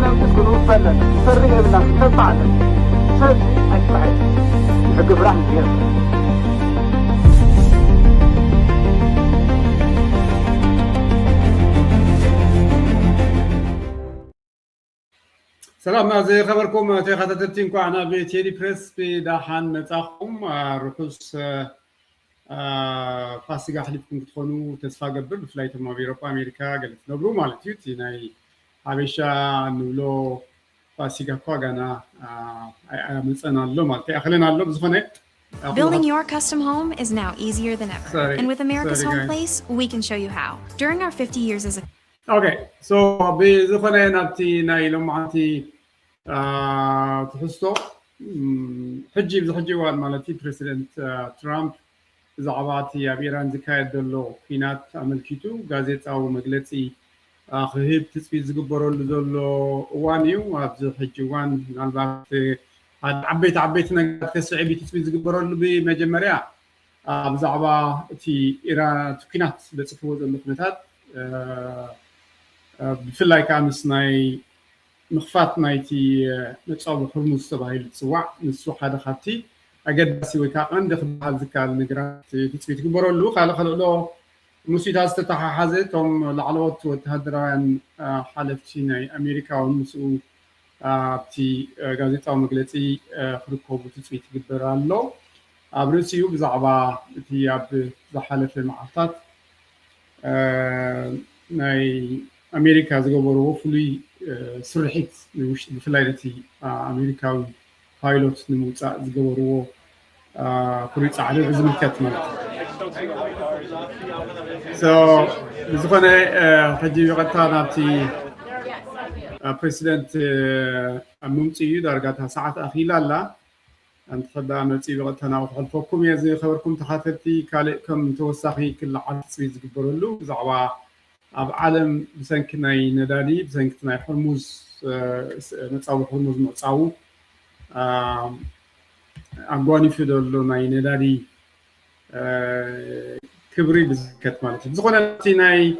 تكونوا فلنا سرية بنا تفعل سري أكبر يحب راح يجيب سلام زي خبركم تخاتتين كوانا بتيلي بريس بداحان نتاخم رخص فاسيقا حليفكم تخونوا تسفا قبل بفلايت ما بيروبا أمريكا قلت نبرو مالتيو تيناي حبيشا نولو فاسيقا كوانا ملسانا اللو مالتي أخلينا اللو بزخوني Building your custom home is now easier than ever. And with America's Home Place, we can show you how. During our 50 years as a Okay, so بزخوني نبتي نايلو معتي تحسو حجي بزحجي وان مالتي بريسيدنت ترامب زعباتي أبيران زكاية دلو فينات عملكيتو غازيطاوي مجلسي خهيب تسبيت زقبرو لدلو أواني وابزو حجي وان نالبات عبيت نقاط كسعيبي تسبيت زقبرو لبي مجمريا بزعبا تي إيران تكينات بتصفو دلو كنتات بفلاي كامس ناي مخفات نايتي نتصاب حرموز تباهي لتسوع نسو حدا خاتي أجد سوي كأن دخل هذا النجرات تثبيت كبروا له خلوا له مسيرة استطاع هذا توم العلاوات وتهدران حالفتين أمريكا والمسؤول بتي غازيطاوي مجلسي خركوب تثبيت كبروا له أبرزيو بزعبا بتي أب زحالة المعطات ناي أمريكا زجبروا فلي سرحت بفلايتي أمريكا بايلوت نموت زجبروا كريت على عزمكات مالت. So بزخنا حجي وقتها نبتي بريسيدنت أممتي درجاتها ساعات أخيرة لا أنت خدام نبتي وقتها ناوح الفوكم يا زي خبركم تحاتتي كالكم توسخي كل عاد سويز قبرلو زعوا عالم بسنكنا ندالي بسنكنا حرموز نتصاو حرموز نتصاو أقواني في دولو ناي ندالي كبري بزكت مالتي بزخونا نبتي ناي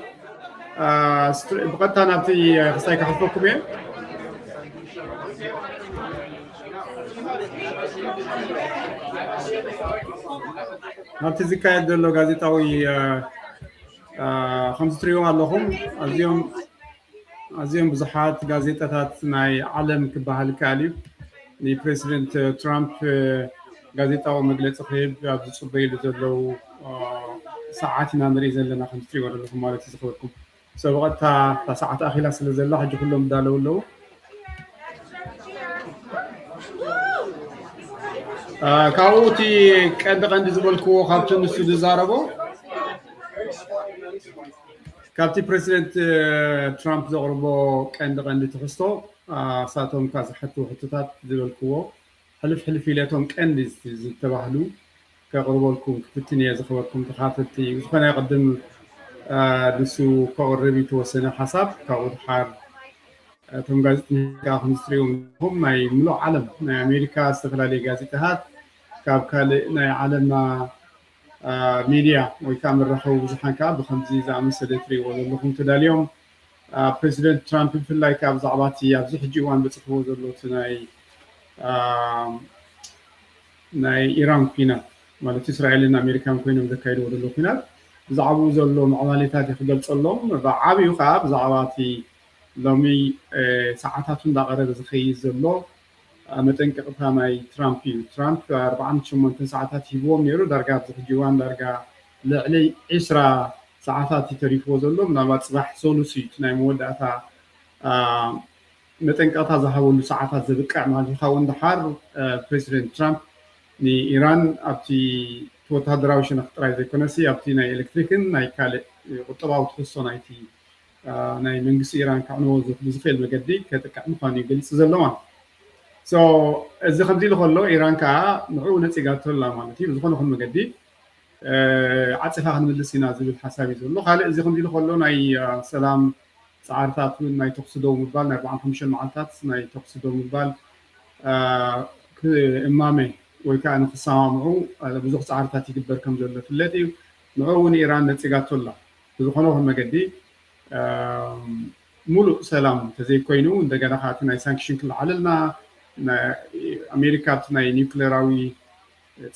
بقتها نبتي خصايك حفوكم يا نبتي زكاية دولو غازيطاوي 5 يوم اللهم أزيوم بزحات غازيطات ناي عالم كبهال كاليف ني بريسيدنت ترامب غازيطاوي مجلس خيب عبد صبيل زلو ساعاتنا نريز لنا 5 يوم اللهم مالتي زخوركم سوقتها ساعات أخيرا سلزلا حج كلهم دالو له كاوتي قد زبلكو خاطر نسو دزاربو كابتي بريسيدنت ترامب زغربو قند تحستو ساتهم كاز حتوتات زبلكو حلف إليتهم قند زتباهلو كقربو لكم كفتني زخبركم تخافتي زخنا يقدم دسو كقربي توسنا حساب كاود حار تم غازيتني كخمسريوم هم ماي ملو عالم ماي أمريكا استفلالي غازيتهات كابكال ناي عالم ميديا ويكامل رحو بزحان كاب بخمزي زعم سدتري ولكم تداليوم بريسيدنت ترامب في الله كاب زعباتي يابزو حجيوان بتصفو زلو تناي ناي إيران كينا مالت إسرائيل أمريكان كينا مذكايد ودلو كينا زعبو زلو معاملاتات يخدل صلوم بعابي وخاب زعباتي لومي ساعاتاتون دا غرب زخي زلو متنقطها ماي ترامب 48 ساعات يبوم يرو درجات زخجوان درجة لعلي 10 ساعات تريفو زلو منابات صباح سولوسي ناي مودعتا متنقطها زحولو ساعات زبقع مالي خاون دحار بريسيدنت ترامب ني إيران أبتي توتهدراوش نختراي زي كونسي أبتي ناي إلكتريكن ناي كالي قطباو تخصو نايتي ناي منقس إيران كعنو بزخيل مقدي كتكع مخاني قلس زلوان So إذا خمسي لخلو إيران كا نعو نتيجاتو لا مالتي بزخون خم مقدي عطفها خن مدلسينا زي بالحسابي زلو خالي إذا خمسي لخلو ناي سلام سعارتات ناي تقصدو مبال ناي 45 معلتات ناي تقصدو مبال إمامي ويكان خصام معو بزخ سعارتات يكبر كم زلو في اللاتي نعو إيران نتيجاتو لا بزخون خم مقدي ሙሉእ ሰላም ተዘይኮይኑ እንደገና ካቲ ናይ ሳንክሽን ክለዓለልና ኣሜሪካ ናይ ኒውክሌራዊ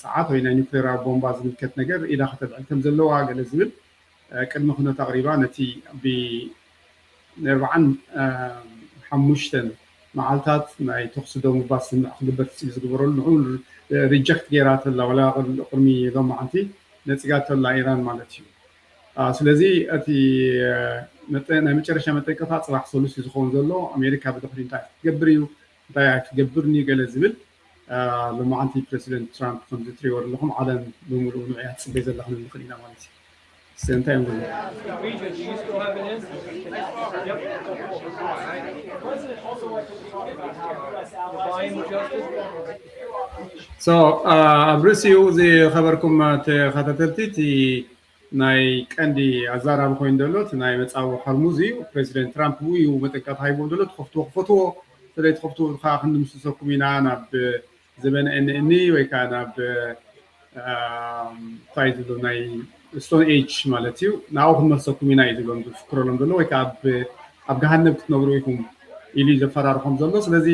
ፀዓት ወይ ናይ ኒውክሌራዊ ቦምባ ዝምልከት ነገር ኢዳ ከተልዕል ከም ዘለዋ ገለ ዝብል ቅድሚ ኩነት ኣቕሪባ ነቲ ብ45 መዓልታት ናይ ተኽሲ ዶ ምባስ ክግበር ትፅቢት ዝግበረሉ ንዑ ሪጀክት ጌራተላ ወላ ቅድሚ ሎማዓንቲ ነፂጋተላ ኢራን ማለት እዩ ስለዚ እቲ ናይ መጨረሻ መጠንቀቕታ ፅባሕ ሰሉስ ዝኸውን ዘሎ ኣሜሪካ ብድሕሪ እንታይ ክትገብር እዩ እንታይ ክትገብርኒ ገለ ዝብል ሎማዓንቲ ፕሬዚደንት ትራምፕ ከምዚ ትሪእዎ ኣለኹም ዓለም ብምሉእ ንዕያ ትፅበይ ዘላ ክንብል ንኽእል ኢና ማለት እዩ እንታይ እዮም ኣብ ርእሲኡ እዚ ኸበርኩም ተኸታተልቲ እቲ ናይ ቀንዲ ኣዛራቢ ኮይኑ ዘሎ እቲ ናይ መፃዊ ሓርሙዝ እዩ ፕሬዚደንት ትራምፕ እዩ መጠንቀቕታ ሂቦም ዘሎ ትኸፍትዎ ክፈትዎ ስለዚ ትኸፍትዎ ከዓ ክንድምስሰኩም ኢና ናብ ዘበነ ኤንኤን ወይ ከዓ ናብ እንታይ ዝብሎ ናይ ስቶን ኤጅ ማለት እዩ ናብኡ ክንመልሰኩም ኢና እዩ ዝብሎም ዝፍክረሎም ዘሎ ወይ ከዓ ኣብ ገሃነብ ክትነብሩ ኢኹም ኢሉ ዘፈራርሖም ዘሎ ስለዚ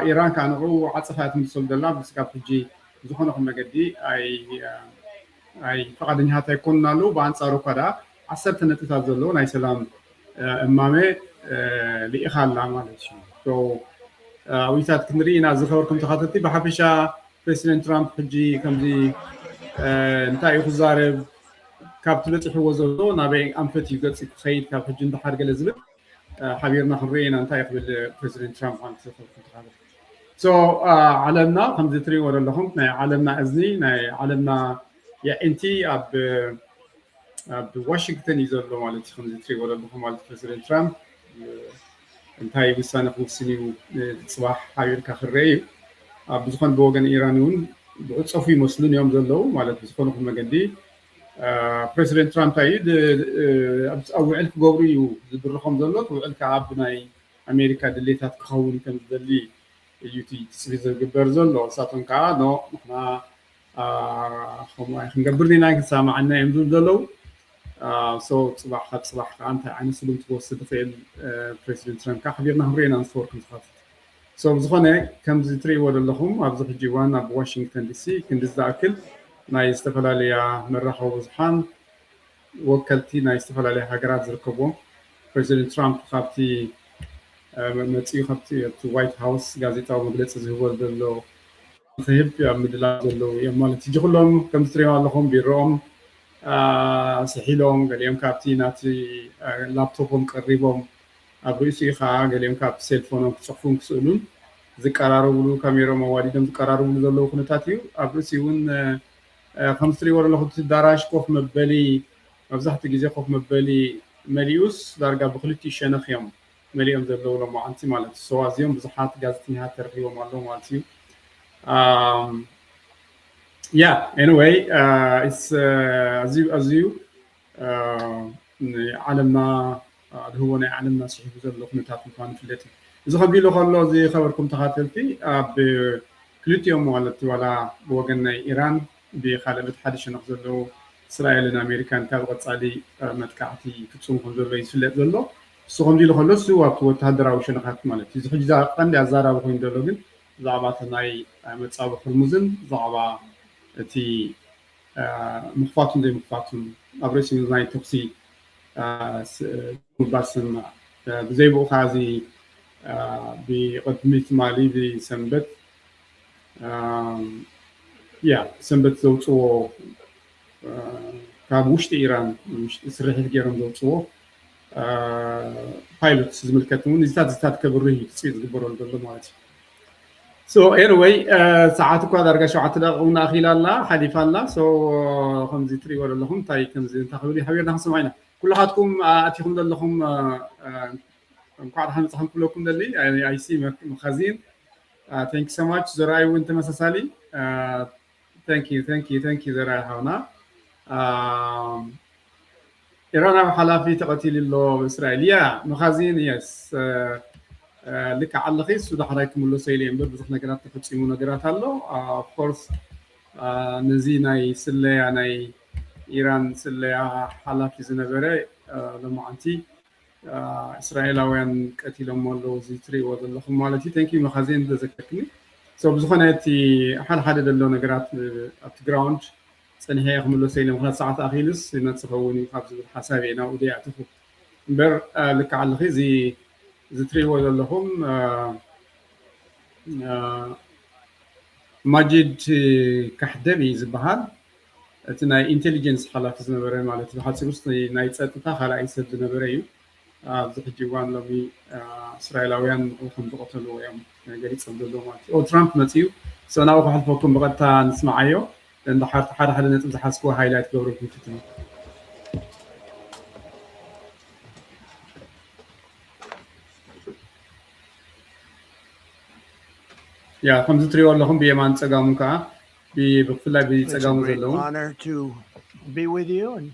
ኢራን ከዓ ንዑ ዓፀፋ ትምልሰሉ ዘላ ምስካብ ሕጂ ዝኾነ ኹን መገዲ ኣይ ፈቃደኛታት ኣይኮኑን ኣለዉ ብኣንፃሩ እኳ ደኣ 10 ነጥብታት ዘለዎ ናይ ሰላም እማመ ልኢኻ ኣላ ማለት እዩ ውይታት ክንርኢ ኢና ዝኸበርኩም ተኸታተልቲ ብሓፈሻ ፕሬዚደንት ትራምፕ ሕጂ ከምዚ እንታይ እዩ ክዛረብ ካብቲ በፂሕዎ ዘሎ ናበይ ኣንፈት እዩ ገፅ ክኸይድ ካብ ሕጂ እንድሓር ገለ ዝብል ሓቢርና ክንርኢ ኢና እንታይ ክብል ፕሬዚደንት ትራምፕ ማለት ዝኸበርኩም ተኸታተልቲ ዓለምና ከምዚ ትሪእዎ ዘለኹም ናይ ዓለምና እዝኒ ናይ ዓለምና የእንቲ ኣብ ዋሽንግተን እዩ ዘሎ ማለት እዩ ከምዚ ትሪእዎ ዘለኹም ማለት ፕሬዚደንት ትራምፕ እንታይ ውሳነ ክውስን እዩ ፅባሕ ሓቢርካ ክርአ እዩ ብዝኾነ ብወገን ኢራን እውን ብዕፀፉ ይመስሉን እዮም ዘለዉ ማለት ብዝኾነ ኩን መገዲ ፕሬዚደንት ትራምፕ እዩ ኣብ ውዕል ክገብሩ እዩ ዝድርኾም ዘሎ ውዕል ከዓ ኣብ ናይ ኣሜሪካ ድሌታት ክኸውን ከም ዝደሊ እዩ ትፅቢት ዝግበር ዘሎ ንሳቶም ከዓ ኖ ንሕና ከምኡ ክንገብር ኢና ክንሰማዓና እዮም ዝብል ዘለዉ ፅባሕ ካብ ፅባሕ ከዓ እንታይ ዓይነት ስሉም ትወስድ ትኽእል ፕሬዚደንት ትራምፕ ከዓ ሓቢርና ክንሪአና ንዝፈርኩም ተኸታተልቲ ብዝኾነ ከምዚ ትሪእዎ ዘለኹም ኣብዚ ሕጂ እዋን ኣብ ዋሽንግተን ዲሲ ክንዲ ዝኣክል ናይ ዝተፈላለያ መራኸቢ ብዙሓን ወከልቲ ናይ ዝተፈላለያ ሃገራት ዝርከብዎም ፕሬዚደንት ትራምፕ ካብቲ መፂኡ ካብቲ ዋይት ሃውስ ጋዜጣዊ መግለፂ ዝህቦ ዘሎ ክህብ ኣብ ምድላው ዘለዉ እዮም ማለት እዩ ኩሎም ከምዚ ትሪእዎ ኣለኹም ቢሮኦም ስሒሎም ገሊኦም ካብቲ ናቲ ላፕቶፖም ቀሪቦም ኣብ ርእሲኡ ከዓ ገሊኦም ካብቲ ሴልፎኖም ክፅሕፉን ክስእሉን ዝቀራረብሉ ካሜሮም ኣዋዲዶም ዝቀራረብሉ ዘለዉ ኩነታት እዩ ኣብ ርእሲኡ እውን ከምዚ ትሪእዎ ዘለኹም ዳራሽ ኮፍ መበሊ መብዛሕትኡ ግዜ ኮፍ መበሊ መሊኡስ ዳርጋ ብክልቲኡ ሸነኽ እዮም መሊኦም ዘለዉ ሎማዓንቲ ማለት እዩ ኣዝዮም ብዙሓት ጋዜጠኛታት ተረኺቦም ኣለዉ ማለት እዩ anyway ኣዝዩ ዓለምና ዝህቦ ናይ ዓለምና ስሒቡ ዘሎ ኩነታት ምኳኑ ይፍለጥ እዩ እዚ ከቢሉ ከሎ እዚ ኸበርኩም ተኸታተልቲ ኣብ ክልቲኦም ማለት ዋላ ብወገን ናይ ኢራን ብካልእ በቲ ሓደ ሸነኽ ዘለዉ እስራኤልን ኣሜሪካን ካብ ቀፃሊ መጥቃዕቲ ፍፁም ከም ዘሎ ይፍለጥ ዘሎ እሱ ከምዚ ኢሉ ከሎ እሱ ኣብቲ ወተሃደራዊ ሸነኻት ማለት እዩ እዚ ሕጂ ቀንዲ ኣዛራቢ ኮይኑ ዘሎ ግን ብዛዕባ እቲ ናይ መፃዊ ሕርሙዝን ብዛዕባ እቲ ምኽፋቱን ዘይምኽፋቱን ኣብ ርእሲኡ ናይ ተኽሲ ምባስን ብዘይብኡ ከዓ እዚ ብቅድሚት ማሊ ብሰንበት ሰንበት ዘውፅዎ ካብ ውሽጢ ኢራን ስርሒት ገይሮም ዘውፅዎ ፓይሎትስ ዝምልከት እውን እዚታት ከብሩ እዩ ትፅቢት ዝግበረሉ ዘሎ ማለት እዩ anyway ሰዓት እኳ ዳርጋ 7 ደቂቕ እውን ኣኺላ ኣላ ሓሊፋ ኣላ ከምዚ ትሪእዎ ዘለኹም እንታይ ከምዚ እንታይ ክብል ሓቢርና ክንሰማዕ ኢና ኩላኻትኩም ኣቲኹም ዘለኹም እንኳዕ ደሓን መፃኹም ክብለኩም ደሊ ኣይሲ መኻዚን ቴንክ ሶ ማች ዘረኣይ እውን ተመሳሳሊ ቴንክ ዩ ዘረኣይ ሓውና ኢራናዊ ሓላፊ ተቐቲሉ ኣሎ ብእስራኤል መኻዚን የስ ልክዕ ኣለኺ እሱ ዳሕራይ ክምለሶ ኢለ እምበር ብዙሕ ነገራት ተፈፂሙ ነገራት ኣሎ ኣፍኮርስ ነዚ ናይ ስለያ ናይ ኢራን ስለያ ሓላፊ ዝነበረ ሎማዓንቲ እስራኤላውያን ቀቲሎም ኣለዉ እዚ ትሪእዎ ዘለኹም ማለት እዩ ቴንክ ዩ መኻዜን ዘዘከርክኒ ሶ ብዝኾነ እቲ ሓደ ዘሎ ነገራት ኣብቲ ግራውንድ ፀኒሐ ክምለሶ ኢለ ምክንያት ሰዓት ኣኺልስ ይመፅኸውን እዩ ካብ ዝብል ሓሳብ እየ ናብኡ ደይኣትኹ እምበር ልክዕ ኣለኺ እዚ ትሪእዎ ዘለኹም ማጂድ ካሕደብ እዩ ዝበሃል እቲ ናይ ኢንቴሊጀንስ ሓላፊ ዝነበረ ማለት እዩ ሓፂር ውስጥ ናይ ፀጥታ ካልኣይ ሰብ ዝነበረ እዩ ኣብዚ ሕጂ እዋን ሎሚ እስራኤላውያን ከም ዝቐተልዎ እዮም ገሊፆም ዘለዎ ማለት እዩ ትራምፕ መፅኡ ሰናኡ ክሕልፈኩም ብቐጥታ ንስማዓዮ እንድሓር ሓደ ነጥብ ዝሓስክዎ ሃይላይት ገብረኩም ፍትኑ Yeah, ከምዚ ትሪእዎ ኣለኹም ብየማን ፀጋሙ ከዓ ብፍላይ ብፀጋሙ ዘለዉ honor to be with you and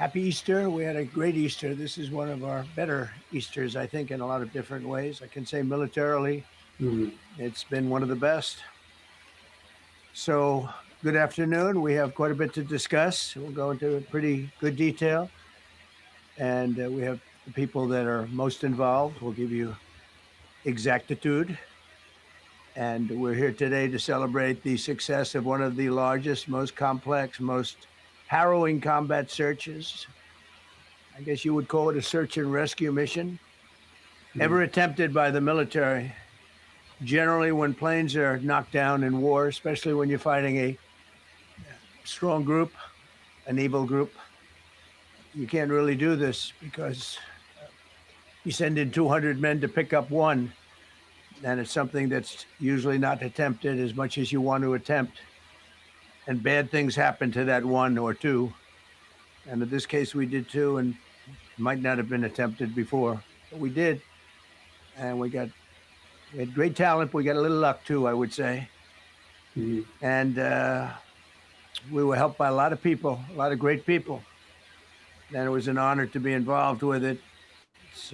happy Easter. We had a great Easter. This is one of our better Easters, I think, in a lot of different ways. I can say militarily, it's been one of the best. So, good afternoon. We have quite a bit to discuss. We'll go into pretty good detail. And we have the people that are most involved. We'll give you exactitude. And we're here today to celebrate the success of one of the largest, most complex, most harrowing combat searches. I guess you would call it a search and rescue mission ever attempted by the military. Generally, when planes are knocked down in war, especially when you're fighting a strong group, an evil group, you can't really do this because you send in 200 men to pick up one. And it's something that's usually not attempted as much as you want to attempt. And bad things happen to that one or two. And in this case, we did two, and it might not have been attempted before. But we did. And we had great talent. We got a little luck, too, I would say. And we were helped by a lot of people, a lot of great people. And it was an honor to be involved with it. It's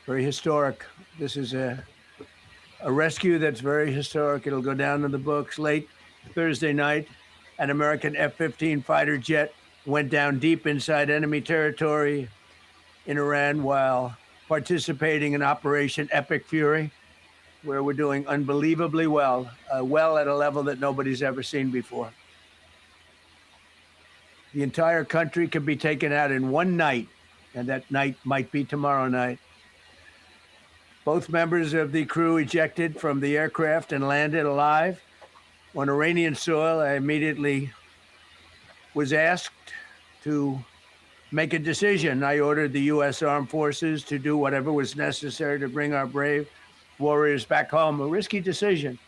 very historic. This is a rescue that's very historic. It'll go down in the books. Late Thursday night, an American F-15 fighter jet went down deep inside enemy territory in Iran while participating in Operation Epic Fury, where we're doing unbelievably well, at a level that nobody's ever seen before. The entire country could be taken out in one night, and that night might be tomorrow night. Both members of the crew ejected from the aircraft and landed alive. On Iranian soil, I immediately was asked to make a decision. I ordered the U.S. Armed Forces to do whatever was necessary to bring our brave warriors back home. A risky decision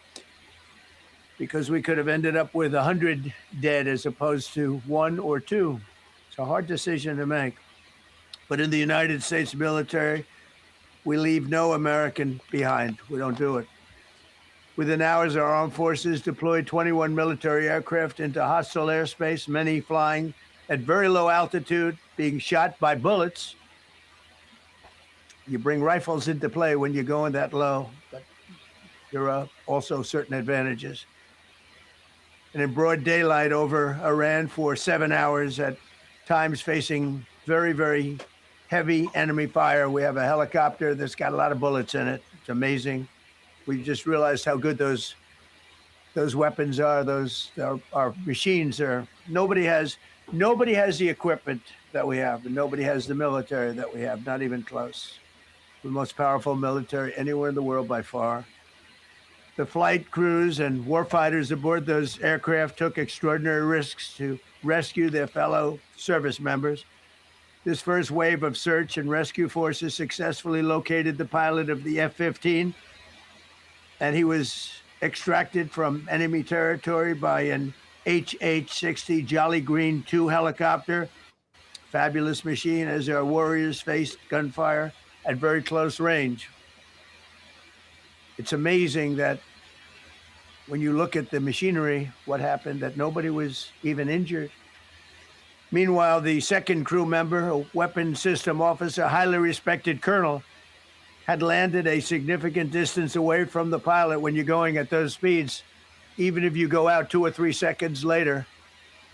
because we could have ended up with 100 dead as opposed to one or two. It's a hard decision to make. But in the United States military, we leave no American behind. We don't do it. Within hours, our armed forces deployed 21 military aircraft into hostile airspace, many flying at very low altitude, being shot by bullets. You bring rifles into play when you're going that low, but there are also certain advantages. And in broad daylight over Iran for 7 hours, at times facing very, very heavy enemy fire. We have a helicopter that's got a lot of bullets in it. It's amazing. We just realized how good those weapons are. Those our machines are. Nobody has the equipment that we have, and nobody has the military that we have. Not even close. The most powerful military anywhere in the world by far. The flight crews and warfighters aboard those aircraft took extraordinary risks to rescue their fellow service members. This first wave of search and rescue forces successfully located the pilot of the F-15, and he was extracted from enemy territory by an HH-60 Jolly Green II helicopter. Fabulous machine as our warriors faced gunfire at very close range. It's amazing that when you look at the machinery, what happened, that nobody was even injured. Meanwhile, the second crew member, a weapons system officer, highly respected colonel, had landed a significant distance away from the pilot. When you're going at those speeds, even if you go out 2 or 3 seconds later,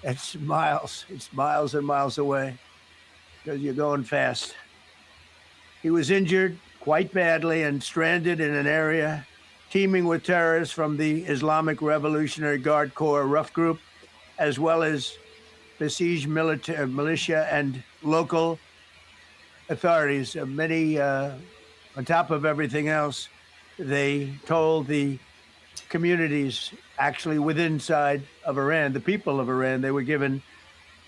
it's miles and miles away. because you're going fast. He was injured quite badly and stranded in an area teeming with terrorists from the Islamic Revolutionary Guard Corps rough group, as well as besieged militia and local authorities. Many, on top of everything else, they told the communities actually within side of Iran, the people of Iran, they were given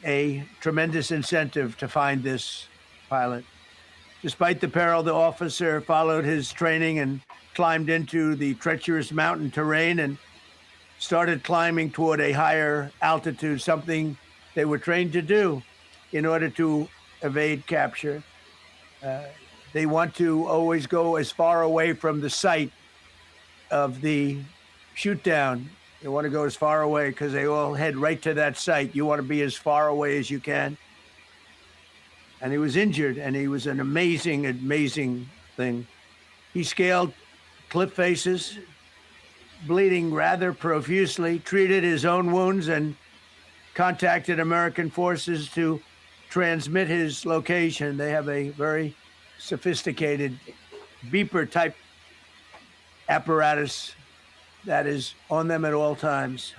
a tremendous incentive to find this pilot. Despite the peril, the officer followed his training and climbed into the treacherous mountain terrain and started climbing toward a higher altitude, something they were trained to do in order to evade capture. They want to always go as far away from the site of the shoot down. They want to go as far away because they all head right to that site. You want to be as far away as you can. And he was injured, and he was an amazing, amazing thing. He scaled cliff faces, bleeding rather profusely, treated his own wounds, and contacted American forces to transmit his location. They have a very sophisticated beeper-type apparatus that is on them at all times.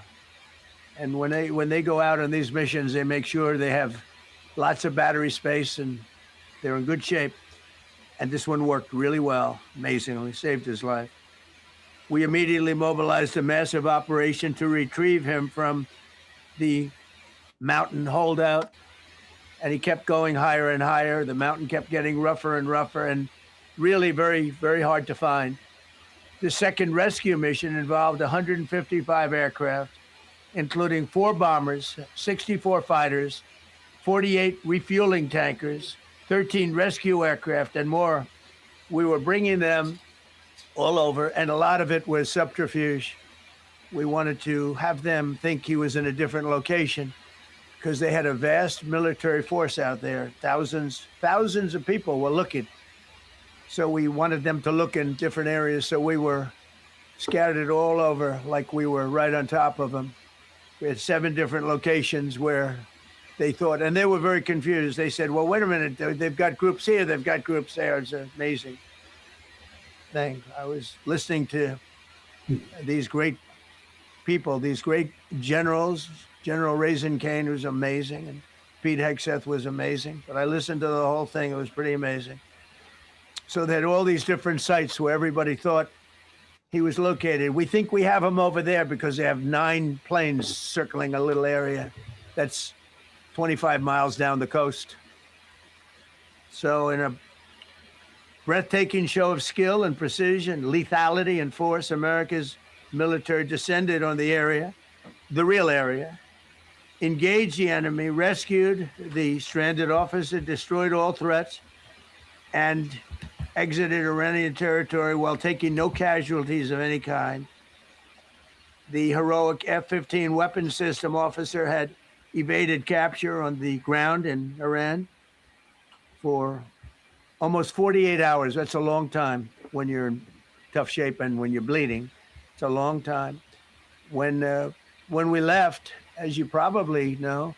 And when they go out on these missions, they make sure they have lots of battery space and they're in good shape. And this one worked really well, amazingly, saved his life. We immediately mobilized a massive operation to retrieve him from the mountain holdout. And he kept going higher and higher. The mountain kept getting rougher and rougher and really very, very hard to find. The second rescue mission involved 155 aircraft, including 4 bombers, 64 fighters, 48 refueling tankers, 13 rescue aircraft, and more. We were bringing them all over, and a lot of it was subterfuge. We wanted to have them think he was in a different location because they had a vast military force out there. Thousands of people were looking. So we wanted them to look in different areas. So we were scattered all over like we were right on top of them. We had 7 different locations where they thought, and they were very confused. They said, well, wait a minute, they've got groups here, they've got groups there. It's an amazing thing. I was listening to these great people, these great generals. General Raisin Kane was amazing, and Pete Hegseth was amazing. But I listened to the whole thing. It was pretty amazing. So they had all these different sites where everybody thought he was located. We think we have him over there because they have 9 planes circling a little area that's 25 miles down the coast. So in a breathtaking show of skill and precision, lethality and force, America's military descended on the area, the real area, engaged the enemy, rescued the stranded officer, destroyed all threats, and exited Iranian territory while taking no casualties of any kind. The heroic F-15 weapon system officer had evaded capture on the ground in Iran for almost 48 hours. That's a long time when you're in tough shape and when you're bleeding. It's a long time. When we left, as you probably know,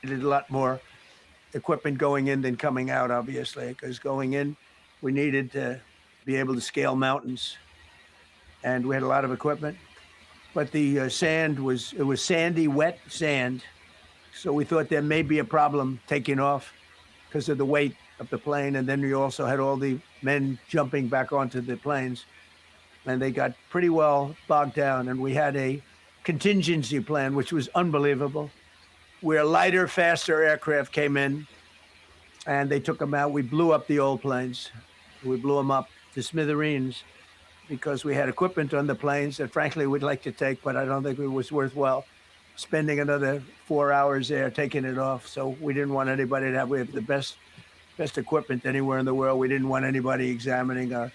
a lot more equipment going in than coming out, obviously, because going in, we needed to be able to scale mountains, and we had a lot of equipment. But the sand was sandy, wet sand, so we thought there may be a problem taking off because of the weight of the plane, and then we also had all the men jumping back onto the planes, and they got pretty well bogged down, and we had a contingency plan, which was unbelievable, where lighter, faster aircraft came in and they took them out. We blew up the old planes. We blew them up to smithereens because we had equipment on the planes that frankly we'd like to take, but I don't think it was worthwhile spending another 4 hours there taking it off. So we didn't want anybody to have, we have the best equipment anywhere in the world. We didn't want anybody examining our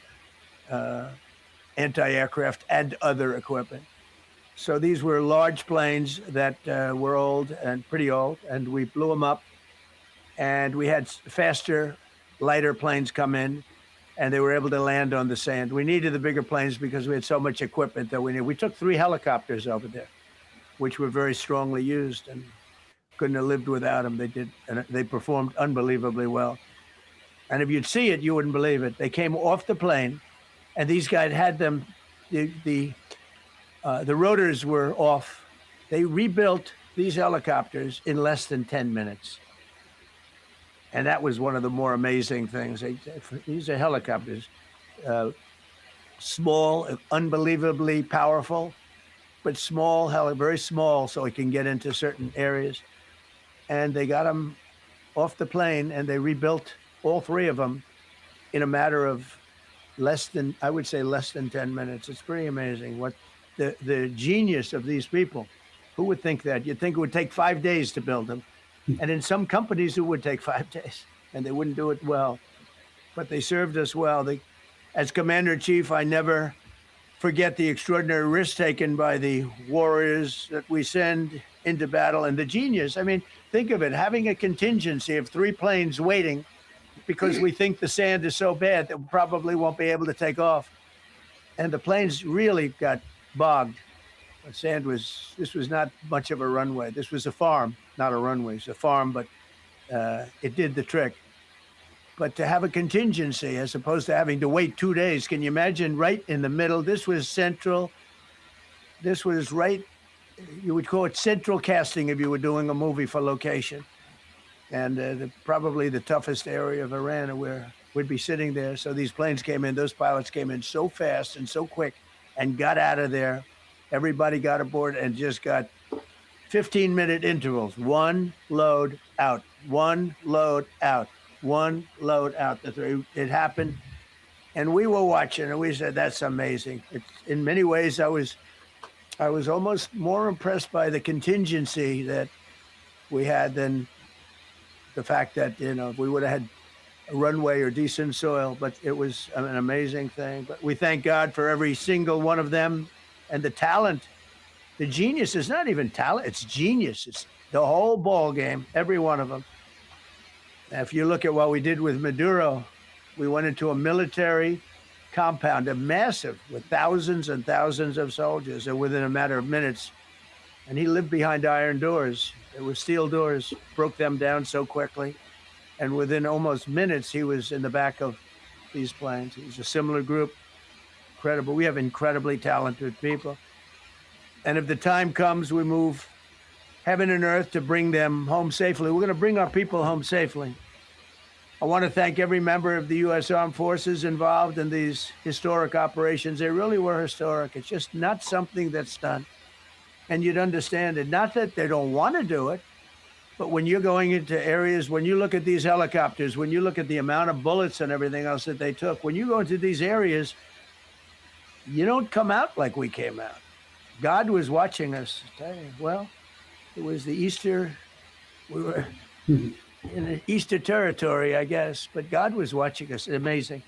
anti-aircraft and other equipment. So these were large planes that were old and pretty old, and we blew them up. And we had faster, lighter planes come in, and they were able to land on the sand. We needed the bigger planes because we had so much equipment that we needed. We took 3 helicopters over there, which were very strongly used, and couldn't have lived without them. They did, and they performed unbelievably well. And if you'd see it, you wouldn't believe it. They came off the plane, and these guys had them. The rotors were off. They rebuilt these helicopters in less than 10 minutes. And that was one of the more amazing things. These are helicopters, small, unbelievably powerful, but small, very small, so it can get into certain areas. And they got them off the plane, and they rebuilt all 3 of them in a matter of less than 10 minutes. It's pretty amazing what the genius of these people. Who would think that? You'd think it would take 5 days to build them. And in some companies, it would take 5 days, and they wouldn't do it well. But they served us well. As Commander-in-Chief, I never forget the extraordinary risk taken by the warriors that we send into battle, and the genius. I mean, think of it, having a contingency of 3 planes waiting because we think the sand is so bad that we probably won't be able to take off. And the planes really got bogged. This was not much of a runway. This was a farm, not a runway. It's a farm, but it did the trick. But to have a contingency as opposed to having to wait 2 days, can you imagine, right in the middle? This was central. This was right, you would call it central casting if you were doing a movie for location. And probably the toughest area of Iran where we'd be sitting there. So these planes came in, those pilots came in so fast and so quick and got out of there. Everybody got aboard and just got 15-minute intervals. 1 load out, 1 load out, 1 load out. It happened. And we were watching, and we said, that's amazing. In many ways, I was almost more impressed by the contingency that we had than the fact that, if we would have had a runway or decent soil. But it was an amazing thing. But we thank God for every single one of them. And the talent, the genius is not even talent, it's genius. It's the whole ball game, every one of them. Now, if you look at what we did with Maduro, we went into a military compound, a massive, with thousands and thousands of soldiers, and within a matter of minutes. And he lived behind iron doors. There were steel doors, broke them down so quickly. And within almost minutes, he was in the back of these planes. It was a similar group. Incredible. We have incredibly talented people. And if the time comes, we move heaven and earth to bring them home safely. We're going to bring our people home safely. I want to thank every member of the U.S. Armed Forces involved in these historic operations. They really were historic. It's just not something that's done. And you'd understand it. Not that they don't want to do it, but when you're going into areas, when you look at these helicopters, when you look at the amount of bullets and everything else that they took, when you go into these areas, you don't come out like we came out. God was watching us. Well, it was the Easter, we were in an Easter territory, I guess, but God was watching us. Amazing.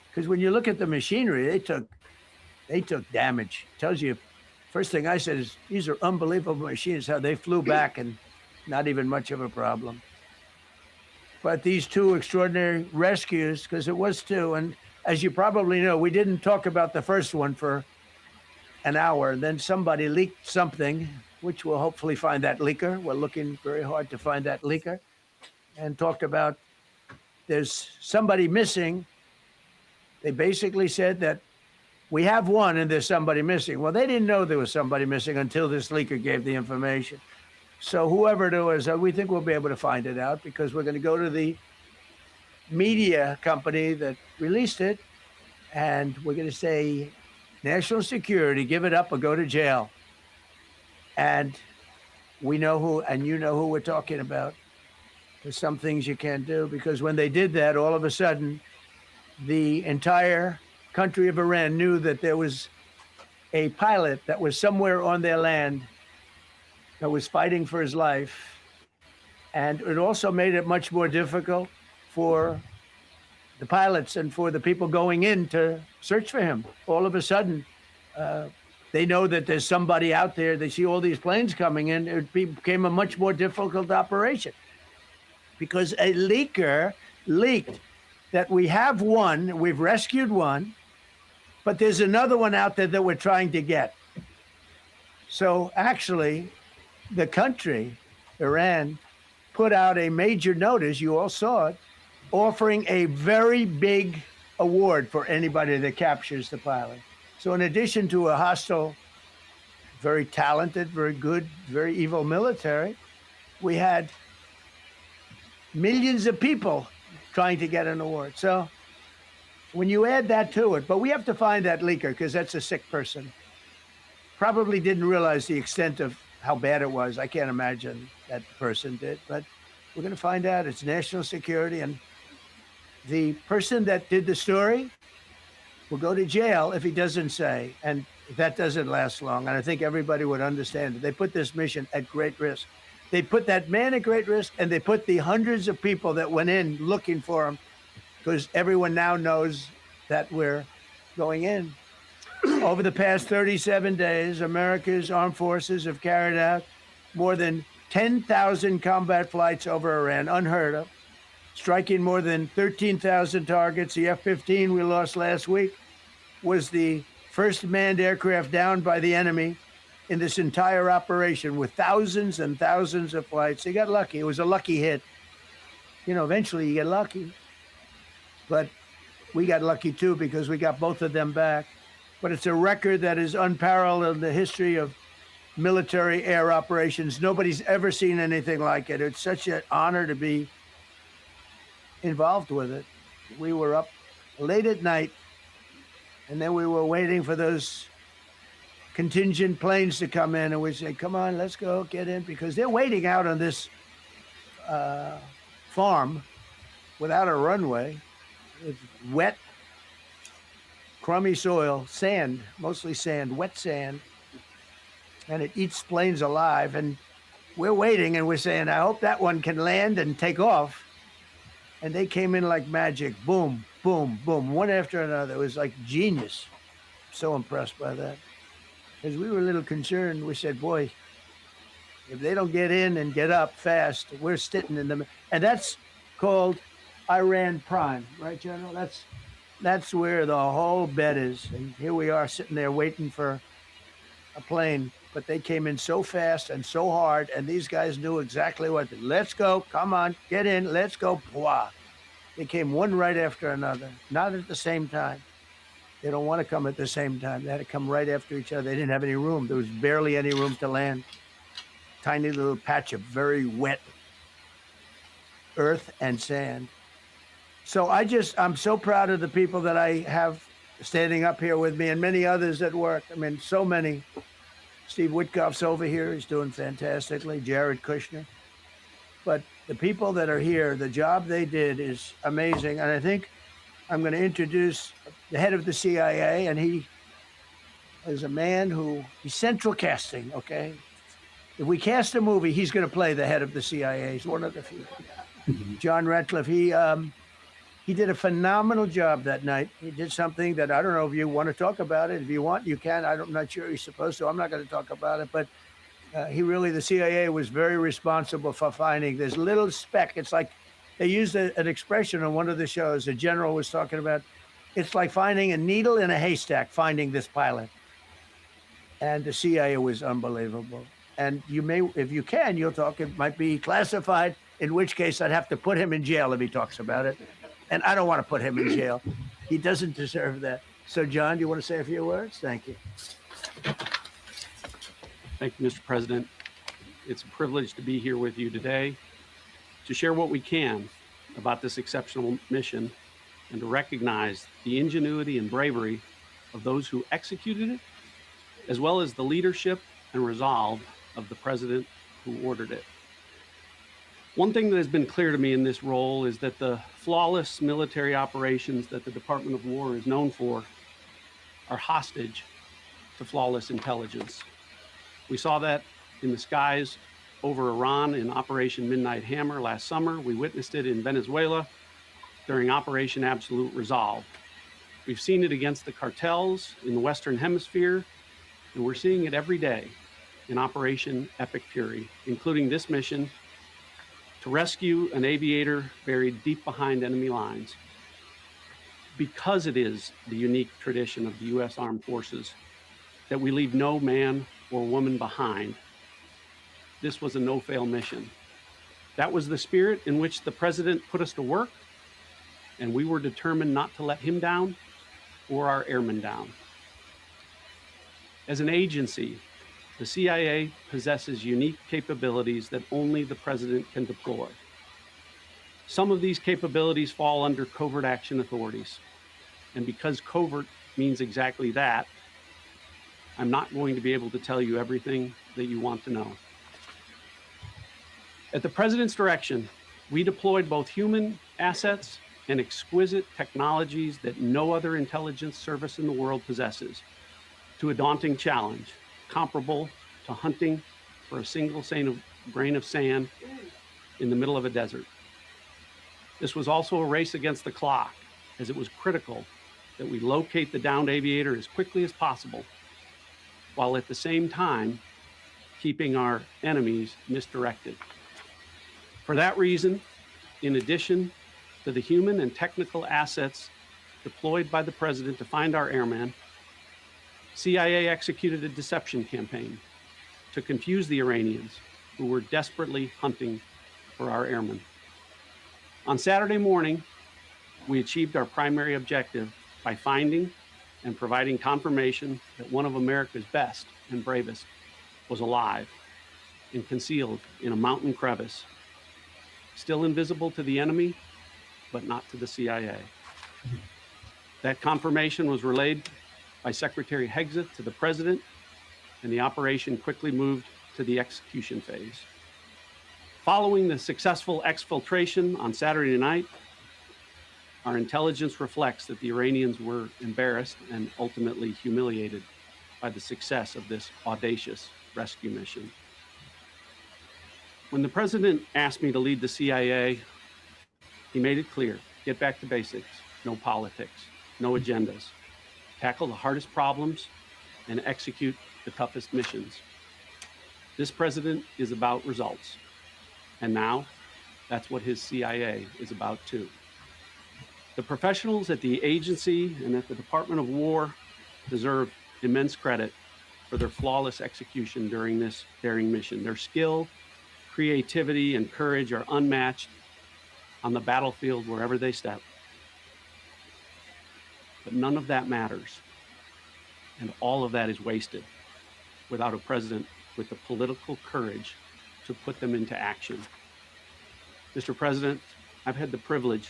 Because when you look at the machinery, they took damage. It tells you, first thing I said is, these are unbelievable machines, how they flew back and not even much of a problem. But these 2 extraordinary rescues, because it was 2, and as you probably know, we didn't talk about the first one for an hour. And then somebody leaked something, which we'll hopefully find that leaker. We're looking very hard to find that leaker. And talked about there's somebody missing. They basically said that we have one and there's somebody missing. Well, they didn't know there was somebody missing until this leaker gave the information. So whoever it was, we think we'll be able to find it out because we're going to go to the media company that released it, and we're going to say, national security, give it up or go to jail. And we know who, and you know who we're talking about. There's some things you can't do, because when they did that, all of a sudden, the entire country of Iran knew that there was a pilot that was somewhere on their land that was fighting for his life. And it also made it much more difficult for the pilots and for the people going in to search for him. All of a sudden, they know that there's somebody out there. They see all these planes coming in. It became a much more difficult operation because a leaker leaked that we have one, we've rescued one, but there's another one out there that we're trying to get. So actually, the country, Iran, put out a major notice, you all saw it, offering a very big award for anybody that captures the pilot. So in addition to a hostile, very talented, very good, very evil military, we had millions of people trying to get an award. So when you add that to it, but we have to find that leaker because that's a sick person. Probably didn't realize the extent of how bad it was. I can't imagine that person did, but we're going to find out. It's national security, and the person that did the story will go to jail if he doesn't say, and that doesn't last long. And I think everybody would understand it. They put this mission at great risk. They put that man at great risk, and they put the hundreds of people that went in looking for him, because everyone now knows that we're going in. Over the past 37 days, America's armed forces have carried out more than 10,000 combat flights over Iran, unheard of, striking more than 13,000 targets. The F-15 we lost last week was the first manned aircraft downed by the enemy in this entire operation, with thousands and thousands of flights. They got lucky. It was a lucky hit. You know, eventually you get lucky. But we got lucky too, because we got both of them back. But it's a record that is unparalleled in the history of military air operations. Nobody's ever seen anything like it. It's such an honor to be involved with it. We were up late at night, and then we were waiting for those contingent planes to come in, and we said, come on, let's go, get in, because they're waiting out on this farm without a runway. It's wet, crummy soil, sand, mostly sand, wet sand, and it eats planes alive. And we're waiting, and we're saying, I hope that one can land and take off. And they came in like magic, boom, boom, boom, one after another. It was like genius. So impressed by that. Because we were a little concerned. We said, boy, if they don't get in and get up fast, we're sitting in them. And that's called Iran Prime, right, General? That's where the whole bet is. And here we are sitting there waiting for a plane. But they came in so fast and so hard, and these guys knew exactly what to do. Let's go, come on, get in, let's go. Blah. They came one right after another, not at the same time. They don't want to come at the same time. They had to come right after each other. They didn't have any room. There was barely any room to land. Tiny little patch of very wet earth and sand. So I'm so proud of the people that I have standing up here with me, and many others at work. I mean, so many. Steve Witkoff's over here. He's doing fantastically. Jared Kushner. But the people that are here, the job they did is amazing. And I think I'm going to introduce the head of the CIA, and he is a man he's central casting, okay? If we cast a movie, he's going to play the head of the CIA. He's one of the few. John Ratcliffe, he did a phenomenal job that night. He did something that I don't know if you want to talk about it. If you want, you can. I'm not sure you're supposed to. I'm not going to talk about it. But the CIA was very responsible for finding this little speck. It's like they used an expression on one of the shows. A general was talking about, it's like finding a needle in a haystack, finding this pilot. And the CIA was unbelievable. And you may, if you can, you'll talk. It might be classified, in which case I'd have to put him in jail if he talks about it. And I don't want to put him in jail. He doesn't deserve that. So, John, do you want to say a few words? Thank you. Thank you, Mr. President. It's a privilege to be here with you today to share what we can about this exceptional mission and to recognize the ingenuity and bravery of those who executed it, as well as the leadership and resolve of the president who ordered it. One thing that has been clear to me in this role is that the flawless military operations that the Department of War is known for are hostage to flawless intelligence. We saw that in the skies over Iran in Operation Midnight Hammer last summer. We witnessed it in Venezuela during Operation Absolute Resolve. We've seen it against the cartels in the Western Hemisphere, and we're seeing it every day in Operation Epic Fury, including this mission to rescue an aviator buried deep behind enemy lines. because it is the unique tradition of the U.S. Armed Forces that we leave no man or woman behind, this was a no-fail mission. That was the spirit in which the president put us to work, and we were determined not to let him down or our airmen down. As an agency, the CIA possesses unique capabilities that only the president can deploy. Some of these capabilities fall under covert action authorities. And because covert means exactly that, I'm not going to be able to tell you everything that you want to know. At the president's direction, we deployed both human assets and exquisite technologies that no other intelligence service in the world possesses to a daunting challenge comparable to hunting for a single grain of sand in the middle of a desert. This was also a race against the clock, as it was critical that we locate the downed aviator as quickly as possible, while at the same time keeping our enemies misdirected. For that reason, in addition to the human and technical assets deployed by the president to find our airmen, CIA executed a deception campaign to confuse the Iranians who were desperately hunting for our airmen. On Saturday morning, we achieved our primary objective by finding and providing confirmation that one of America's best and bravest was alive and concealed in a mountain crevice, still invisible to the enemy, but not to the CIA. That confirmation was relayed by Secretary Hegseth to the president, and the operation quickly moved to the execution phase. Following the successful exfiltration on Saturday night, our intelligence reflects that the Iranians were embarrassed and ultimately humiliated by the success of this audacious rescue mission. When the president asked me to lead the CIA, he made it clear: get back to basics, no politics, no agendas, tackle the hardest problems, and execute the toughest missions. This president is about results. And now, that's what his CIA is about too. The professionals at the agency and at the Department of War deserve immense credit for their flawless execution during this daring mission. Their skill, creativity, and courage are unmatched on the battlefield wherever they step. But none of that matters, and all of that is wasted without a president with the political courage to put them into action. Mr. President, I've had the privilege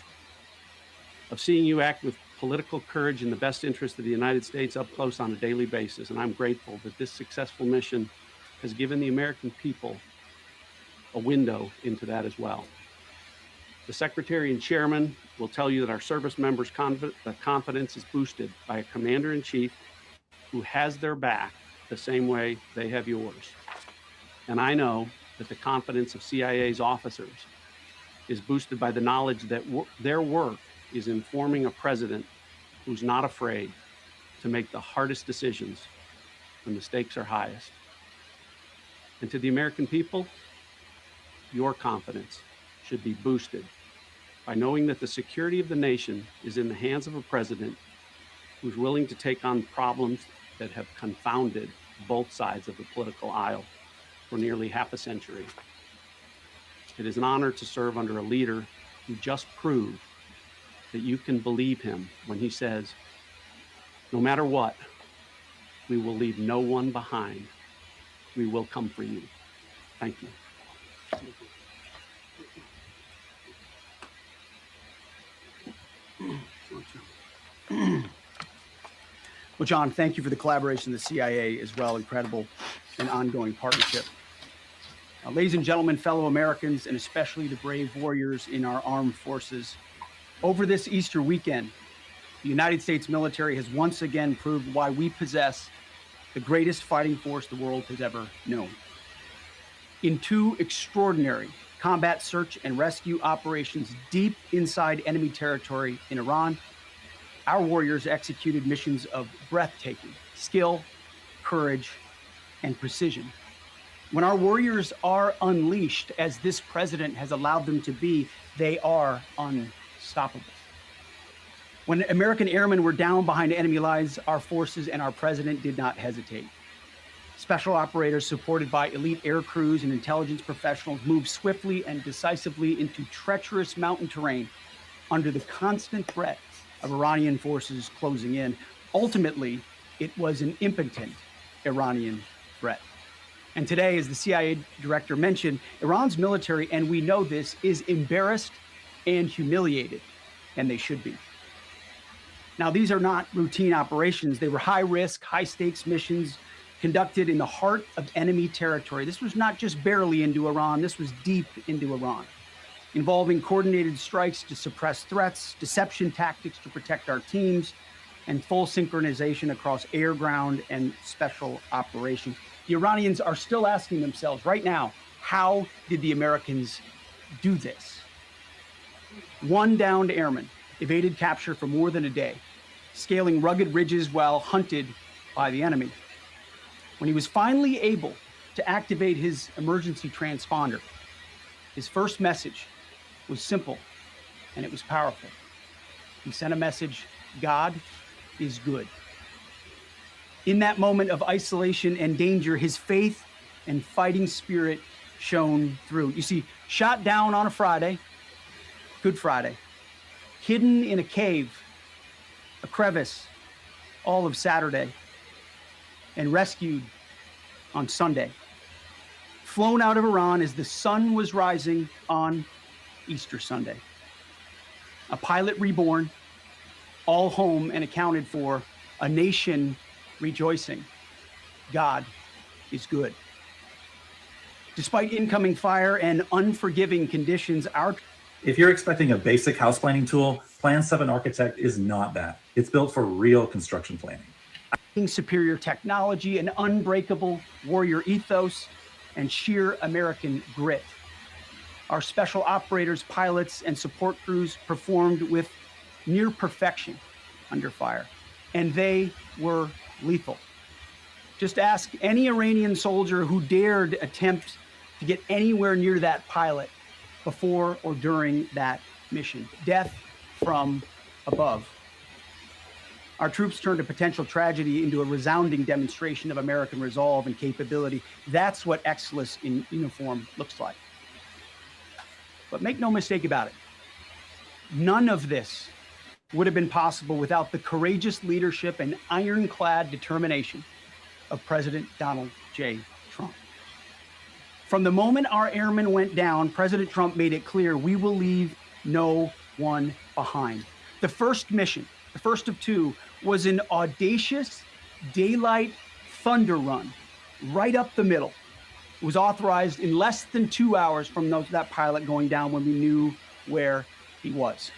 of seeing you act with political courage in the best interest of the United States up close on a daily basis, and I'm grateful that this successful mission has given the American people a window into that as well. The Secretary and Chairman will tell you that our service members' confidence is boosted by a Commander-in-Chief who has their back the same way they have yours. And I know that the confidence of CIA's officers is boosted by the knowledge that their work is informing a president who's not afraid to make the hardest decisions when the stakes are highest. And to the American people, your confidence should be boosted by knowing that the security of the nation is in the hands of a president who's willing to take on problems that have confounded both sides of the political aisle for nearly half a century. It is an honor to serve under a leader who just proved that you can believe him when he says, no matter what, we will leave no one behind. We will come for you. Thank you. Well, John, thank you for the collaboration of the CIA as well. Incredible and ongoing partnership. Ladies and gentlemen, fellow Americans, and especially the brave warriors in our armed forces, over this Easter weekend, the United States military has once again proved why we possess the greatest fighting force the world has ever known. In two extraordinary combat search and rescue operations deep inside enemy territory in Iran, our warriors executed missions of breathtaking skill, courage, and precision. When our warriors are unleashed, as this president has allowed them to be, they are unstoppable. When American airmen were down behind enemy lines, our forces and our president did not hesitate. Special operators supported by elite air crews and intelligence professionals moved swiftly and decisively into treacherous mountain terrain under the constant threat of Iranian forces closing in. Ultimately, it was an impotent Iranian threat. And today, as the CIA director mentioned, Iran's military, and we know this, is embarrassed and humiliated, and they should be. Now, these are not routine operations. They were high-risk, high-stakes missions conducted in the heart of enemy territory. This was not just barely into Iran. This was deep into Iran, involving coordinated strikes to suppress threats, deception tactics to protect our teams, and full synchronization across air, ground, and special operations. The Iranians are still asking themselves right now, how did the Americans do this? One downed airman evaded capture for more than a day, scaling rugged ridges while hunted by the enemy. When he was finally able to activate his emergency transponder, his first message was simple and it was powerful. He sent a message, God is good. In that moment of isolation and danger, his faith and fighting spirit shone through. You see, shot down on a Friday, Good Friday, hidden in a cave, a crevice, all of Saturday, and rescued on Sunday. Flown out of Iran as the sun was rising on Easter Sunday. A pilot reborn, all home and accounted for, a nation rejoicing. God is good. Despite incoming fire and unforgiving conditions, If you're expecting a basic house planning tool, Plan 7 Architect is not that. It's built for real construction planning. superior technology, an unbreakable warrior ethos, and sheer American grit. Our special operators, pilots, and support crews performed with near perfection under fire, and they were lethal. Just ask any Iranian soldier who dared attempt to get anywhere near that pilot before or during that mission. Death from above. Our troops turned a potential tragedy into a resounding demonstration of American resolve and capability. That's what excellence in uniform looks like. But make no mistake about it. None of this would have been possible without the courageous leadership and ironclad determination of President Donald J. Trump. From the moment our airmen went down, President Trump made it clear we will leave no one behind. The first mission, the first of two, was an audacious daylight thunder run right up the middle. It was authorized in less than 2 hours from that pilot going down when we knew where he was.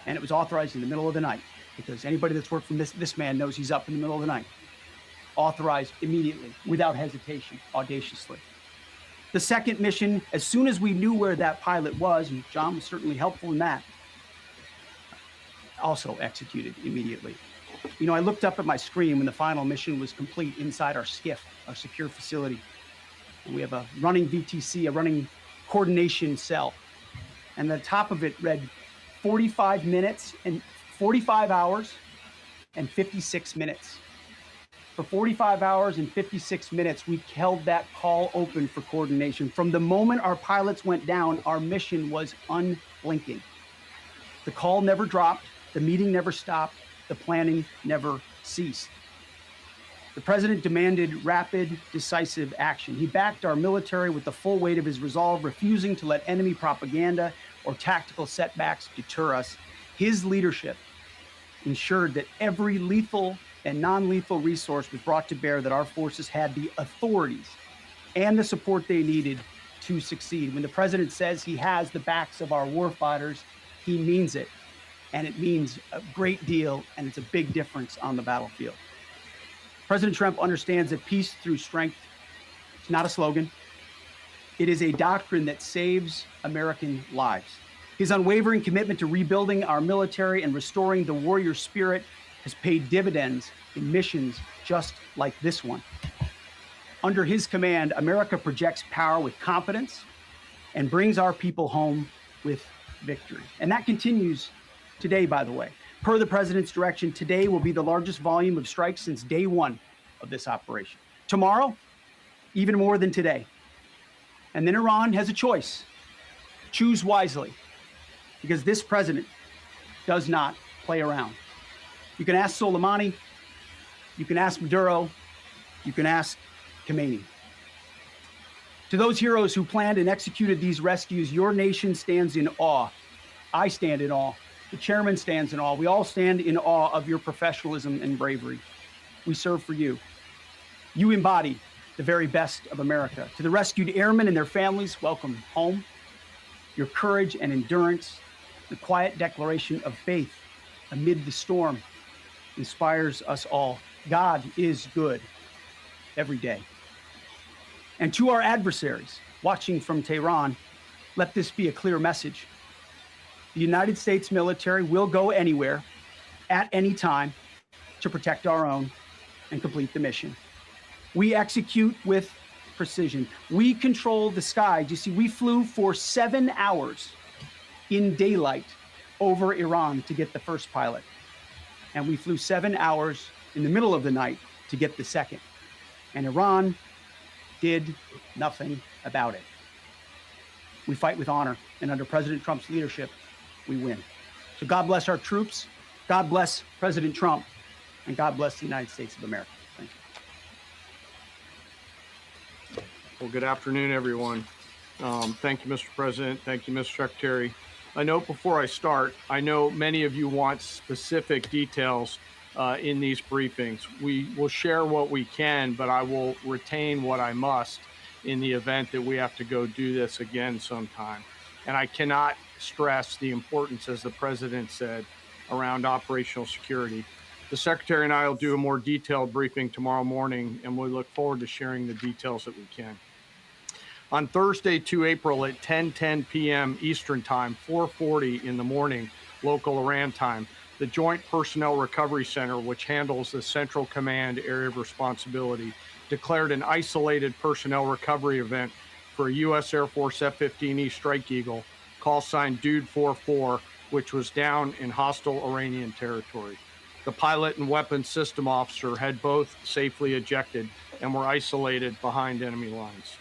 And it was authorized in the middle of the night, because anybody that's worked for this man knows he's up in the middle of the night. Authorized immediately, without hesitation, audaciously. The second mission, as soon as we knew where that pilot was, and John was certainly helpful in that, also executed immediately. You know, I looked up at my screen when the final mission was complete inside our SCIF, our secure facility. And we have a running VTC, a running coordination cell. And the top of it read 45 minutes and 45 hours and 56 minutes. For 45 hours and 56 minutes, we held that call open for coordination. From the moment our pilots went down, our mission was unblinking. The call never dropped, the meeting never stopped, the planning never ceased. The president demanded rapid, decisive action. He backed our military with the full weight of his resolve, refusing to let enemy propaganda or tactical setbacks deter us. His leadership ensured that every lethal and non-lethal resource was brought to bear, that our forces had the authorities and the support they needed to succeed. When the president says he has the backs of our warfighters, he means it. And it means a great deal, and it's a big difference on the battlefield. President Trump understands that peace through strength is not a slogan. It is a doctrine that saves American lives. His unwavering commitment to rebuilding our military and restoring the warrior spirit has paid dividends in missions just like this one. Under his command, America projects power with confidence and brings our people home with victory. And that continues Today, by the way, per the president's direction, today will be the largest volume of strikes since day one of this operation. Tomorrow, even more than today. And then Iran has a choice. Choose wisely, because this president does not play around. You can ask Soleimani, you can ask Maduro, you can ask Khomeini. To those heroes who planned and executed these rescues, your nation stands in awe. I stand in awe. The chairman stands in awe. We all stand in awe of your professionalism and bravery. We serve for you. You embody the very best of America. To the rescued airmen and their families, welcome home. Your courage and endurance, the quiet declaration of faith amid the storm, inspires us all. God is good every day. And to our adversaries watching from Tehran, let this be a clear message. The United States military will go anywhere, at any time, to protect our own and complete the mission. We execute with precision. We control the sky. You see, we flew for 7 hours in daylight over Iran to get the first pilot. And we flew 7 hours in the middle of the night to get the second. And Iran did nothing about it. We fight with honor, and under President Trump's leadership, we win. So God bless our troops, God bless President Trump, and God bless the United States of America. Thank you. Well, good afternoon, everyone. Thank you, Mr. President. Thank you, Mr. Secretary. A note before I start, I know many of you want specific details in these briefings. We will share what we can, but I will retain what I must in the event that we have to go do this again sometime. And I cannot stress the importance, as the President said, around operational security. The Secretary and I will do a more detailed briefing tomorrow morning, and we look forward to sharing the details that we can. On Thursday, 2 April at 10:10 p.m. Eastern Time, 4:40 in the morning, local Iran time, the Joint Personnel Recovery Center, which handles the Central Command area of responsibility, declared an isolated personnel recovery event for a U.S. Air Force F-15E Strike Eagle, call sign Dude 44, which was down in hostile Iranian territory. The pilot and weapons system officer had both safely ejected and were isolated behind enemy lines.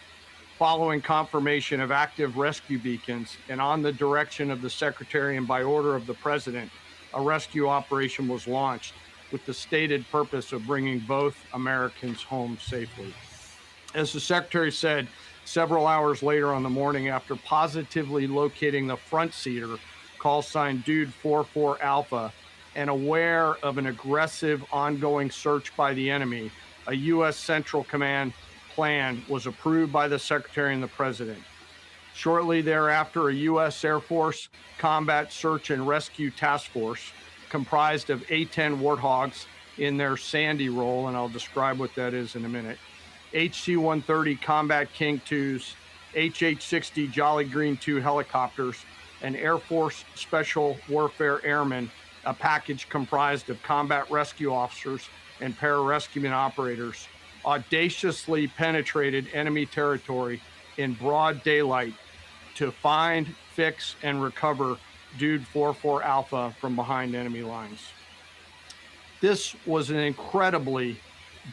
Following confirmation of active rescue beacons and on the direction of the Secretary and by order of the President, a rescue operation was launched with the stated purpose of bringing both Americans home safely. As the Secretary said, several hours later on the morning, after positively locating the front seater, call sign Dude 44 Alpha, and aware of an aggressive ongoing search by the enemy, a U.S. Central Command plan was approved by the Secretary and the President. Shortly thereafter, a U.S. Air Force Combat Search and Rescue Task Force, comprised of A-10 Warthogs in their Sandy role, and I'll describe what that is in a minute, HC-130 Combat King 2s, HH-60 Jolly Green 2 helicopters, and Air Force Special Warfare Airmen, a package comprised of combat rescue officers and pararescueman operators, audaciously penetrated enemy territory in broad daylight to find, fix, and recover Dude 44 Alpha from behind enemy lines. This was an incredibly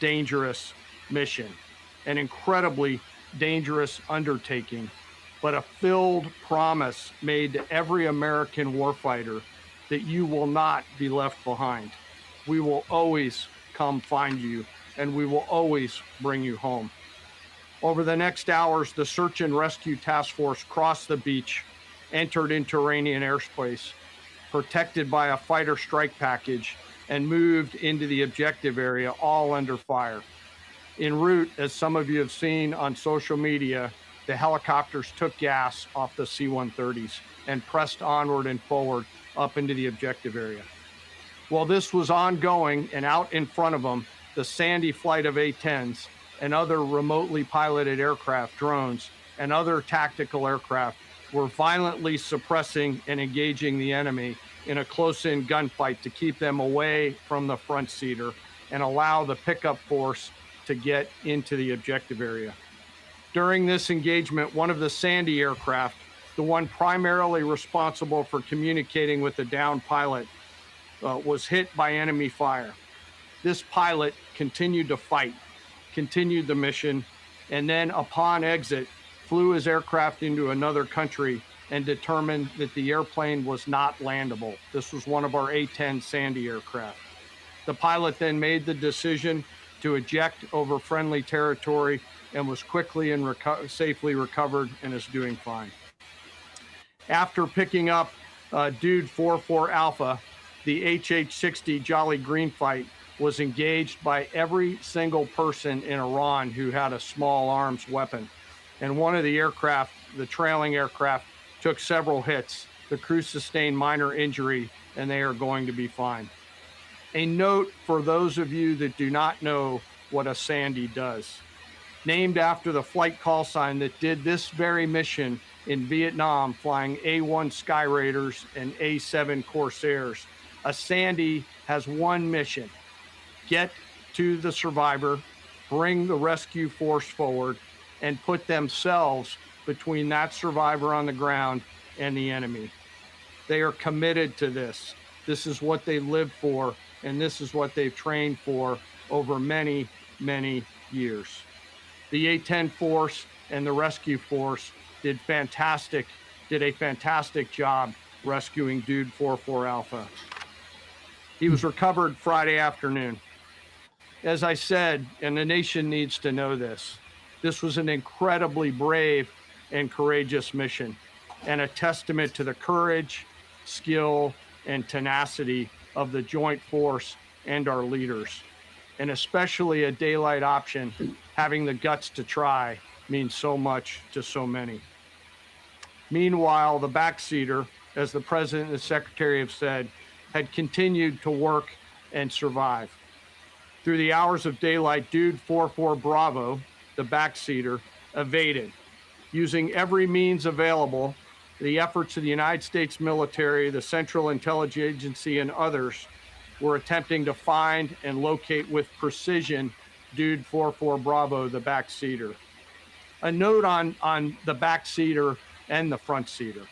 dangerous mission, an incredibly dangerous undertaking, but a filled promise made to every American warfighter that you will not be left behind. We will always come find you, and we will always bring you home. Over the next hours, the Search and Rescue Task Force crossed the beach, entered into Iranian airspace, protected by a fighter strike package, and moved into the objective area, all under fire. En route, as some of you have seen on social media, the helicopters took gas off the C-130s and pressed onward and forward up into the objective area. While this was ongoing, and out in front of them, the Sandy flight of A-10s and other remotely piloted aircraft, drones, and other tactical aircraft were violently suppressing and engaging the enemy in a close-in gunfight to keep them away from the front seater and allow the pickup force to get into the objective area. During this engagement, one of the Sandy aircraft the one primarily responsible for communicating with the downed pilot, was hit by enemy fire. This pilot continued to fight, continued the mission, and then upon exit, flew his aircraft into another country and determined that the airplane was not landable. This was one of our A-10 Sandy aircraft. The pilot then made the decision to eject over friendly territory and was quickly and safely recovered and is doing fine. After picking up Dude 44 Alpha, the HH-60 Jolly Green fight was engaged by every single person in Iran who had a small arms weapon. And one of the aircraft, the trailing aircraft, took several hits. The crew sustained minor injury, and they are going to be fine. A note for those of you that do not know what a Sandy does. Named after the flight call sign that did this very mission in Vietnam, flying A-1 Sky Raiders and A-7 Corsairs, a Sandy has one mission: get to the survivor, bring the rescue force forward, and put themselves between that survivor on the ground and the enemy. They are committed to this. This is what they live for, and this is what they've trained for over many, many years. The A-10 force and the rescue force did a fantastic job rescuing Dude 44 Alpha. He was recovered Friday afternoon. As I said, and the nation needs to know this, this was an incredibly brave and courageous mission, and a testament to the courage, skill, and tenacity of the joint force and our leaders. And especially a daylight option, having the guts to try, means so much to so many. Meanwhile, the backseater, as the President and the Secretary have said, had continued to work and survive. Through the hours of daylight, Dude 44 Bravo, the backseater, evaded. Using every means available, the efforts of the United States military, the Central Intelligence Agency, and others were attempting to find and locate with precision Dude 44 Bravo, the backseater. A note on the backseater and the front seater.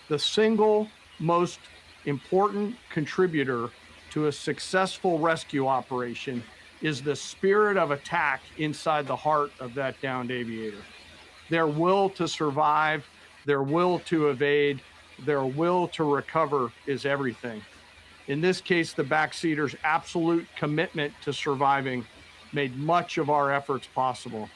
The single most important contributor to a successful rescue operation is the spirit of attack inside the heart of that downed aviator. Their will to survive, their will to evade, their will to recover is everything. In this case, the backseater's absolute commitment to surviving made much of our efforts possible.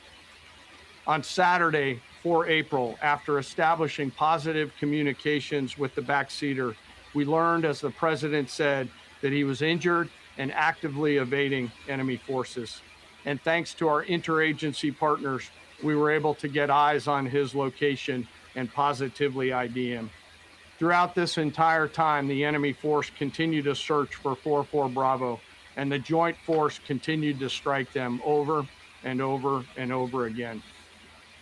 On Saturday, 4 April, after establishing positive communications with the backseater, we learned, as the President said, that he was injured and actively evading enemy forces. And thanks to our interagency partners, we were able to get eyes on his location and positively ID him. Throughout this entire time, the enemy force continued to search for 44 Bravo, and the joint force continued to strike them over and over and over again.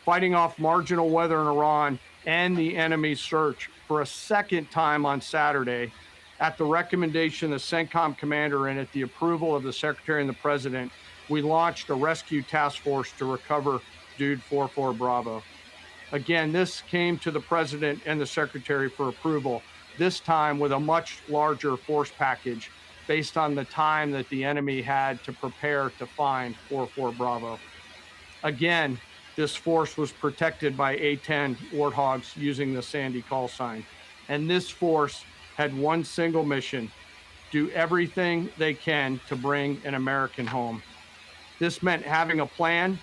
Fighting off marginal weather in Iran and the enemy's search for a second time on Saturday, at the recommendation of the CENTCOM commander and at the approval of the Secretary and the President, we launched a rescue task force to recover Dude 44 Bravo. Again, this came to the President and the Secretary for approval, this time with a much larger force package based on the time that the enemy had to prepare to find 44 Bravo. Again, this force was protected by A-10 Warthogs using the Sandy call sign. And this force had one single mission: do everything they can to bring an American home. This meant having a plan,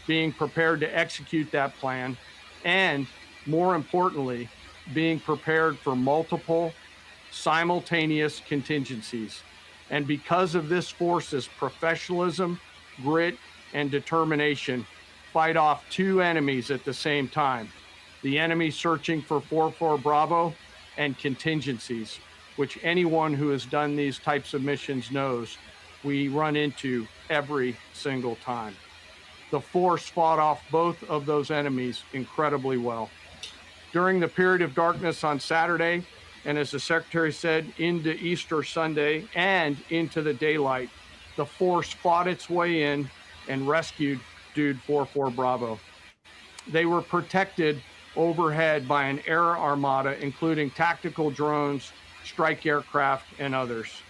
being prepared to execute that plan, and more importantly, being prepared for multiple simultaneous contingencies. And because of this force's professionalism, grit, and determination, fight off two enemies at the same time: the enemy searching for 44 Bravo and contingencies, which anyone who has done these types of missions knows we run into every single time. The force fought off both of those enemies incredibly well. During the period of darkness on Saturday, and as the Secretary said, into Easter Sunday and into the daylight, the force fought its way in and rescued Dude 44 Bravo. They were protected overhead by an air armada, including tactical drones, strike aircraft, and others.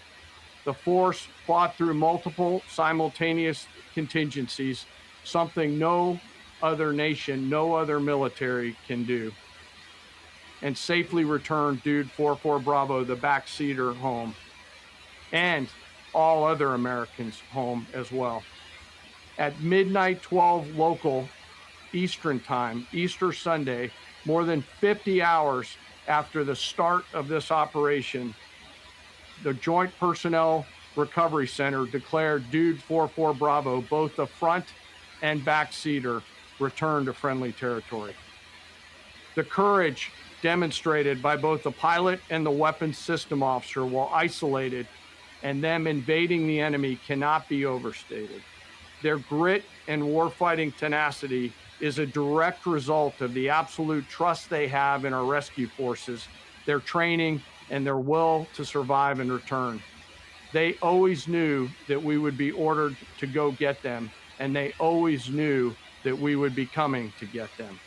The force fought through multiple simultaneous contingencies, something no other nation, no other military can do, and safely returned Dude 44 Bravo, the backseater, home, and all other Americans home as well. At midnight 12 local Eastern time, Easter Sunday, more than 50 hours after the start of this operation, the Joint Personnel Recovery Center declared Dude 44 Bravo, both the front and backseater, returned to friendly territory. The courage demonstrated by both the pilot and the weapons system officer while isolated and them invading the enemy cannot be overstated. Their grit and warfighting tenacity is a direct result of the absolute trust they have in our rescue forces, their training, and their will to survive and return. They always knew that we would be ordered to go get them, and they always knew that we would be coming to get them.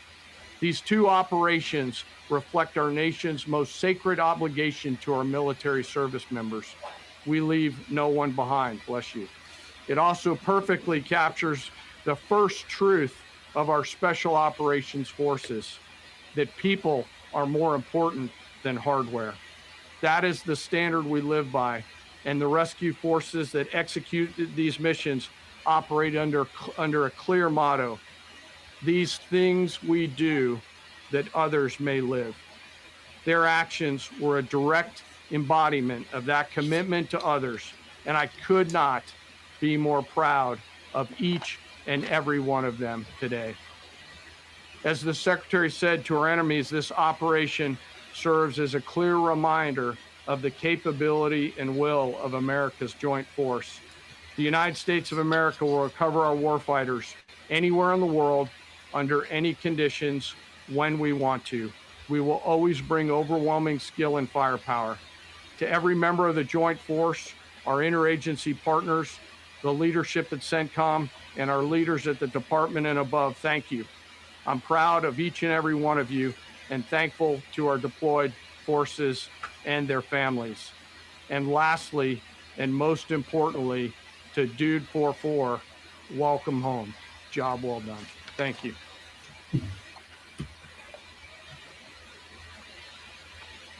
These two operations reflect our nation's most sacred obligation to our military service members. We leave no one behind, bless you. It also perfectly captures the first truth of our special operations forces, that people are more important than hardware. That is the standard we live by, and the rescue forces that execute these missions operate under a clear motto: these things we do that others may live. Their actions were a direct embodiment of that commitment to others, and I could not be more proud of each and every one of them today. As the Secretary said to our enemies, this operation serves as a clear reminder of the capability and will of America's joint force. The United States of America will recover our warfighters anywhere in the world, under any conditions, when we want to. We will always bring overwhelming skill and firepower. To every member of the joint force, our interagency partners, the leadership at CENTCOM, and our leaders at the department and above, thank you. I'm proud of each and every one of you, and thankful to our deployed forces and their families. And lastly, and most importantly, to Dude 44, welcome home. Job well done. Thank you.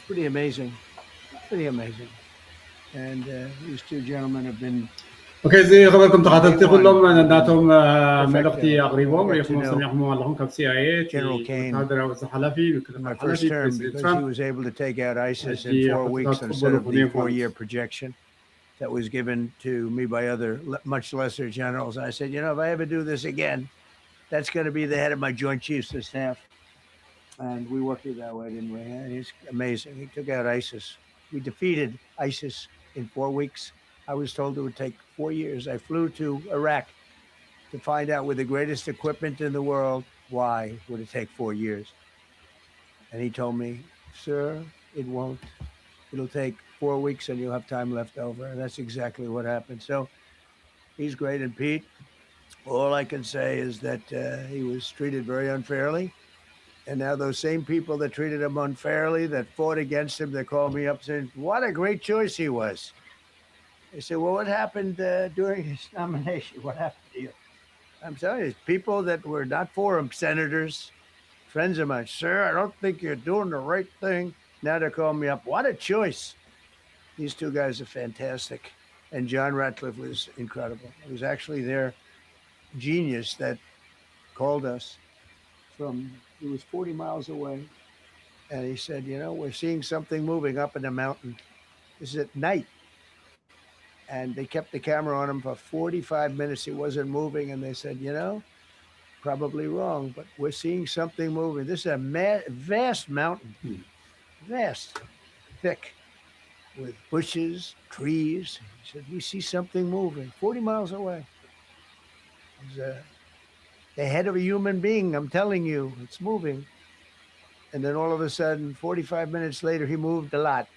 Pretty amazing. Pretty amazing. And these two gentlemen have been اوكي زي خبركم تخاطرتي كلهم ناتهم ملقتي اقريبهم ريخمون سميحهم اللهم كاب سي اي هذا هو الحلفي my first term, because he was able to take out ISIS in 4 weeks instead of the 4-year projection that was given to me by other much lesser generals. I said, you know, if I ever do this again, that's going to be the head of my Joint Chiefs of Staff. And we worked it that way, didn't we? And he's amazing. He took out ISIS. We defeated ISIS in 4 weeks. I was told it would take 4 years. I flew to Iraq to find out with the greatest equipment in the world, why would it take 4 years? And he told me, sir, it won't. It'll take 4 weeks and you'll have time left over. And that's exactly what happened. So he's great. And Pete, all I can say is that he was treated very unfairly. And now those same people that treated him unfairly, that fought against him, they called me up saying, what a great choice he was. They said, well, what happened during his nomination? What happened to you? I'm telling you, people that were not for him, senators, friends of mine, sir, I don't think you're doing the right thing. Now they're calling me up. What a choice. These two guys are fantastic. And John Ratcliffe was incredible. It was actually their genius that called us from, it was 40 miles away. And he said, you know, we're seeing something moving up in the mountain. This is at night. And they kept the camera on him for 45 minutes. He wasn't moving. And they said, you know, probably wrong, but we're seeing something moving. This is a vast mountain, vast, thick, with bushes, trees. He said, we see something moving 40 miles away. It was the head of a human being. I'm telling you, it's moving. And then all of a sudden, 45 minutes later, he moved a lot.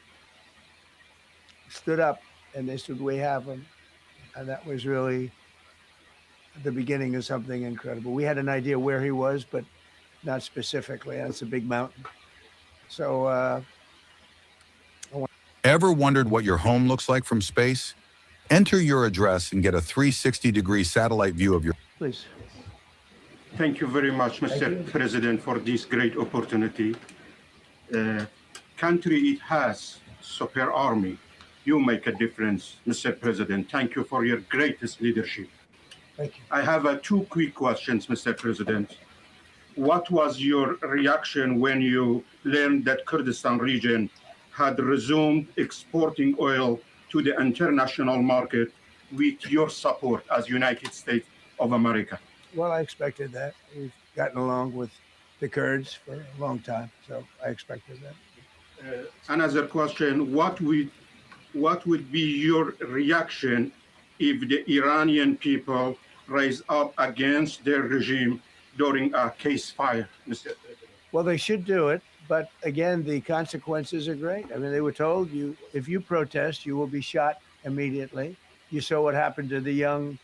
Stood up. And they said, we have him. And that was really the beginning of something incredible. We had an idea where he was, but not specifically. That's a big mountain. So, Ever wondered what your home looks like from space? Enter your address and get a 360-degree satellite view of your... please. Thank you very much, Mr. President, for this great opportunity. Country, it has super army. You make a difference, Mr. President. Thank you for your greatest leadership. Thank you. I have two quick questions, Mr. President. What was your reaction when you learned that Kurdistan region had resumed exporting oil to the international market with your support as United States of America? Well, I expected that. We've gotten along with the Kurds for a long time, so I expected that. Another question, what would be your reaction if the Iranian people rise up against their regime during a ceasefire, Mr. President? Well, they should do it, but again, the consequences are great. I mean, they were told if you protest, you will be shot immediately. You saw what happened to the young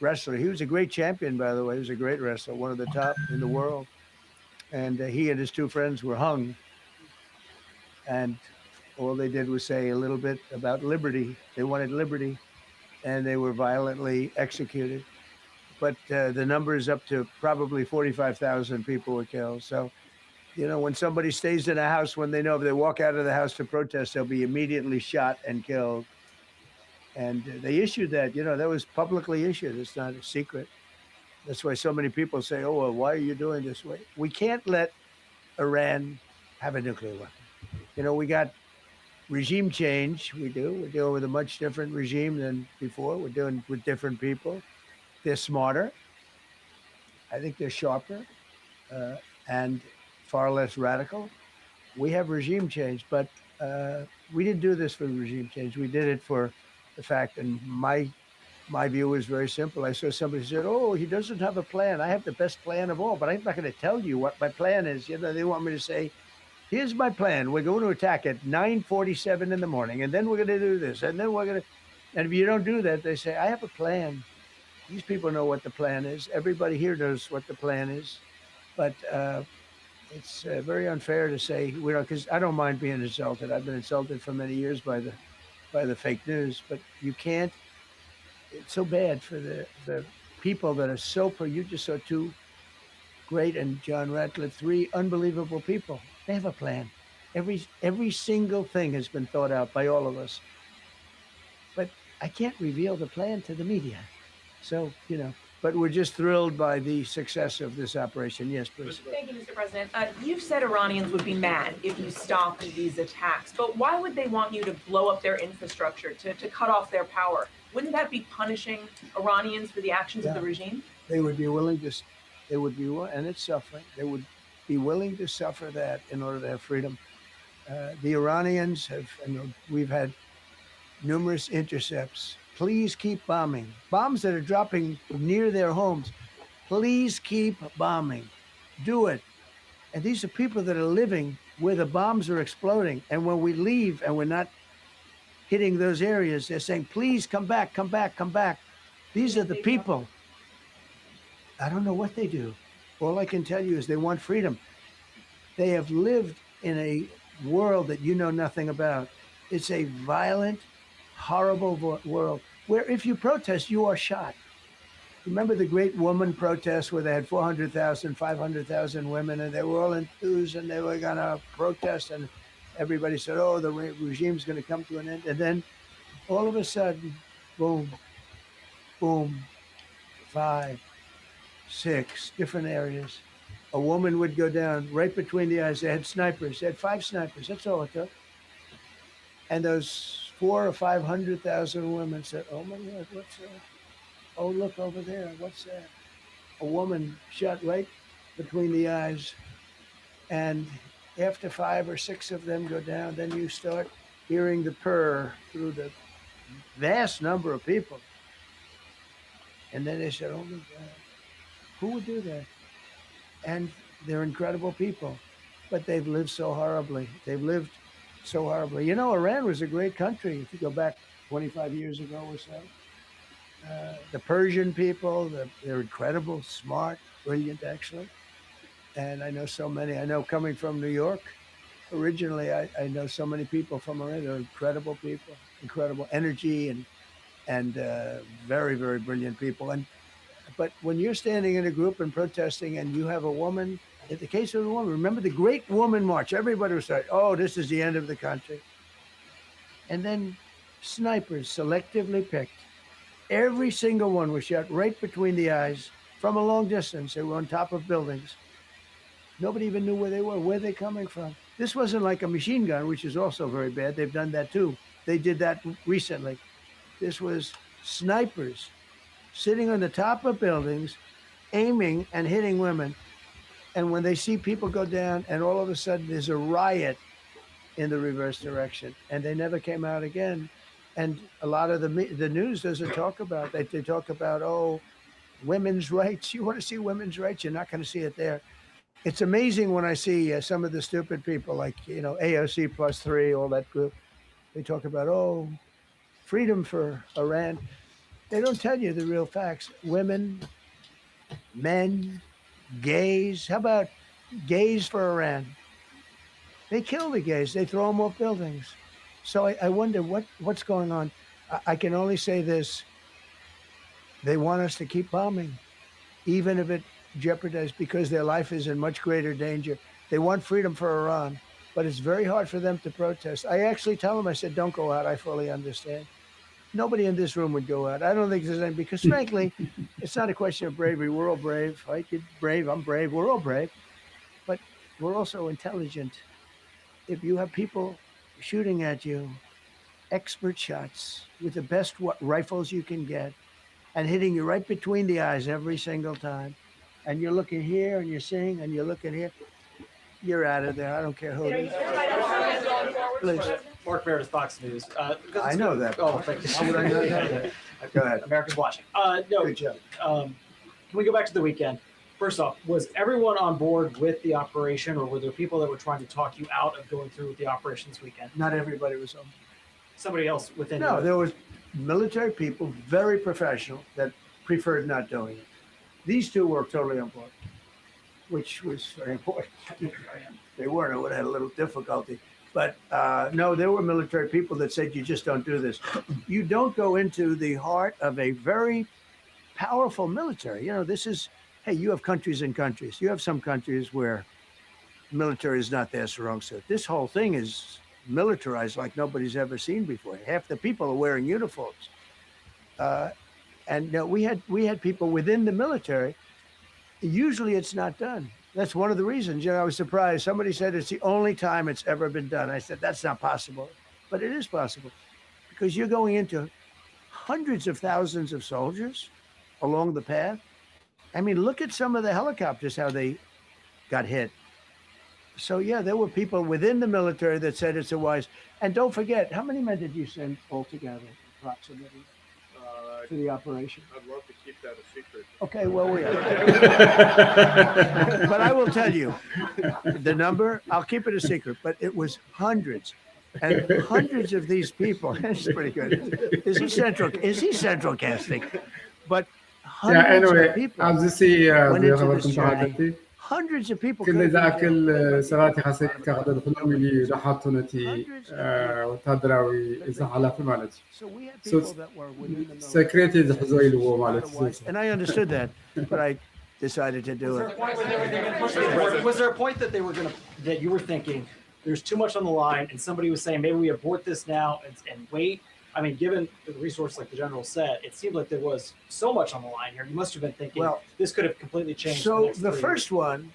wrestler. He was a great champion, by the way. He was a great wrestler, one of the top in the world. And he and his two friends were hung. And all they did was say a little bit about liberty. They wanted liberty, and they were violently executed. But the number is up to probably 45,000 people were killed. So, you know, when somebody stays in a house, when they know if they walk out of the house to protest, they'll be immediately shot and killed. And they issued that, you know, that was publicly issued. It's not a secret. That's why so many people say, oh, well, why are you doing this way? We can't let Iran have a nuclear weapon. You know, we got regime change. We do. We're dealing with a much different regime than before. We're dealing with different people. They're smarter. I think they're sharper and far less radical. We have regime change, but we didn't do this for the regime change. We did it for the fact, and my view is very simple. I saw somebody said, oh, he doesn't have a plan. I have the best plan of all, but I'm not going to tell you what my plan is. You know, they want me to say, here's my plan. We're going to attack at 9:47 in the morning, and then we're going to do this, and then we're going to, and if you don't do that, they say, I have a plan. These people know what the plan is. Everybody here knows what the plan is, but it's very unfair to say, we don't, because I don't mind being insulted. I've been insulted for many years by the fake news, but you can't. It's so bad for the people that are so you just saw two great, and John Ratcliffe, three unbelievable people. They have a plan. Every single thing has been thought out by all of us. But I can't reveal the plan to the media. So, you know, but we're just thrilled by the success of this operation. Yes, please. Thank you, Mr. President. You've said Iranians would be mad if you stopped these attacks, but why would they want you to blow up their infrastructure, to cut off their power? Wouldn't that be punishing Iranians for the actions of the regime? They would be willing to, and it's suffering. They would be willing to suffer that in order to have freedom. The Iranians have, and we've had numerous intercepts. Please keep bombing. Bombs that are dropping near their homes. Please keep bombing. Do it. And these are people that are living where the bombs are exploding. And when we leave and we're not hitting those areas, they're saying, please come back, come back, come back. These are the people. I don't know what they do. All I can tell you is they want freedom. They have lived in a world that you know nothing about. It's a violent, horrible world where if you protest, you are shot. Remember the great woman protests where they had 400,000, 500,000 women, and they were all enthused and they were going to protest, and everybody said, oh, the regime's going to come to an end. And then all of a sudden, boom, boom, 5, 6 different areas. A woman would go down right between the eyes. They had snipers. They had 5 snipers. That's all it took. And those 400,000 or 500,000 women said, oh my God, what's that? Oh, look over there. What's that? A woman shot right between the eyes. And after 5 or 6 of them go down, then you start hearing the purr through the vast number of people. And then they said, oh my God, who would do that? And they're incredible people, but they've lived so horribly. They've lived so horribly. You know, Iran was a great country if you go back 25 years ago or so. The Persian people, they're incredible, smart, brilliant, actually. And I know so many. I know coming from New York, originally, I know so many people from around. They're incredible people, incredible energy, and very, very brilliant people. But when you're standing in a group and protesting, and you have a woman, in the case of the woman, remember the Great Woman March. Everybody was saying, "Oh, this is the end of the country," and then snipers selectively picked. Every single one was shot right between the eyes from a long distance. They were on top of buildings. Nobody even knew where they were. Where they coming from? This wasn't like a machine gun, which is also very bad. They've done that too. They did that recently. This was snipers sitting on the top of buildings, aiming and hitting women. And when they see people go down, and all of a sudden there's a riot in the reverse direction, and they never came out again. And a lot of the news doesn't talk about that. They talk about, oh, women's rights. You want to see women's rights? You're not going to see it there. It's amazing when I see some of the stupid people like, AOC +3, all that group. They talk about, oh, freedom for Iran. They don't tell you the real facts. Women, men, gays. How about gays for Iran? They kill the gays. They throw them off buildings. So I wonder what's going on. I can only say this. They want us to keep bombing, even if it jeopardizes, because their life is in much greater danger. They want freedom for Iran, but it's very hard for them to protest. I actually tell them, I said, don't go out. I fully understand. Nobody in this room would go out. I don't think there's any, because frankly, it's not a question of bravery. We're all brave. Right? You're brave. I'm brave. We're all brave. But we're also intelligent. If you have people shooting at you, expert shots with the best rifles you can get, and hitting you right between the eyes every single time, and you're looking here and you're seeing and you're looking here, you're out of there. I don't care who it is. Please. Mark Meredith, Fox News. I know that. Oh, thank you. How would I not know that? Go ahead. America's watching. No, good job. Can we go back to the weekend? First off, was everyone on board with the operation, or were there people that were trying to talk you out of going through with the operation this weekend? Not everybody was on. Somebody else within? No, there was military people, very professional, that preferred not doing it. These two were totally on board, which was very important. They weren't. I would have had a little difficulty. But no, there were military people that said, you just don't do this. You don't go into the heart of a very powerful military. This is, hey, you have countries and countries. You have some countries where military is not their strong suit. This whole thing is militarized like nobody's ever seen before. Half the people are wearing uniforms. And we had people within the military. Usually it's not done. That's one of the reasons. I was surprised. Somebody said it's the only time it's ever been done. I said, that's not possible. But it is possible, because you're going into hundreds of thousands of soldiers along the path. I mean, look at some of the helicopters, how they got hit. So, yeah, there were people within the military that said it's a wise. And don't forget, how many men did you send altogether, approximately, for the operation? I'd love to keep that a secret. Okay, well, we are. But I will tell you the number. I'll keep it a secret, but it was hundreds. And hundreds of these people. That's pretty good. Is he central casting? But hundreds of people went into this journey. Hundreds of people. كل ذاكل سراتي حسيت كهذا الخلوم اللي راحت نتي وتدراوي إذا على في مالتي. So secret is حزويل هو مالتي. And I understood that, but I decided to do it. Was there a point that that you were thinking there's too much on the line, and somebody was saying maybe we abort this now and wait? I mean, given the resource, like the general said, it seemed like there was so much on the line here. You must have been thinking, well, this could have completely changed. So the first one,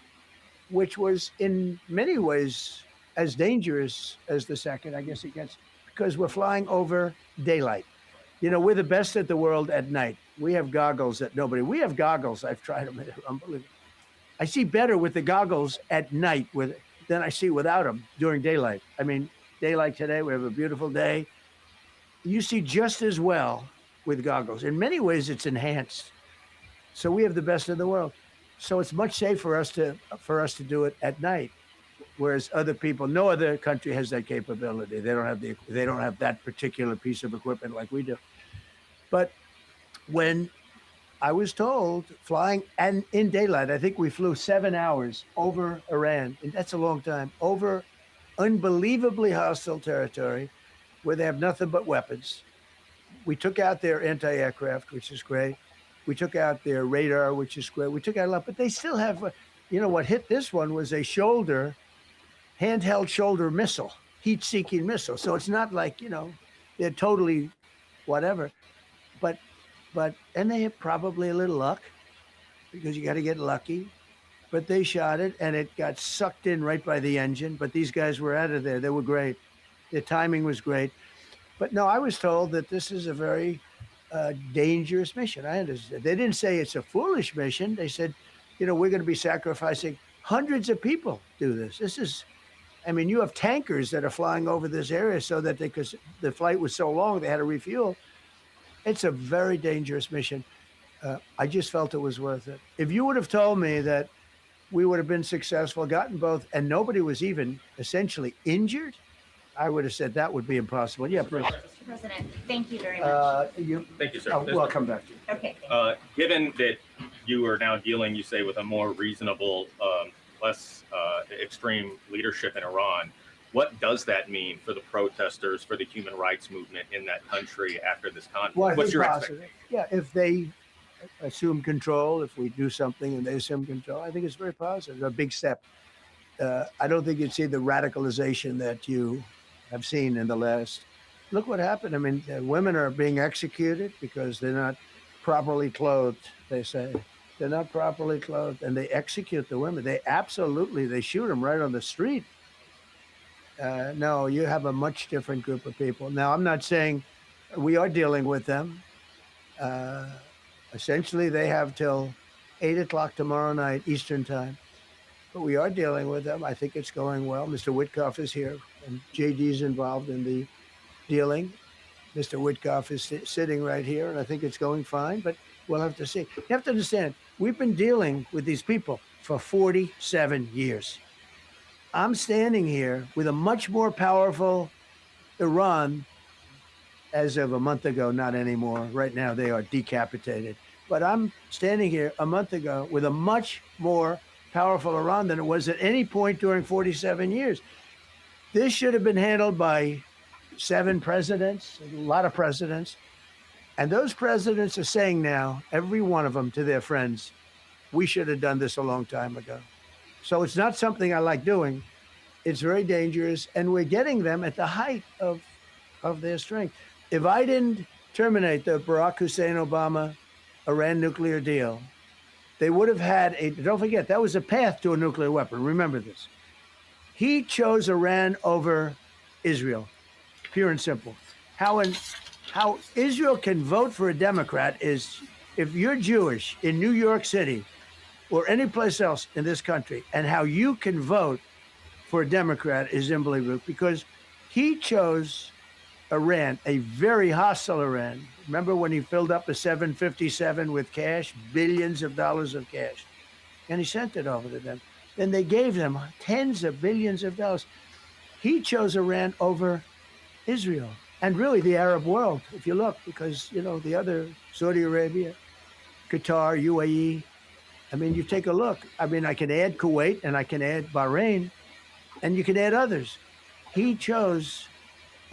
which was in many ways as dangerous as the second, I guess it gets, because we're flying over daylight. We're the best at the world at night. We have goggles that we have goggles. I've tried them. They're unbelievable. I see better with the goggles at night than I see without them during daylight. I mean, daylight today, we have a beautiful day. You see just as well with goggles. In many ways, it's enhanced. So we have the best in the world. So it's much safer for us to do it at night, whereas other people, no other country has that capability. They don't have that particular piece of equipment like we do. But when I was told flying and in daylight, I think we flew 7 hours over Iran, and that's a long time, over unbelievably hostile territory where they have nothing but weapons. We took out their anti-aircraft, which is great. We took out their radar, which is great. We took out a lot, but they still have, you know, what hit this one was a handheld shoulder missile, heat-seeking missile. So it's not like, you know, they're totally whatever. And they had probably a little luck because you got to get lucky. But they shot it and it got sucked in right by the engine. But these guys were out of there. They were great. Their timing was great. But no, I was told that this is a very dangerous mission. I understand. They didn't say it's a foolish mission. They said, you know, we're going to be sacrificing hundreds of people do this. This is, I mean, you have tankers that are flying over this area so that because the flight was so long, they had to refuel. It's a very dangerous mission. I just felt it was worth it. If you would have told me that we would have been successful, gotten both, and nobody was even essentially injured, I would have said that would be impossible. Yeah, please. Mr. President, thank you very much. Thank you, sir. Well, I'll come back to you. Okay. Given that you are now dealing, you say, with a more reasonable, less extreme leadership in Iran, what does that mean for the protesters, for the human rights movement in that country after this conflict? Well, What's your expectation? Yeah, if they assume control, if we do something and they assume control, I think it's very positive, a big step. I don't think you'd see the radicalization that you have seen in the last. Look what happened. I mean, women are being executed because they're not properly clothed, they say. They're not properly clothed, and they execute the women. They shoot them right on the street. No, you have a much different group of people. Now, I'm not saying we are dealing with them. Essentially, they have till 8 o'clock tomorrow night, Eastern time. But we are dealing with them. I think it's going well. Mr. Witkoff is here, and JD's involved in the dealing. Mr. Witkoff is sitting right here, and I think it's going fine, but we'll have to see. You have to understand, we've been dealing with these people for 47 years. I'm standing here with a much more powerful Iran as of a month ago, not anymore. Right now, they are decapitated. But I'm standing here a month ago with a much more powerful Iran than it was at any point during 47 years. This should have been handled by 7 presidents, a lot of presidents. And those presidents are saying now, every one of them to their friends, we should have done this a long time ago. So it's not something I like doing. It's very dangerous. And we're getting them at the height of their strength. If I didn't terminate the Barack Hussein Obama Iran nuclear deal, they would have had don't forget, that was a path to a nuclear weapon. Remember this. He chose Iran over Israel, pure and simple. How Israel can vote for a Democrat is if you're Jewish in New York City or any place else in this country, and how you can vote for a Democrat is unbelievable because he chose Iran, a very hostile Iran. Remember when he filled up a 757 with cash, billions of dollars of cash, and he sent it over to them. Then they gave them tens of billions of dollars. He chose Iran over Israel and really the Arab world, if you look, because, you know, the other, Saudi Arabia, Qatar, UAE. I mean, you take a look. I mean, I can add Kuwait and I can add Bahrain and you can add others. He chose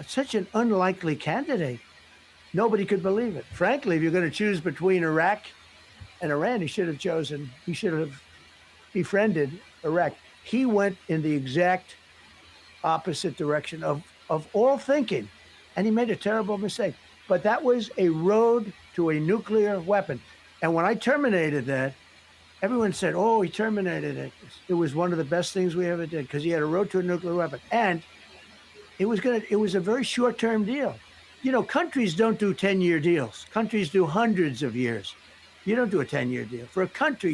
such an unlikely candidate. Nobody could believe it. Frankly, if you're going to choose between Iraq and Iran, he should have befriended Iraq. He went in the exact opposite direction of all thinking, and he made a terrible mistake. But that was a road to a nuclear weapon. And when I terminated that, everyone said, oh, he terminated it. It was one of the best things we ever did because he had a road to a nuclear weapon. And it was a very short-term deal. You know, countries don't do 10-year deals. Countries do hundreds of years. You don't do a 10-year deal. For a country,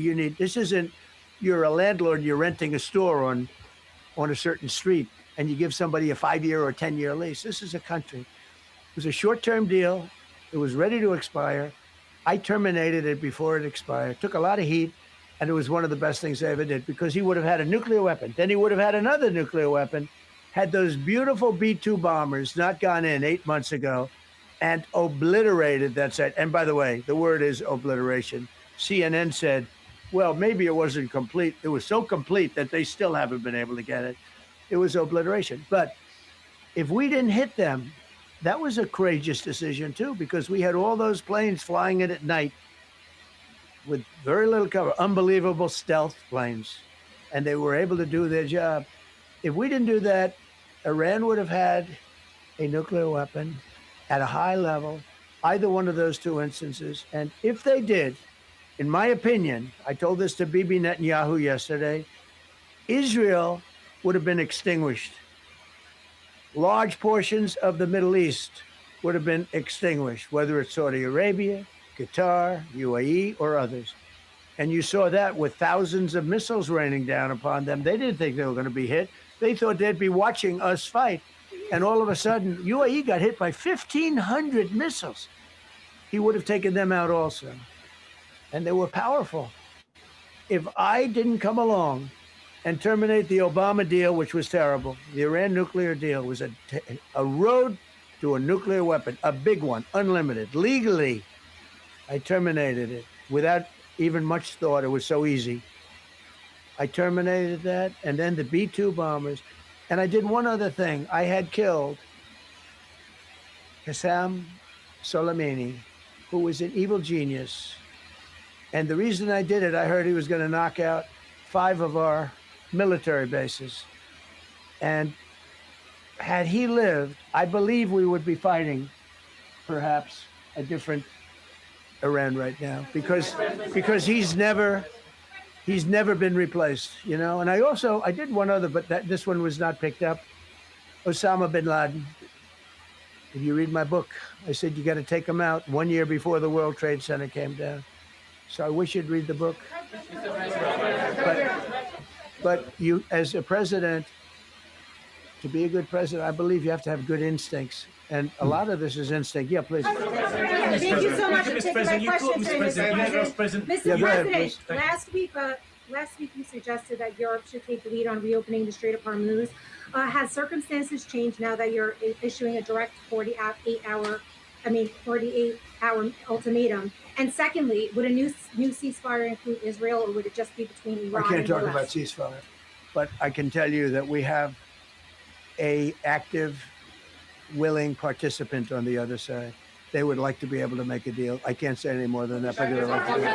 you're a landlord, you're renting a store on a certain street, and you give somebody a 5-year or 10-year lease. This is a country. It was a short-term deal. It was ready to expire. I terminated it before it expired. Took a lot of heat, and it was one of the best things I ever did because he would have had a nuclear weapon. Then he would have had another nuclear weapon. Had those beautiful B-2 bombers not gone in 8 months ago, and obliterated that site. And by the way, the word is obliteration. CNN said, well, maybe it wasn't complete. It was so complete that they still haven't been able to get it. It was obliteration. But if we didn't hit them, that was a courageous decision too, because we had all those planes flying in at night with very little cover, unbelievable stealth planes, and they were able to do their job. If we didn't do that, Iran would have had a nuclear weapon at a high level, either one of those two instances. And if they did, in my opinion, I told this to Bibi Netanyahu yesterday, Israel would have been extinguished. Large portions of the Middle East would have been extinguished, whether it's Saudi Arabia, Qatar, UAE, or others. And you saw that with thousands of missiles raining down upon them. They didn't think they were going to be hit. They thought they'd be watching us fight. And all of a sudden, UAE got hit by 1,500 missiles. He would have taken them out also. And they were powerful. If I didn't come along and terminate the Obama deal, which was terrible, the Iran nuclear deal was a road to a nuclear weapon, a big one, unlimited, legally. I terminated it without even much thought. It was so easy. I terminated that, and then the B-2 bombers. And I did one other thing. I had killed Qasem Soleimani, who was an evil genius. And the reason I did it, I heard he was going to knock out 5 of our military bases. And had he lived, I believe we would be fighting perhaps a different Iran right now, because he's never been replaced, you know. And I did one other, but this one was not picked up. Osama bin Laden. If you read my book, I said you got to take him out 1 year before the World Trade Center came down. So I wish you'd read the book. But you, as a president, to be a good president, I believe you have to have good instincts. And a lot of this is instinct. Yeah, please. Thank you so much for taking my question, Mr. President. Mr. President, last week you suggested that Europe should take the lead on reopening the Strait of Hormuz. Has circumstances changed now that you're issuing a direct 48-hour ultimatum? And secondly, would a new ceasefire include Israel, or would it just be between Iran and the US? I can't talk about ceasefire, but I can tell you that we have a active, willing participant on the other side. They would like to be able to make a deal. I can't say any more than that, but they'd like to do it.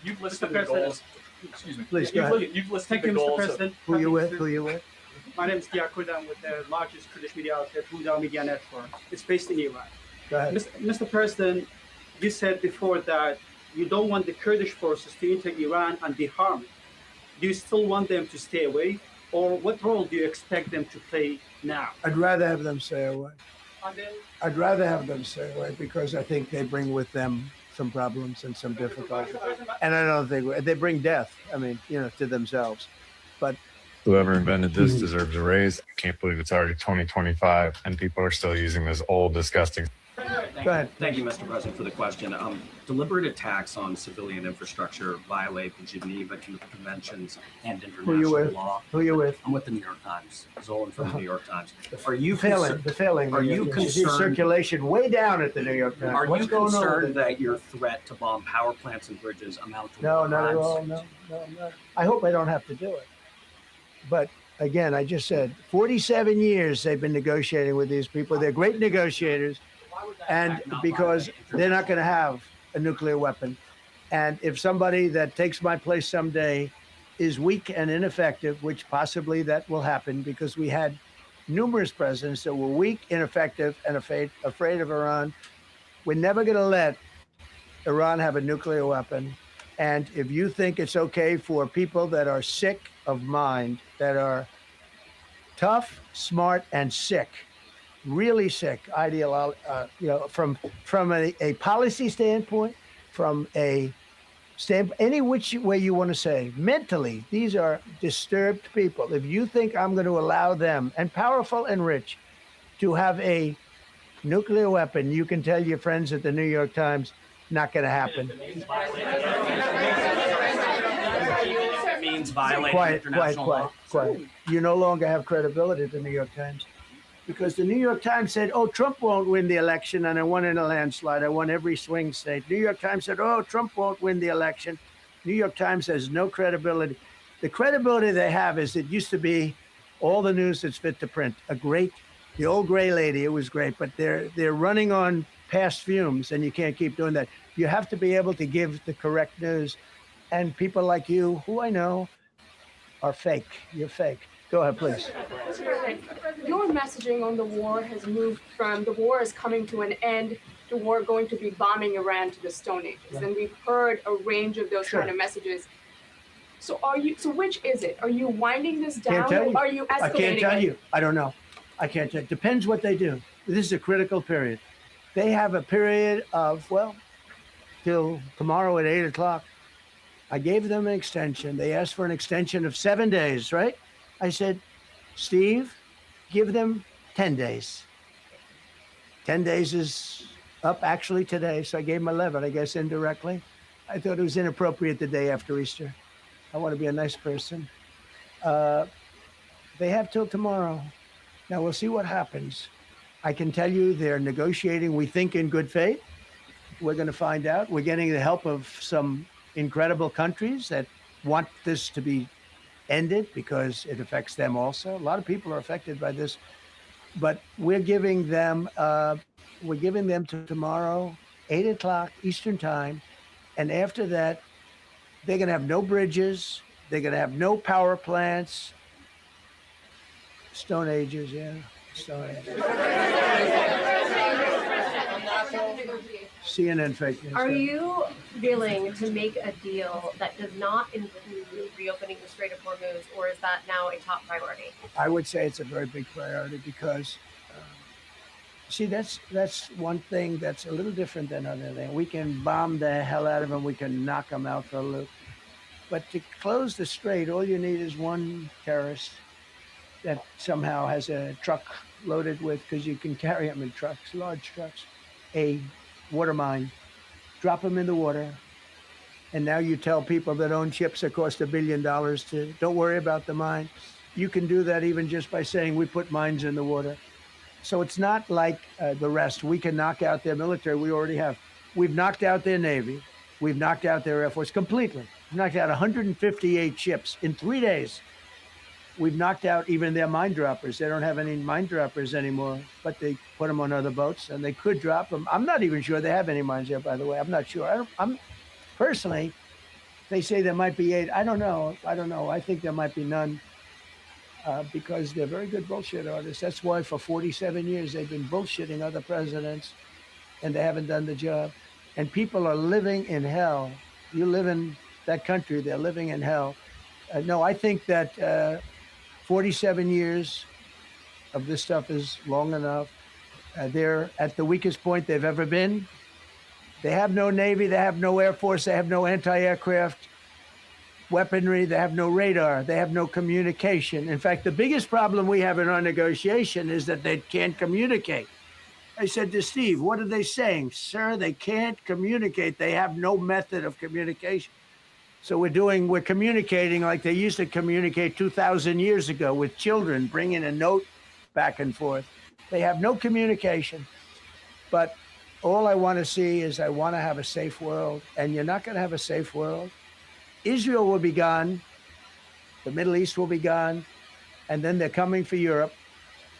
You've listed the goals. Excuse me. Please, go ahead. You've listed the goals. Who you with? My name is Diakud. I'm with the largest Kurdish media outlet, Huda Media Network. It's based in Iran. Go ahead. Mr. President, you said before that you don't want the Kurdish forces to enter Iran and be harmed. Do you still want them to stay away? Or what role do you expect them to play now? I'd rather have them stay away. I'd rather have them stay away because I think they bring with them some problems and some difficulties. And I don't think they bring death, to themselves. But whoever invented this deserves a raise. I can't believe it's already 2025 and people are still using this old, disgusting. Go ahead. Thank you, Mr. President, for the question. Deliberate attacks on civilian infrastructure violate the Geneva Conventions and international law. Who are you with? I'm with the New York Times. Zolan from the New York Times. Are you failing? Are you concerned? Circulation way down at the New York Times. Are you concerned that your threat to bomb power plants and bridges amount to No, crimes? not at all. No. I hope I don't have to do it. But again, I just said 47 years they've been negotiating with these people. They're great negotiators. And because they're not going to have a nuclear weapon. And if somebody that takes my place someday is weak and ineffective, which possibly that will happen because we had numerous presidents that were weak, ineffective, and afraid of Iran, we're never going to let Iran have a nuclear weapon. And if you think it's okay for people that are sick of mind, that are tough, smart, and sick, really sick, from a policy standpoint, from a any which way you want to say, mentally, these are disturbed people. If you think I'm going to allow them, and powerful and rich, to have a nuclear weapon, you can tell your friends at the New York Times, not going to happen. That means violating international law. Quiet. You no longer have credibility at the New York Times. because the New York Times said, oh, Trump won't win the election, and I won in a landslide. I won every swing state. New York Times said, oh, Trump won't win the election. New York Times has no credibility. The credibility they have is it used to be all the news that's fit to print. The old gray lady, it was great, but they're running on past fumes, and you can't keep doing that. You have to be able to give the correct news. And people like you, who I know, are fake. You're fake. Go ahead, please. Your messaging on the war has moved from the war is coming to an end to war going to be bombing Iran to the Stone Ages. Right. And we've heard a range of those kind of messages. So which is it? Are you winding this down or are you escalating? I can't tell you. I don't know. I can't tell you. Depends what they do. This is a critical period. They have a period of, well, till tomorrow at 8 o'clock. I gave them an extension. They asked for an extension of 7 days, right? I said, Steve, give them 10 days. 10 days is up actually today, so I gave them 11, I guess, indirectly. I thought it was inappropriate the day after Easter. I want to be a nice person. They have till tomorrow. Now, we'll see what happens. I can tell you they're negotiating, we think, in good faith. We're going to find out. We're getting the help of some incredible countries that want this to be ended because it affects them also. A lot of people are affected by this, but we're giving them to tomorrow, 8 o'clock Eastern time. And after that, they're going to have no bridges. They're going to have no power plants. Stone Ages, yeah. Stone Ages. CNN fake news. Are you willing to make a deal that does not include reopening the Strait of Hormuz, or is that now a top priority? I would say it's a very big priority because, see, that's one thing that's a little different than other things. We can bomb the hell out of them. We can knock them out for a loop. But to close the strait, all you need is one terrorist that somehow has a truck loaded with, because you can carry them in trucks, large trucks, a water mine, drop them in the water. And now you tell people that own ships that cost $1 billion to don't worry about the mine. You can do that even just by saying we put mines in the water. So it's not like the rest. We can knock out their military. We already have. We've knocked out their Navy. We've knocked out their Air Force completely. We've knocked out 158 ships in 3 days. We've knocked out even their mine droppers. They don't have any mine droppers anymore, but they put them on other boats and they could drop them. I'm not even sure they have any mines there, by the way. I'm not sure. I'm personally, they say there might be 8. I don't know. I think there might be none because they're very good bullshit artists. That's why for 47 years they've been bullshitting other presidents and they haven't done the job. And people are living in hell. You live in that country, they're living in hell. No, I think that 47 years of this stuff is long enough. They're at the weakest point they've ever been. They have no Navy, they have no Air Force, they have no anti-aircraft weaponry, they have no radar, they have no communication. In fact, the biggest problem we have in our negotiation is that they can't communicate. I said to Steve, what are they saying? Sir, they can't communicate. They have no method of communication. So we're communicating like they used to communicate 2,000 years ago with children, bringing a note back and forth. They have no communication. But all I want to see is I want to have a safe world. And you're not going to have a safe world. Israel will be gone. The Middle East will be gone. And then they're coming for Europe.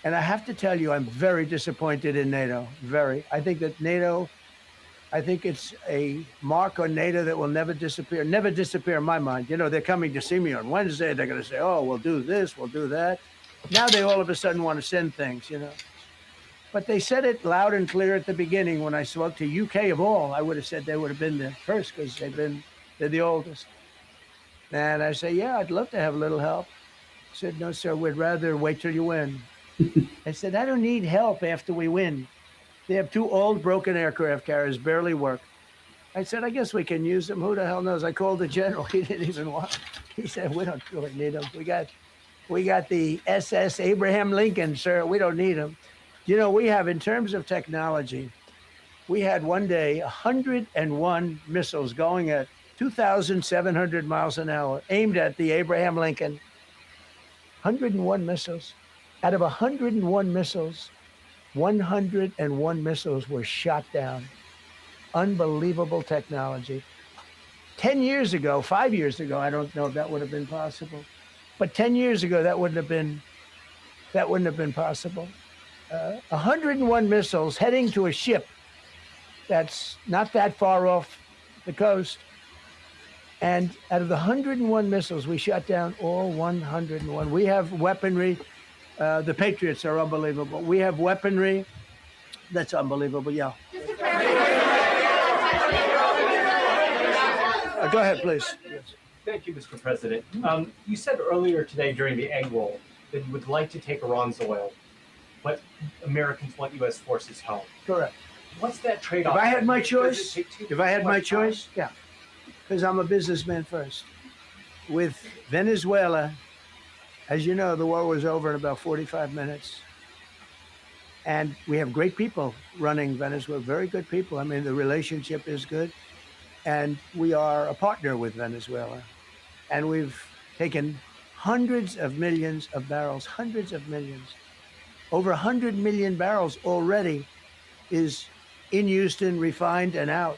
And I have to tell you, I'm very disappointed in NATO. Very. I think that NATO... I think it's a mark on NATO that will never disappear in my mind. You know, they're coming to see me on Wednesday. They're going to say, oh, we'll do this, we'll do that. Now they all of a sudden want to send things, you know. But they said it loud and clear at the beginning when I spoke to UK of all. I would have said they would have been there first because they're the oldest. And I say, yeah, I'd love to have a little help. I said, no, sir, we'd rather wait till you win. I said, I don't need help after we win. They have 2 old broken aircraft carriers, barely work. I said, I guess we can use them. Who the hell knows? I called the general. He didn't even want. He said, we don't really need them. We got the SS Abraham Lincoln, sir. We don't need them. You know, we have, in terms of technology, we had one day 101 missiles going at 2,700 miles an hour, aimed at the Abraham Lincoln. 101 missiles. Out of 101 missiles, 101 missiles were shot down. Unbelievable technology. 10 years ago, 5 years ago, I don't know if that would have been possible, but 10 years ago, that wouldn't have been possible. 101 missiles heading to a ship that's not that far off the coast. And out of the 101 missiles, we shot down all 101. We have weaponry. The Patriots are unbelievable. We have weaponry that's unbelievable. Yeah. Go ahead, please. Yes. Thank you, Mr. President. You said earlier today during the egg roll that you would like to take Iran's oil, but Americans want U.S. forces home. Correct. What's that trade-off? If I had my choice, yeah, because I'm a businessman first. With Venezuela, as you know, the war was over in about 45 minutes. And we have great people running Venezuela, very good people. I mean, the relationship is good. And we are a partner with Venezuela. And we've taken hundreds of millions of barrels, hundreds of millions. Over 100 million barrels already is in Houston, refined and out.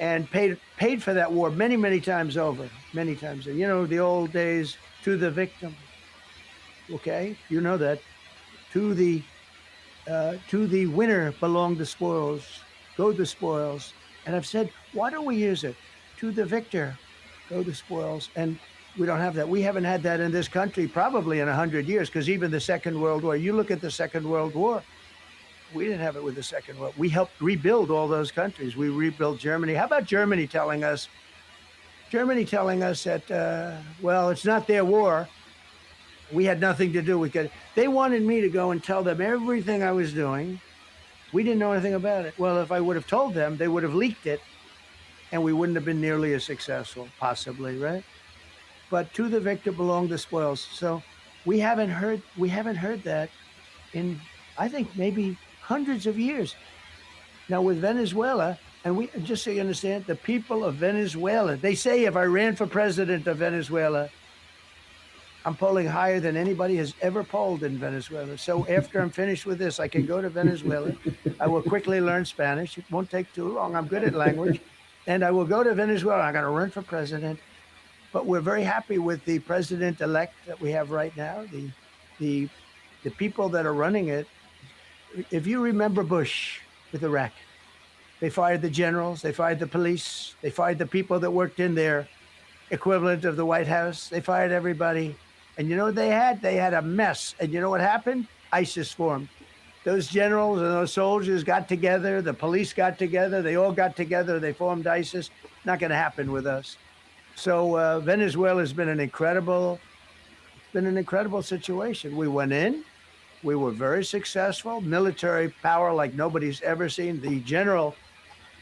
And paid for that war many, many times over, many times over. You know, the old days, to the victim. Okay, you know that. To the winner belong the spoils, go the spoils. And I've said, why don't we use it? To the victor, go the spoils. And we don't have that. We haven't had that in this country probably in 100 years, because even the Second World War, you look at the Second World War, we didn't have it with the Second World. We helped rebuild all those countries. We rebuilt Germany. How about Germany telling us that, well, it's not their war. We had nothing to do with it. They wanted me to go and tell them everything I was doing. We didn't know anything about it. Well, if I would have told them, they would have leaked it, and we wouldn't have been nearly as successful, possibly, right? But to the victor belong the spoils. So we haven't heard that in, I think, maybe hundreds of years. Now with Venezuela, and we, just so you understand, the people of Venezuela, they say if I ran for president of Venezuela, I'm polling higher than anybody has ever polled in Venezuela. So after I'm finished with this, I can go to Venezuela. I will quickly learn Spanish. It won't take too long. I'm good at language. And I will go to Venezuela. I'm going to run for president. But we're very happy with the president-elect that we have right now, the people that are running it. If you remember Bush with Iraq, they fired the generals, they fired the police, they fired the people that worked in their equivalent of the White House. They fired everybody. And you know what they had? They had a mess. And you know what happened? ISIS formed. Those generals and those soldiers got together. The police got together. They all got together. They formed ISIS. Not going to happen with us. So Venezuela has been an incredible situation. We went in. We were very successful. Military power like nobody's ever seen. The general,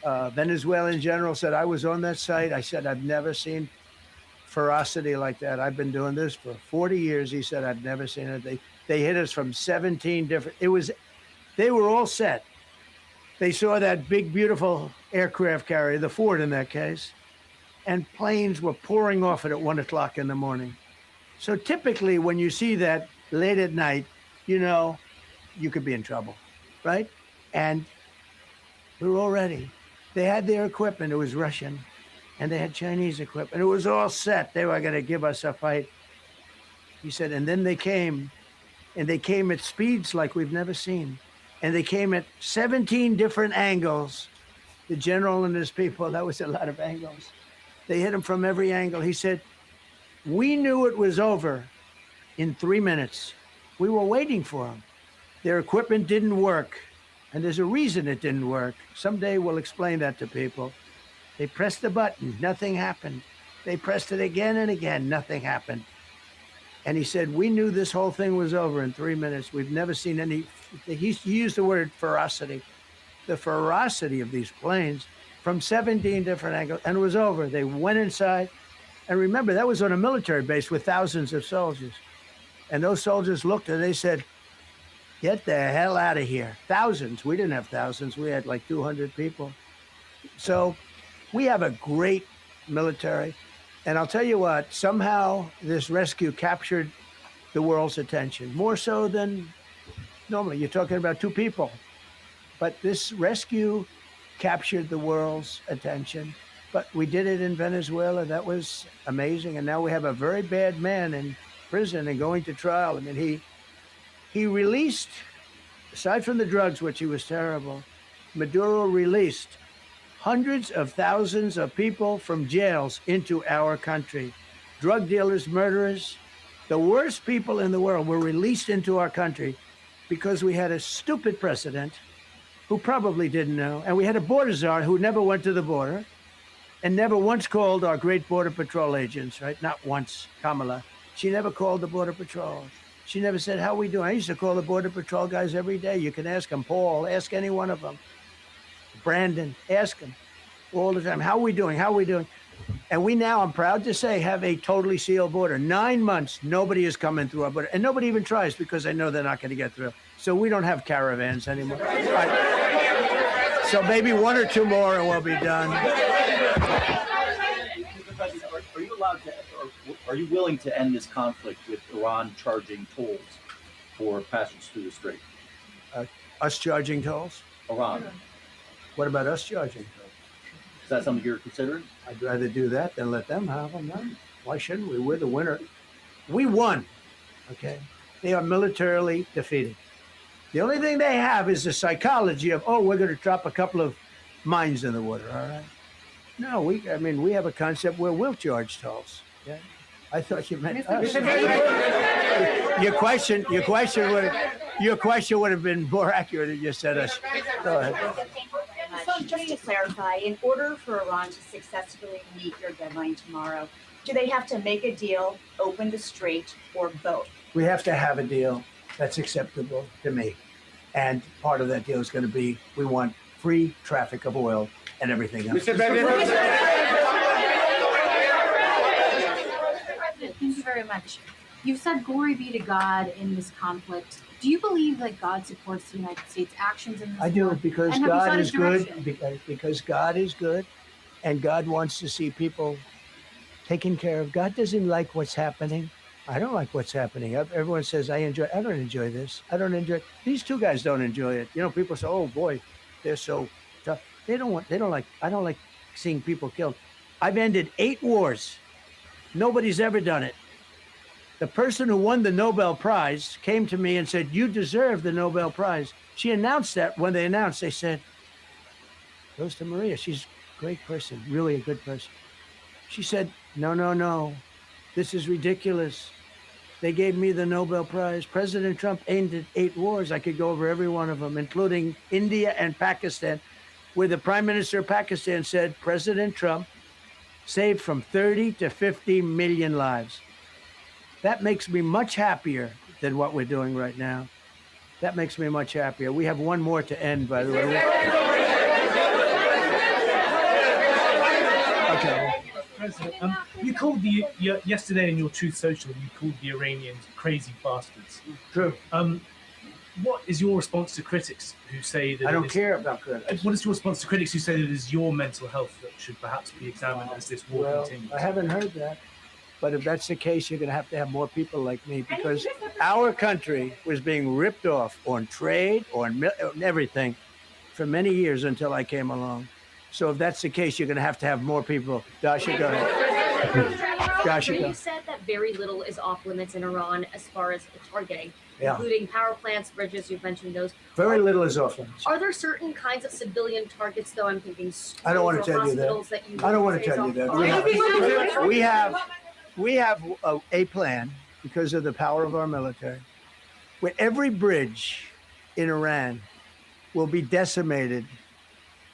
Venezuelan general, said, I was on that site. I said, I've never seen ferocity like that. I've been doing this for 40 years. He said, I've never seen it. They hit us from 17 different, they were all set. They saw that big, beautiful aircraft carrier, the Ford in that case, and planes were pouring off it at 1 o'clock in the morning. So typically when you see that late at night, you know, you could be in trouble, right? And we were all ready. They had their equipment. It was Russian. And they had Chinese equipment. It was all set. They were going to give us a fight. He said, and then they came, and they came at speeds like we've never seen. And they came at 17 different angles. The general and his people, that was a lot of angles. They hit him from every angle. He said, we knew it was over in 3 minutes. We were waiting for them. Their equipment didn't work. And there's a reason it didn't work. Someday we'll explain that to people. They pressed the button, nothing happened. They pressed it again and again, nothing happened. And he said, we knew this whole thing was over in 3 minutes. We've never seen any, he used the word ferocity. The ferocity of these planes from 17 different angles, and it was over. They went inside. And remember, that was on a military base with thousands of soldiers. And those soldiers looked and they said, get the hell out of here. Thousands, we didn't have thousands. We had like 200 people. So we have a great military. And I'll tell you what, somehow this rescue captured the world's attention, more so than normally. You're talking about two people. But this rescue captured the world's attention. But we did it in Venezuela. That was amazing. And now we have a very bad man in prison and going to trial. I mean, he released, aside from the drugs, which he was terrible, Maduro released hundreds of thousands of people from jails into our country. Drug dealers, murderers, the worst people in the world were released into our country because we had a stupid president who probably didn't know. And we had a border czar who never went to the border and never once called our great border patrol agents, right? Not once, Kamala. She never called the border patrol. She never said, how we doing? I used to call the border patrol guys every day. You can ask them, Paul, ask any one of them. Brandon, ask them all the time. How we doing? How we doing? And we now, I'm proud to say, have a totally sealed border. 9 months, nobody is coming through our border. And nobody even tries because they know they're not going to get through. So we don't have caravans anymore. So maybe one or two more and we'll be done. Are you allowed to, or are you willing to end this conflict with Iran charging tolls for passage through the strait? Us charging tolls? Iran. What about us charging tolls? Is that something you're considering? I'd rather do that than let them have them. No. Why shouldn't we? We're the winner. We won. Okay. They are militarily defeated. The only thing they have is the psychology of, oh, we're going to drop a couple of mines in the water. All right. No, we have a concept where we'll charge tolls. Yeah. I thought you meant us. Your question would have been more accurate if you said us. Go ahead. So just to clarify, in order for Iran to successfully meet your deadline tomorrow, do they have to make a deal, open the strait, or both? We have to have a deal that's acceptable to me. And part of that deal is going to be, we want free traffic of oil and everything else. Thank you very much. You've said glory be to God in this conflict. Do you believe that God supports the United States' actions in this I do, war? because And have you God sought is his good, direction? because God is good, and God wants to see people taken care of. God doesn't like what's happening. I don't like what's happening. Everyone says, I don't enjoy this. I don't enjoy it. These two guys don't enjoy it. You know, people say, oh boy, they're so tough. I don't like seeing people killed. I've ended 8 wars. Nobody's ever done it. The person who won the Nobel Prize came to me and said, you deserve the Nobel Prize. She announced that. When they announced, they said, goes to Maria. She's a great person, really a good person. She said, no. This is ridiculous. They gave me the Nobel Prize. President Trump ended 8 wars. I could go over every one of them, including India and Pakistan, where the Prime Minister of Pakistan said, President Trump saved from 30 to 50 million lives. That makes me much happier than what we're doing right now. That makes me much happier. We have one more to end, by the way. Okay. President, you called yesterday in your Truth Social, you called the Iranians crazy bastards. True. What is your response to critics who say that I don't care about critics. What is your response to critics who say that it is your mental health that should perhaps be examined as this war continues? I haven't heard that. But if that's the case, you're going to have more people like me, because our country was being ripped off on trade, on everything for many years until I came along. So if that's the case, you're going to have more people. Dasha, go ahead. Dasha, go. You said that very little is off limits in Iran as far as the targeting, Yeah. including power plants, bridges, you've mentioned those. Very little is off limits. Are there certain kinds of civilian targets, though? I'm thinking schools I don't want to or tell you hospitals that. you I don't want say to tell you is that. off- We have a plan, because of the power of our military, where every bridge in Iran will be decimated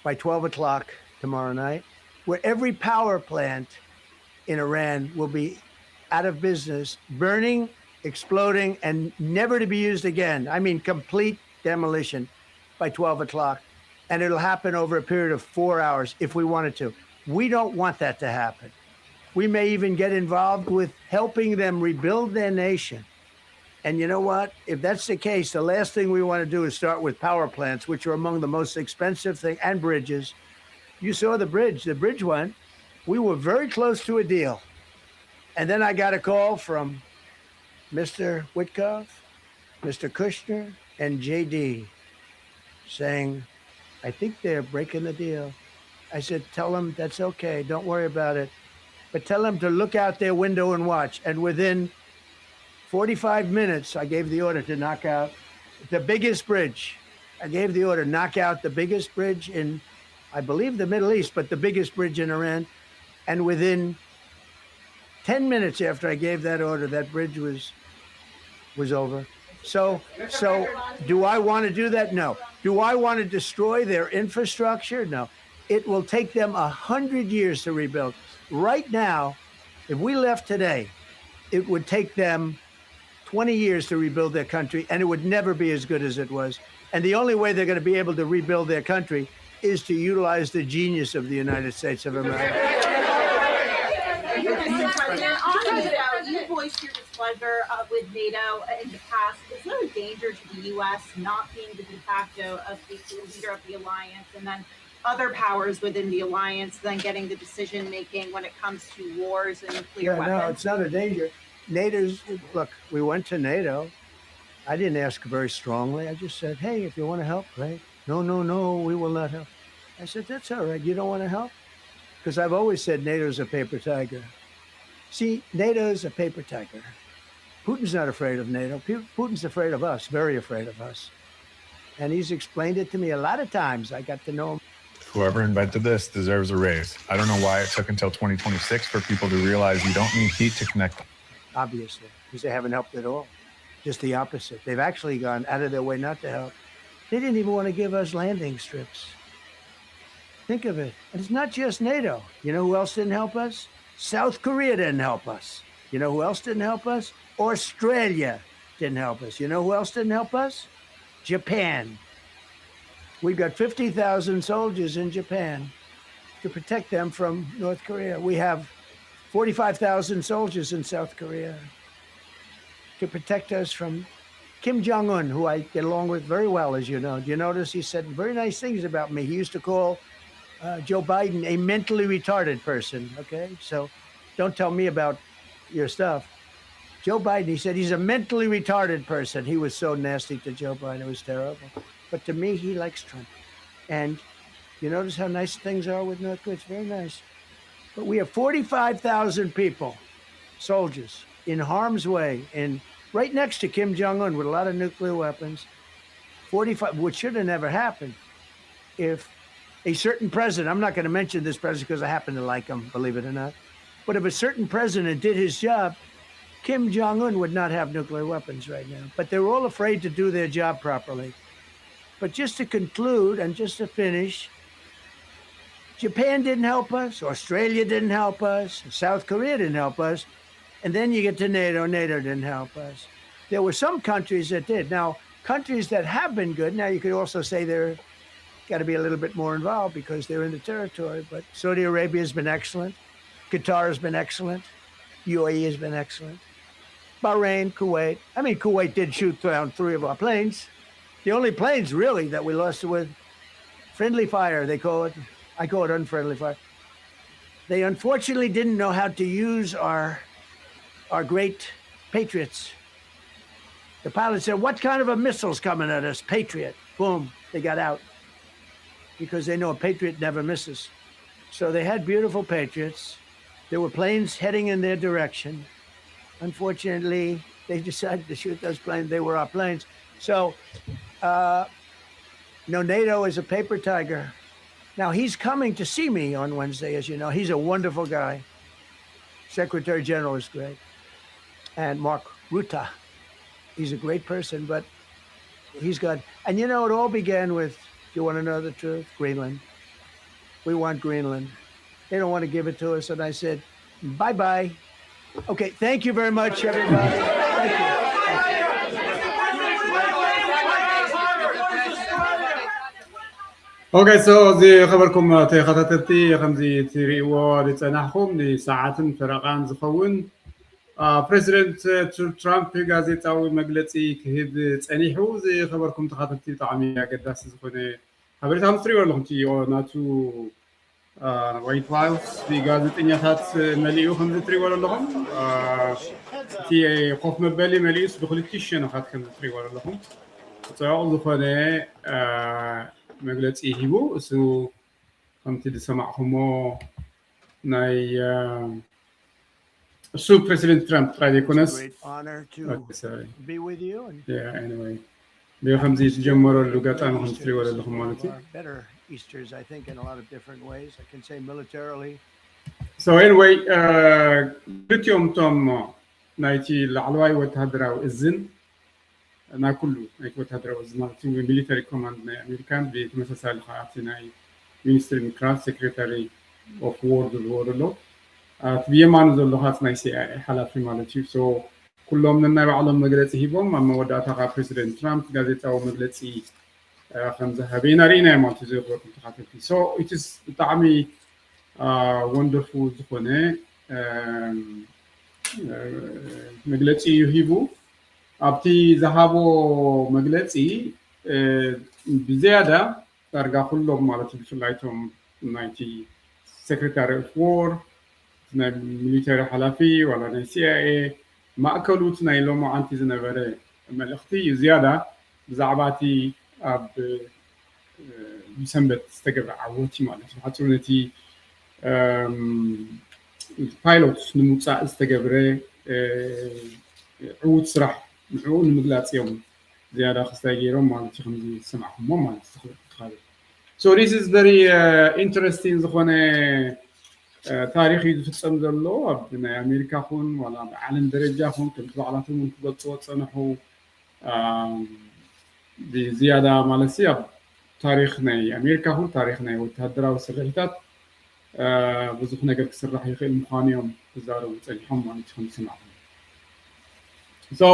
by 12 o'clock tomorrow night, where every power plant in Iran will be out of business, burning, exploding, and never to be used again. I mean, complete demolition by 12 o'clock. And it'll happen over a period of 4 hours if we wanted to. We don't want that to happen. We may even get involved with helping them rebuild their nation. And you know what? If that's the case, the last thing we want to do is start with power plants, which are among the most expensive thing, and bridges. You saw the bridge went. We were very close to a deal. And then I got a call from Mr. Witkoff, Mr. Kushner, and JD saying, I think they're breaking the deal. I said, tell them that's okay. Don't worry about it. But tell them to look out their window and watch. And within 45 minutes, I gave the order to knock out the biggest bridge. I gave the order, knock out the biggest bridge in, I believe, the Middle East, but the biggest bridge in Iran. And within 10 minutes after I gave that order, that bridge was over. So do I want to do that? No. Do I want to destroy their infrastructure? No. It will take them 100 years to rebuild. Right now, if we left today, it would take them 20 years to rebuild their country, and it would never be as good as it was. And the only way they're going to be able to rebuild their country is to utilize the genius of the United States of America. You voiced your displeasure with NATO in the past. Is there a danger to the U.S. not being the de facto of the leader of the alliance, and then other powers within the alliance then getting the decision making when it comes to wars and nuclear weapons? No, it's not a danger. Look, we went to NATO. I didn't ask very strongly. I just said, hey, if you want to help, great. No, we will not help. I said, that's all right. You don't want to help? Because I've always said NATO's a paper tiger. See, NATO's a paper tiger. Putin's not afraid of NATO. Putin's afraid of us, very afraid of us. And he's explained it to me a lot of times. I got to know him. Whoever invented this deserves a raise. I don't know why it took until 2026 for people to realize you don't need heat to connect. Obviously, because they haven't helped at all. Just the opposite. They've actually gone out of their way not to help. They didn't even want to give us landing strips. Think of it. And it's not just NATO. You know who else didn't help us? South Korea didn't help us. You know who else didn't help us? Australia didn't help us. You know who else didn't help us? Japan. We've got 50,000 soldiers in Japan to protect them from North Korea. We have 45,000 soldiers in South Korea to protect us from Kim Jong-un, who I get along with very well, as you know. Do you notice he said very nice things about me? He used to call Joe Biden a mentally retarded person, okay? So don't tell me about your stuff. Joe Biden, he said he's a mentally retarded person. He was so nasty to Joe Biden. It was terrible. But to me, he likes Trump. And you notice how nice things are with North Korea? It's very nice. But we have 45,000 people, soldiers, in harm's way, and right next to Kim Jong-un with a lot of nuclear weapons. 45, which should have never happened if a certain president, I'm not going to mention this president because I happen to like him, believe it or not, but if a certain president did his job, Kim Jong-un would not have nuclear weapons right now. But they're all afraid to do their job properly. But just to conclude and just to finish, Japan didn't help us, Australia didn't help us, South Korea didn't help us, and then you get to NATO, NATO didn't help us. There were some countries that did. Now, countries that have been good, now you could also say they're got to be a little bit more involved because they're in the territory, but Saudi Arabia has been excellent, Qatar has been excellent, UAE has been excellent, Bahrain, Kuwait. I mean, Kuwait did shoot down 3 of our planes. The only planes really that we lost with friendly fire, they call it. I call it unfriendly fire. They unfortunately didn't know how to use our great Patriots. The pilot said, what kind of a missile's coming at us? Patriot. Boom, they got out. Because they know a Patriot never misses. So they had beautiful Patriots. There were planes heading in their direction. Unfortunately, they decided to shoot those planes. They were our planes. So, NATO is a paper tiger. Now, he's coming to see me on Wednesday, as you know. He's a wonderful guy. Secretary General is great. And Mark Rutte, he's a great person, but he's got, and it all began with, if you want to know the truth, Greenland. We want Greenland. They don't want to give it to us. And I said, bye-bye. Okay, thank you very much, everybody. Thank you. Okay, so the خبركم تخططتي خمزي تريوا لتنحكم لساعات فرقان زخون President Trump ጋዜጣዊ መግለጺ ክህብ ጸኒሑ ዘ خبركم تخططتي طعمي ኣገዳሲ ዝኾነ ሓበሬታ ምትሪኡ ኣለኹም ናቱ ዋይት ሃውስ ብጋዜጠኛታት መሊኡ ከም ዝትሪእዎ ኣለኹም እቲ ኮፍ መበሊ መሊኡስ ብ2,000 ሸነኻት ከም ዝትሪእዎ ኣለኹም ፅዑቕ ዝኾነ መግለጺ ሂቡ እሱ ከምቲ ዝሰማዕኹሞ ናይ እሱ ፕሬዚደንት ትራምፕ ጥራይ ዘይኮነስ ከምዚ ዝጀመረሉ ገጣሚ ከም ትሪእዎ ዘለኹም ማለት እዩ Easters, I think, in a lot of different ways. I can say militarily. So anyway, ልትዮም ቶም ናይቲ ላዕለዋይ ወታደራዊ እዝን ናይ ኩሉ ናይቲ ወታደራዊ እዝን ማለት እዩ ሚሊተሪ ኮማንድ ናይ ኣሜሪካን ብተመሳሳሊ ከዓ እቲ ናይ ሚኒስትሪ ምክራት ሴክሬታሪ ኦፍ ዎር ዝብልዎ ዘሎ እቲ ብየማኑ ዘሎ ከዓ ናይ ሲአይኤ ሓላፊ ማለት እዩ ሶ ኩሎም ነናይ ባዕሎም መግለፂ ሂቦም ኣብ መወዳእታ ከዓ ፕሬዚደንት ትራምፕ ጋዜጣዊ መግለፂ ከም ዝሃበና ርኢና ማለት እዩ ዝኽበርኩም ተኻተልቲ ሶ it is ብጣዕሚ ወንደርፉል ዝኾነ መግለፂ እዩ ሂቡ ኣብቲ ዝሃቦ መግለፂ ብዝያዳ ዳርጋ ኩሎም ማለት እዩ ብፍላይቶም ናይቲ ሴክሬታሪ ኦፍ ዎር ናይ ሚሊተሪ ሓላፊ ዋላ ናይ ሲአይኤ ማእከሉት ናይ ሎማዓንቲ ዝነበረ መልእኽቲ እዩ ዝያዳ ብዛዕባ እቲ ኣብ ሰንበት ዝተገብረ ዓወት ማለት እዩ ሓፂሩ ነቲ ፓይሎት ንምውፃእ ዝተገብረ ዕዉት ስራሕ ንዕኡ ንምግላፅ እዮም ዝያዳ ክስታይ ገይሮም ማለት እዩ ከምዚ ዝሰማዕኹሞ ማለት እዩ so this is very interesting ዝኾነ ታሪክ እዩ ዝፍፀም ዘሎ ኣብ ናይ ኣሜሪካ ኹን ዋላ ብዓለም ደረጃ ኹን ከምቲ ባዕላቶም ክገልፅዎ ፀንሑ ብዝያዳ ማለት እዩ ኣብ ታሪክ ናይ ኣሜሪካ ኹን ታሪክ ናይ ወታደራዊ ስርሒታት ብዙሕ ነገር ክስራሕ ይኽእል ምዃኑ እዮም ክዛረቡ ፀኒሖም ማለት እዩ ከምዝሰማዕኹም so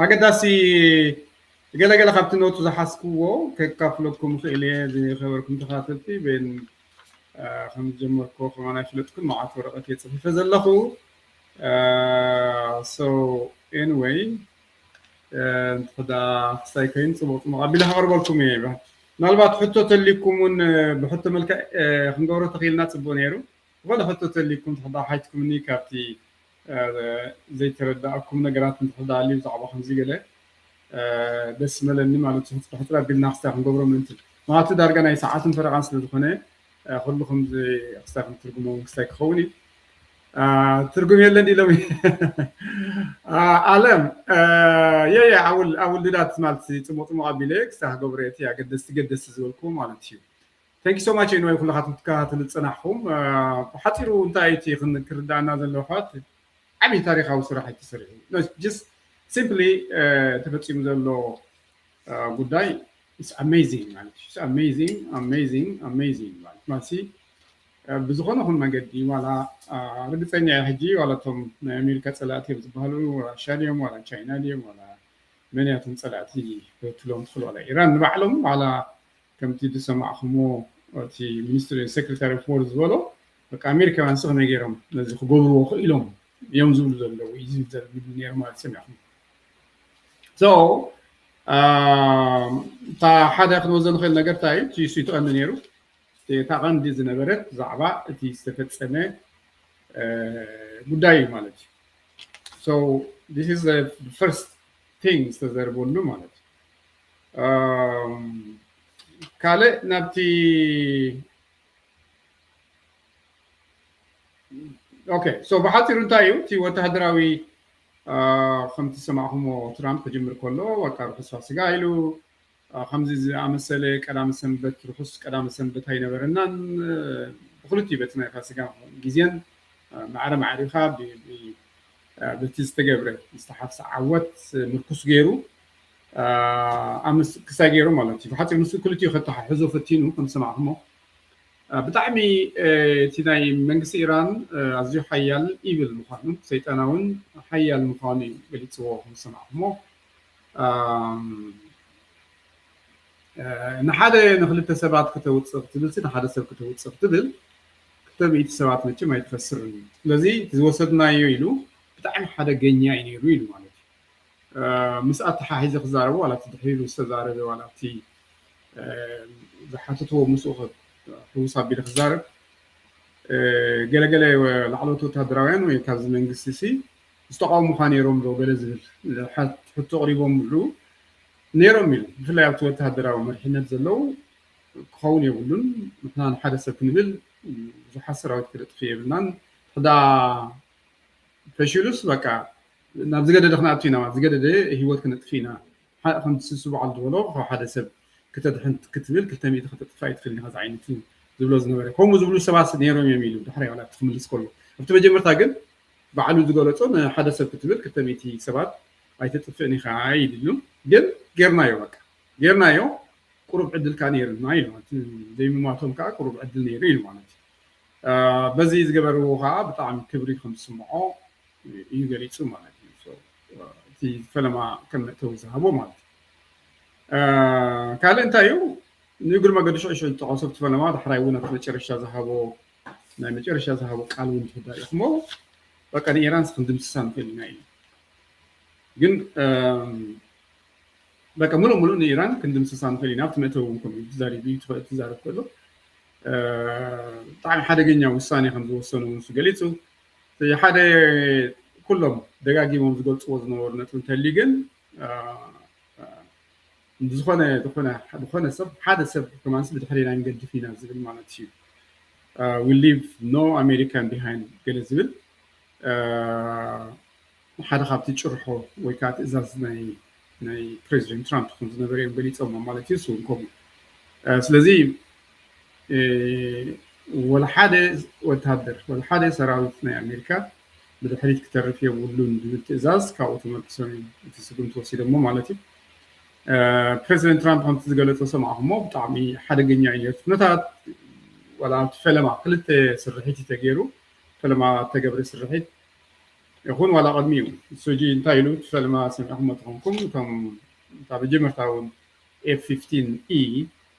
ኣገዳሲ ገለገለ ካብቲ ኖቱ ዝሓስክዎ ከካፍለኩም ክእል እየ ዝኸበርኩም ተኻተልቲ ቤን ከም ዝጀመርኮ ከማና ይፍለጥኩም መዓት ወረቐት እየ ፅሒፈ ዘለኹ so anyway እንተዳ ክስታይ ኮይኑ ፅቡቅ ፅቡቅ ኣቢለ ከቕርበልኩም እየ ምናልባት ሕቶ ተሊኩምን ብሕቶ መልክዕ ክንገብሮ ተኽኢልና ፅቡቅ ነይሩ ወላ ሕቶ ተሊኩም እንተዳ ሓይትኩምኒ ካብቲ ዘይተረዳእኩም ነገራት እንተዳ ኣልዩ ብዛዕባ ከምዚ ገለ ደስ መለኒ ማለት እዩ ሕፅራ ኣቢልና ክስታይ ክንገብሮ ምእንቲ ማለት ዳርጋ ናይ ሰዓትን ፈረቓን ስለ ዝኾነ ኩሉ ከምዚ ክስታይ ክንትርጉሞ ክስታይ ክኸውን እዩ ትርጉም የለን ኢሎም ዓለም I will do that ማለት ፅቡቅ ፅቡቅ ኣቢለ ክስታይ ክገብሮ እቲ ኣገደስቲ ዝበልኩ ማለት እዩ thank you so much anyway ኩላኻትኩም ትከታተሉ ዝፀናሕኩም ብሓፂሩ እንታይ እቲ ክርዳእና ዘለዎ ኣሕዋት ዓብዪ ታሪካዊ ስራሕ ተሰሪሑ just simply ተፈፂሙ ዘሎ ጉዳይ it's amazing ማለት እዩ amazing ማለት እዩ ብዝኾነ ኩን መንገዲ ዋላ ርግፀኛ ሕጂ ዋላቶም ናይ ኣሜሪካ ፀላእቲ እዮም ዝበሃሉ ራሽያ ድዮም ዋላ ቻይና ድዮም ዋላ መንያቶም ፀላእቲ ክትብሎም ትኽእሉ ዋላ ኢራን ንባዕሎም ዋላ ከምቲ ዝሰማዕኹሞ እቲ ሚኒስትሪ ሴክሬታሪ ኦፍ ዎር ዝበሎ በቃ ኣሜሪካውያን ከመይ ገይሮም ነዚ ክገብርዎ ክኢሎም እዮም ዝብሉ ዘለዉ እዩ ዝብል ነይሩ ማለት ሰሚዕኹም so እታ ሓደ ክንወዘ ንኽእል ነገር እንታይ እዩ እቲ እሱ ይትቐኒ ነይሩ እታ ቀንዲ ዝነበረት ብዛዕባ እቲ ዝተፈፀመ ጉዳይ እዩ ማለት እዩ so this is the first thing ዝተዘርበሉ ማለት እዩ ካልእ ናብቲ ኦኬ so ብሓፂሩ እንታይ እዩ እቲ ወታደራዊ ከምቲ ሰማዕኹሞ ትራምፕ ክጅምር ከሎ በቃ ርሑስ ፋሲካ ኢሉ ከምዚ ዝኣመሰለ ቀዳሚ ሰንበት ርሑስ ቀዳሚ ሰንበት ኣይነበረናን ብክልቲኡ በቲ ናይ ፋሲካ ግዜን ማዕረ ማዕሪኻ በቲ ዝተገብረ ዝተሓፍሰ ዓወት ምርኩስ ገይሩ ክሳይ ገይሩ ማለት እዩ ብሓፂሩ ንሱ ክልቲኡ ከተሓሕዞ ፈቲኑ ከም ሰማዕኹሞ ብጣዕሚ እቲ ናይ መንግስቲ ኢራን ኣዝዩ ሓያል ኢብል ምዃኑ ሰይጣናውን ሓያል ምዃኑ እዩ ገሊፅዎ ከም ሰማዕኹሞ ንሓደ ንክልተ ሰባት ከተውፅእ ክትብል ንሓደ ሰብ ከተውፅእ ክትብል 200 ሰባት መቸም ኣይትኸስርን ስለዚ ዝወሰድናዮ ኢሉ ብጣዕሚ ሓደገኛ እዩ ነይሩ ኢሉ ማለት እዩ ምስ ኣተሓሒዘ ክዛረቡ ዋላ እቲ ድሕሪሉ ዝተዛረበ ዋላ እቲ زحتته مسوق حوصا بالخزارب ገለገለ ላዕለዎት ወታደራውያን ወይ ካብ መንግስቲ ሲ ዝተቃውሙ ኻነይሮም ዶ ገለ ዝብል ሕቶ ቀሪቦም ብሉ ነይሮም ኢሉ ብፍላይ ኣብቲ ወታደራዊ መሪሕነት ዘለው ክኸውን የብሉን ንሕና ንሓደ ሰብ ክንብል ብዙሓት ሰራዊት ክነጥፍ የብልናን ሕዳ ፈሽሉስ በቃ ናብ ዝገደደ ክነኣቱ ኢና ዝገደደ ሂወት ክነጥፍ ኢና ከም ስሱ በዓል ዝበሎ ካብ ሓደ ሰብ ክተድሕን ክትብል 200 ክተጥፋ ይትኽእል ኢኻ ዓይነት ዝብሎ ዝነበረ ከምኡ ዝብሉ ሰባት ነይሮም እዮም ኢሉ ድሕሪ ዋላ ክትምልስ ከሎ ኣብቲ መጀመርታ ግን ባዕሉ ዝገለፆ ንሓደ ሰብ ክትብል 200 ሰባት ኣይተጥፍእን ኢኻ ኢሉ ግን ጌርናዮ በቃ ጌርናዮ ቁሩብ ዕድል ካ ነይርና ኢሉ ዘይምማቶም ከዓ ቁሩብ ዕድል ነይሩ ኢሉ ማለት እዩ በዚ ዝገበርዎ ከዓ ብጣዕሚ ክብሪ ከም ዝስምዖ እዩ ገሊፁ ማለት እዩ እቲ ፈለማ ከም መእተዊ ዝሃቦ ማለት እዩ ካልእ እንታይ እዩ ንግር መገዱ ሽዑ ተቆሰብ ተፈለማ ድሕራይ እውን ኣብ መጨረሻ ዝሃቦ ናይ መጨረሻ ዝሃቦ ቃል እውን ተዳሪኹሞ በቃ ንኢራን ክንድምስሳ ንኽእል ኢና እዩ ግን በቃ ሙሉእ ንኢራን ክንድምስሳ ንኽእል ኢና ኣብቲ መእተዊ እውን ከምኡ ትዛረብ ከሎ ብጣዕሚ ሓደገኛ ውሳኔ ከም ዝወሰኑ ንሱ ገሊፁ ሓደ ኩሎም ደጋጊሞም ዝገልፅዎ ዝነበሩ ነጥቢ እንተልዩ ግን ዝኾነ ሰብ ሓደ ሰብ ከማንስ ብድሕሪና ንገድፍ ኢና ዝብል ማለት እዩ we leave no American behind ገለ ዝብል ሓደ ካብቲ ጭርሖ ወይ ከዓ ትእዛዝ ናይ ፕሬዚደንት ትራምፕ ከም ዝነበረ እዮም ገሊፆም ማለት እዩ እሱን ከምኡ ስለዚ ወላ ሓደ ወታደር ወላ ሓደ ሰራዊት ናይ ኣሜሪካ ብድሕሪት ክተርፍ የብሉን ዝብል ትእዛዝ ካብኡ ተመልሶም እቲ ስጉምቲ ወሲዶሞ ማለት እዩ ፕሬዚደንት ትራምፕ ከምቲ ዝገለፆ ሰማዕኹሞ ብጣዕሚ ሓደገኛ እዩ ኩነታት ወላ ፈለማ ክልተ ስርሒት ተገይሩ ፈለማ ተገብረ ስርሒት ይኹን ዋላ ቅድሚኡ እሱጂ እንታይ ኢሉ ፈለማ ሰሚዕኹሞ ትኾንኩም እቶም ካብ መጀመርታ እውን F-15E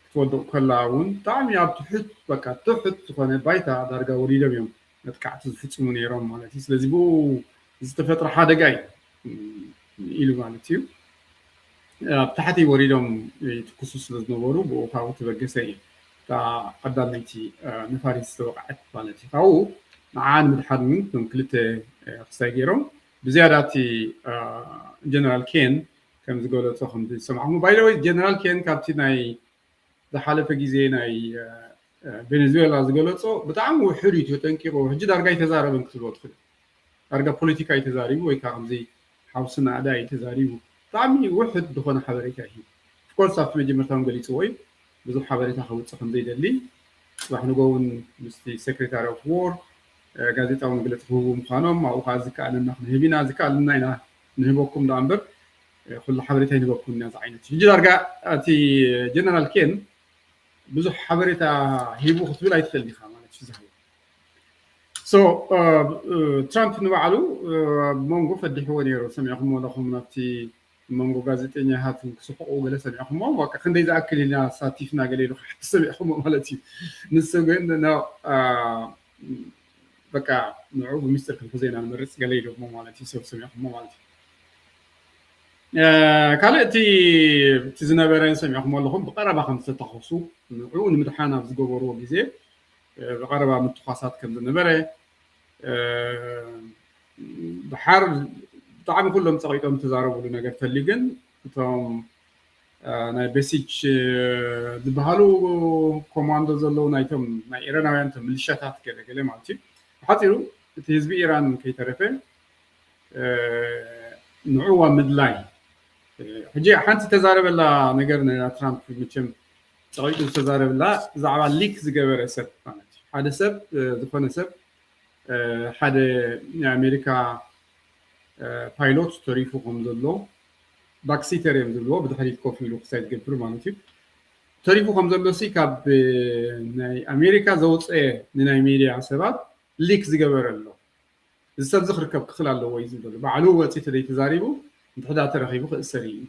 ክትወድቕ ከላ እውን ብጣዕሚ ኣብ ትሑት በቃ ትሑት ዝኾነ ባይታ ዳርጋ ወሪዶም እዮም መጥቃዕቲ ዝፍፅሙ ነይሮም ማለት እዩ ስለዚ ብኡ ዝተፈጥረ ሓደጋ እዩ ኢሉ ማለት እዩ ኣብ ታሕቲ ወሪዶም ይትኩሱ ስለ ዝነበሩ ብኡ ካብኡ ተበገሰ እዩ እታ ቀዳመይቲ ነፋሪት ዝተወቃዐት ማለት እዩ ካብኡ ንዓን ምድሓን እውን እቶም ክልተ ክሳይ ገይሮም ብዝያዳ እቲ ጀነራል ኬን ከም ዝገለፆ ከም ዝሰማዕኹም ባይ ዘ ወይ ጀነራል ኬን ካብቲ ናይ ዝሓለፈ ግዜ ናይ ቬኔዙዌላ ዝገለፆ ብጣዕሚ ውሕድ እዩ ተጠንቂቑ ሕጂ ዳርጋ ይተዛረበን ክትብሎ ትኽእል ዳርጋ ፖለቲካ ይተዛሪቡ ወይ ከዓ ከምዚ ሓውስና ኣዳ ይተዛሪቡ ብጣዕሚ ውሕድ ዝኾነ ሓበሬታ እዩ ፍኮርስ ኣብቲ መጀመርታውን ገሊፅዎ እዩ ብዙሕ ሓበሬታ ከውፅእ ከም ዘይደሊ ፅባሕ ንጎ እውን ምስቲ ሴክሬታሪ ኦፍ ዎር ጋዜጣዊ መግለፂ ክህቡ ምዃኖም ኣብኡ ከዓ ዝከኣለና ክንህብ ኢና ዝከኣለና ኢና ንህበኩም ዳ እምበር ኩሉ ሓበሬታ ይንበኩም ኢና ዚ ዓይነት ሕጂ ዳርጋ እቲ ጀነራል ኬን ብዙሕ ሓበሬታ ሂቡ ክትብል ኣይትኽእል ኢኻ ማለት እዩ ዝሃቦ ሶ ትራምፕ ንባዕሉ ብመንጎ ፈዲሕዎ ነይሩ ሰሚዕኹሞ ኣለኹም ናብቲ መንጎ ጋዜጠኛታት ክስሕቁ ገለ ሰሚዕኹሞ በቃ ክንደይ ዝኣክል ኢና ሳቲፍና ገለ ኢሉ ሰሚዕኹሞ ማለት እዩ ንሱ ግን በቃ ንዑ ብምስጢር ክንሕዘና ንመርፅ ገለ ኢሎሞ ማለት እዩ ሰብ ሰሚዕኹሞ ማለት እዩ ካልእ እቲ ዝነበረ ሰሚዕኹሞ ኣለኹም ብቐረባ ከም ዝተተኸሱ ንዑ ንምድሓን ኣብ ዝገበርዎ ግዜ ብቐረባ ምትኳሳት ከም ዝነበረ ድሓር ብጣዕሚ ኩሎም ፀቂጦም ተዛረብሉ ነገር ተልዩ ግን እቶም ናይ ቤሲጅ ዝበሃሉ ኮማንዶ ዘለው ናይቶም ናይ ኢራናውያን ቶም ሚሊሻታት ገለገለ ማለት እዩ ሓፂሩ እቲ ህዝቢ ኢራን ከይተረፈ ንዑዋ ምድላይ ሕጂ ሓንቲ ተዛረበላ ነገር ትራምፕ ምቸም ፀቂጡ ዝተዛረበላ ብዛዕባ ሊክ ዝገበረ ሰብ ማለት እዩ ሓደ ሰብ ዝኾነ ሰብ ሓደ ናይ ኣሜሪካ ፓይሎት ተሪፉ ከም ዘሎ ባክሲተር እዮም ዝብልዎ ብድሕሪት ኮፍ ኢሉ ክሳይ ዝገብር ማለት እዩ ተሪፉ ከም ዘሎ ሲ ካብ ናይ ኣሜሪካ ዘውፅአ ንናይ ሚድያ ሰባት ሊክ ዝገበረ ኣሎ እዚ ሰብ ዝክርከብ ክኽእል ኣለዎ እዩ ዝብሎ ባዕሉ ወፂ ተደይ ተዛሪቡ እንድሕዳ ተረኺቡ ክእሰር እዩ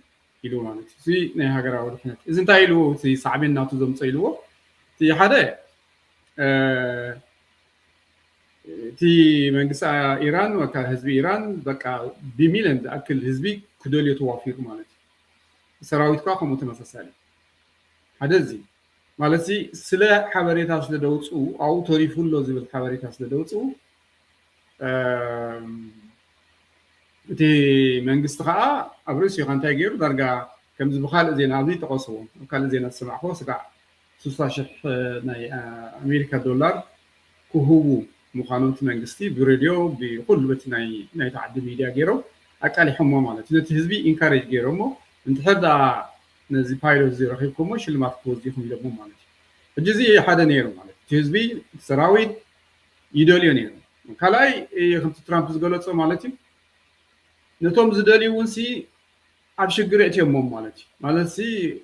ኢሉ ማለት እዩ እዚ ናይ ሃገራዊ ድሕነት እዚ እንታይ ኢሉ እቲ ሳዕቤን ናቱ ዘምፀ ኢልዎ እቲ ሓደ እቲ መንግስቲ ኢራን ወይ ከዓ ህዝቢ ኢራን በቃ ብሚልዮን ዝኣክል ህዝቢ ክደልዮ ተዋፊሩ ማለት እዩ ሰራዊትካ ከምኡ ተመሳሳሊ حدزي مالتي سلا حبريتها سلا دوتسو أو توريفون لو زي حبريتها سلا دوتسو تي منجست خا أبرز يخان تاجر درجة كم زبخال زين عادي تقصون وكان زين السمع هو سبع 16 ناي أمريكا دولار كهو مقانون منجستي براديو بكل بيت ناي تعدي ميديا جيرو أكالي حمام مالتي نتهزبي إنكاريج جيرو مو انت هذا نزي بايلوت زي رخيبكم مش اللي ما تفوزيهم يلبون مالتي الجزئية حدا نيرو مالتي تهزبي سراويد يدوليو نيرو كلاي يخمت ترامب زغلصو مالتي نتوم زدالي ونسي أبشجر أتيهم مالتي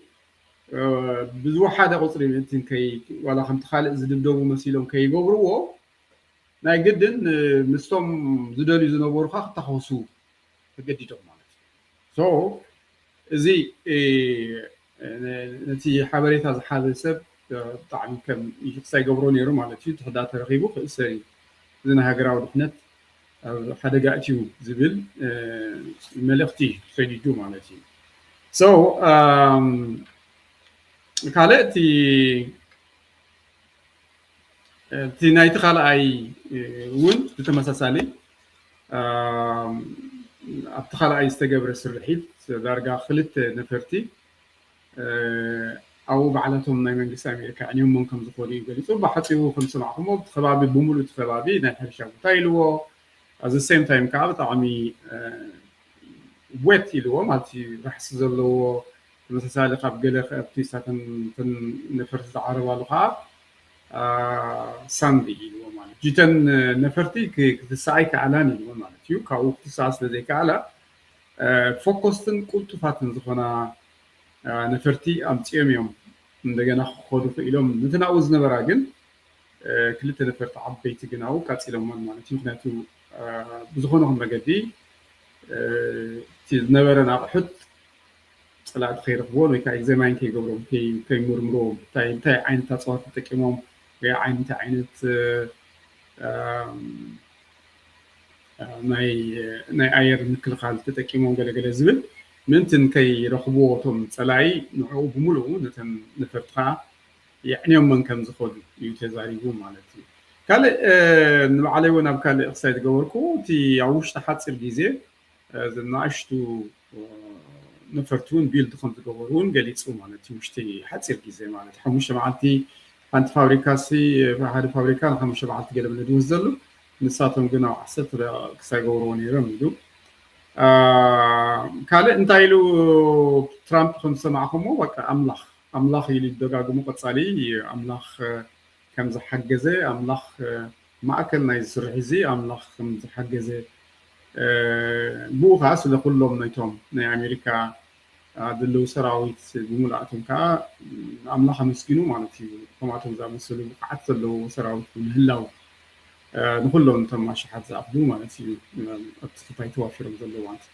بزو حدا قصري انتن كي ولا خمت خالق زدبدو مسيلهم كي يغبروا ناي جدن مستم زدالي زنبور خا تخوسو تجديدهم مالتي سو زي نتي حبريتها زحال سب طعم كم يخصي يغبرو نيرو مالتي تحدا ترخيبو خسري زنا هاغراو دحنت حدا قاعتيو زبل ملختي سيديجو مالتي سو كالتي تي نايت خالاي ون بتمساسالي ابتخالاي استجبر السرحيت دارجا خلت نفرتي او بعلتهم ناي منجس امريكا انيوم ممكن زخولي يقولوا بحثوا خمس معهم خبابي بمولو خبابي ناي حرشا تايلو at the same time كعب طعمي ويت يلو مالتي راح سزلو مثلا قاب قال ابتي ساتن نفرت العرب والقاب ساندي يلو مالتي جيتن نفرتي كتساعي كعلاني يلو مالتي كاو اختصاص لديك على فوكستن قلت فاتن زخنا نفرتي امتيم يوم እንደገና ሆዱ ፈኢሎም ምትናውዝ ነበራ ግን ክልተ ነፈርት ዓበይቲ ግናው ቃጺሎም ማለት ምክንያቱ بزخونه مجدي تنبرن أقحط طلعت خير فول وكاي زمان كي قبرهم كي مرمرو تاي عين تصوات تكيمهم ويا عين عينت ناي أير نكل خال تكيمهم قال زبل منتن كي رخبوتهم طلعي نعو بملو نتن نفرتها يعني يوم من كم زخود يتزاريبو مالتي كال على ونا بكال اقصاد جوركو تي عوش تحت الجيزه زناشتو نفرتون بيلد خمس جورون قاليتسو مالتي مشتي حتى الجيزه مالتي حمش معتي انت فابريكاسي هذه فابريكا خمس بعت قلب ندوزلو نساتهم قنا عسات اقصاد جورون يرمدو كال انتايلو ترامب خمسه معهم وقع املاخ يلي دغاغمو قصالي املاخ كم زحجزه أملاخ معكل نايز سرحزي أملاخ كم زحجزه بوها سلا كلهم نيتهم ناي أمريكا دلو سراويت بمولاتهم كا أملاخ مسكينو مالتي كماتهم زعما سلو قعدت له سراويت من نقولهم تم ماشي حد زعفدو مالتي أتفاي توافرهم دلو وانت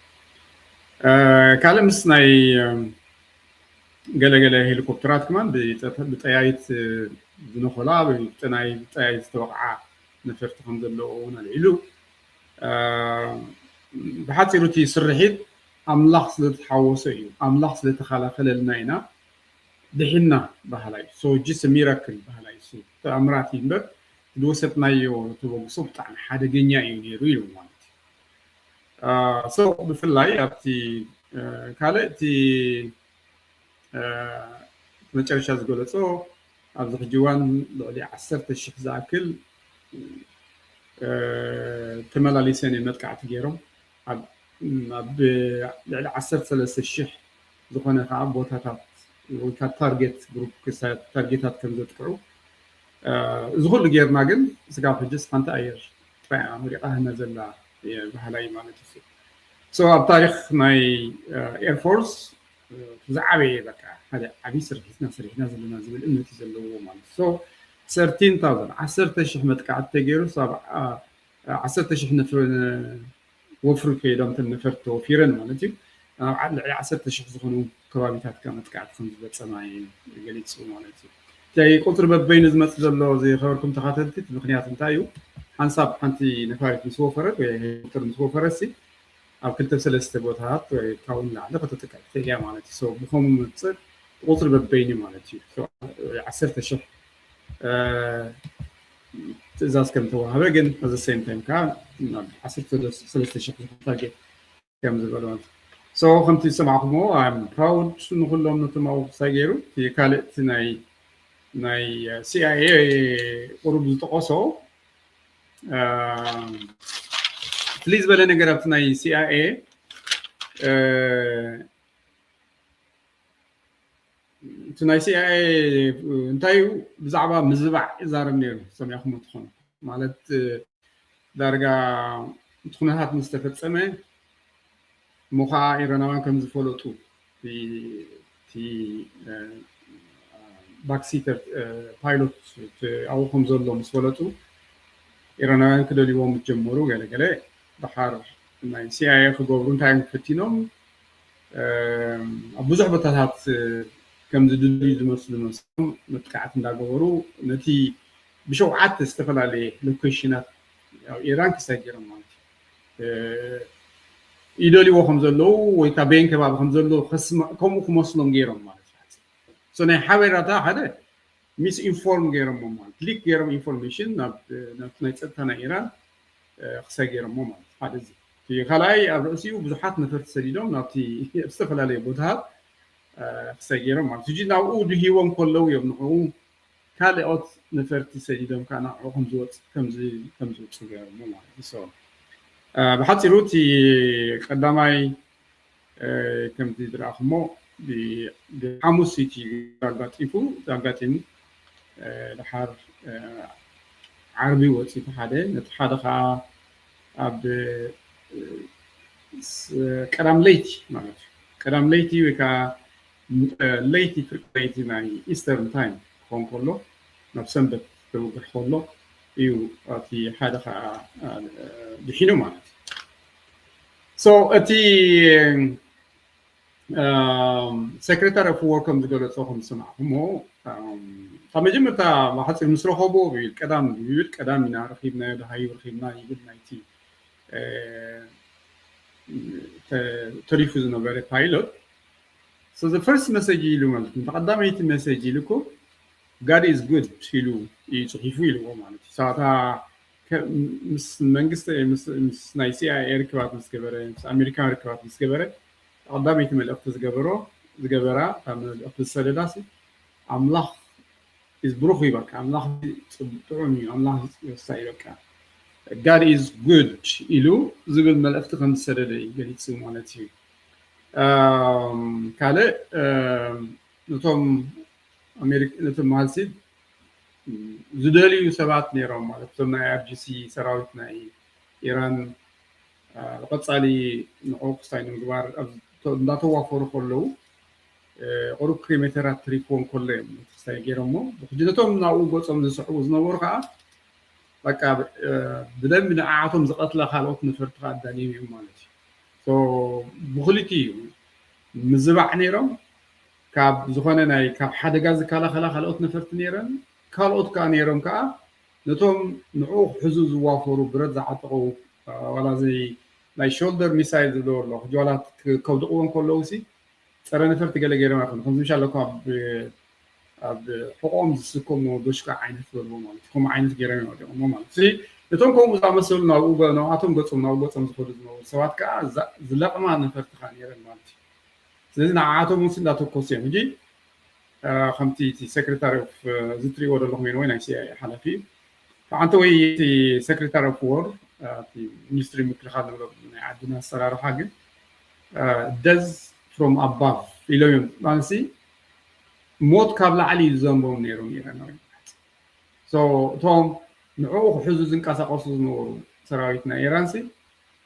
كلام سناي قال هليكوبترات كمان بطيايت بنخلا بطيايت توقع نفرتهم دلو ونالعلو بحاتي روتي سرحيت أملاخ سلتحوسي أملاخ سلتخالق للناينا دحنا بهلاي سو جسم ميراكل بهلاي سو تأمراتي بك دوست نايو تبغى طعم حدا جنيا ينيرو يلومانت سو بفلاي أبتي كالتي متشرش زغلصو ابز خجوان لولي 10,000 زاكل تملاليسن متقعت غيرهم اب لعل 10,000 زخونه كع بوتاتات وكا تارجت جروب كسات تارجتات كم زتقرو زغل غيرنا ግን ስጋ ፍጅስ فانت اير امريكا هنا زلا بهلاي مالتي سو اب تاريخ ماي اير فورس زعبي بقى هذا عبي سرحنا زلنا زبل انه تزلو مال سو 13,000 10,000 متقعد تغيرو 10,000 نفر وفرو كيدام تنفرت وفيرن مالتي على 10,000 زخنو كبابيتات كمتقعد خمس بصماي غليصو مالتي تاي قطر بين زمت زلو زي خبركم تخاتلت مخنيات انتايو حنصاب حنتي نفارت مسوفرت وي تر مسوفرسي أو كنت بسلسة بوتات وكون لعلة فتتكلم فيها مالتي سو بخوم متصل قطر ببيني مالتي عسرت شح تزاز كم توها بجن at the same time كان عسرت سلسلة شح تلاقي كم زبالون so خمتي سمعكمو I'm proud نقول لهم نتماو سايجرو في كالت ناي CIA قرب زتقصو please بلنا قربت ناي CIA تناي CIA انتايو بزعبا مزبع زارب نيرو سمعكم تخون مالت دارجا تخونات مستفتصمه مخا إيرانوان كم زفولتو في باكسيتر بايلوت أو هم زلهم زفولتو إيرانوان كده اليوم متجمروا قال بحر ما CIA خجورون تاعن فتينهم أبوزح بتهات كم زدولي زمسلم متقعد نداغورو نتي بشوعات استفلا عليه لوكيشنات إيران كساجرهم مالتي إيدولي وهم زلوا ويتابعين كباب هم زلوا خصم كم مسلم غيرهم مالتي سنة حويرتا هذا ميس إنفورم غيرهم مال كليك غيرهم إنفورميشن نتنايتنا إيران خساجرهم مال هذا زي في خلاي أبرسي وبزحات نفرت سريدهم نبتي استفلا عليه بوتها خساجرهم مال تجي ناو هيوم كله يبنوا كالي أوت نفرت سريدهم كان هم زوت كم زوت غيرهم مال سو بحطي روتي قدامي كم تدري أخمو بحمص سيتي دعاتيمو لحار عربي وتي هذا نتحدث عن كلام ليتي مالك كلام ليتي وكا ليتي فرقتي ماي إيسترن تايم كون كله نفسهم بتوقع كله يو في هذا بحينه مالك so أتي secretary of war كم تقول صاحب سمع هم فمجمع تا واحد المسرح هو بالكلام من رخيبنا ده هاي رخيبنا يقول نايتي تريفوز نوبر pilot so the first message يلو مالك تقدم message يلوكو God is good يلو يشوفوا يلو مالك ساعتها منجست مس نايسيا إيركوات مسكبرة أمريكا إيركوات مسكبرة قدام يتم زجبرة تعمل الأفضل السلاسي أملاح إزبروخي بك أملاح تعني أملاح يستعيبك God is good إلو زبل من الأفضل خمس سلالي قال يتسو مالتي كاله نتوم أمريكا نتوم مالسيد زدالي وسبعة نيران مالك سمنا FGC سراوتنا إيران لقد صالي نعوق ساين مجبار لا توافر كله أوروب كريمترات تريكون كله سايجيرمو بخجنتهم نعوق قصم نسحوز نورها لك بدل من أعطهم زقت لا خالوت نفرت قاد دانيم مالتي so بخلتي مزبع نيران كاب زخانة ناي كاب حدا جاز كلا خالوت نفرت نيران كالوت كان يرون كا نتوم نعوق حزوز وافورو برد زعطقو ولا زي لاي شولدر ميسايل دور لو جولات كودقون كلوسي ترى نفرت قال غير ما كنت ان شاء الله كاب حقوم سكم دوشكا عينت ولو مال كم عينت غير ما مال سي نتوم كم زعمسل ناو نواتهم قصم ناو قصم زخود نو سوات كا زلق ما نفرت خان يرن مالتي زين نعاتهم مسلاتو كوسيم جي خمتي سكرتاري اوف زتري ولا لهم وين اي حلفي فعنتوي تي سكرتاري اوف وور في مينستري مكلخات عندنا سرار حاجه دز فروم اباف اليوم مانسي موت قبل علي زنبون نيرو نيران سو توم نعوق حزوز انقاسقص نورو سراويتنا ايرانسي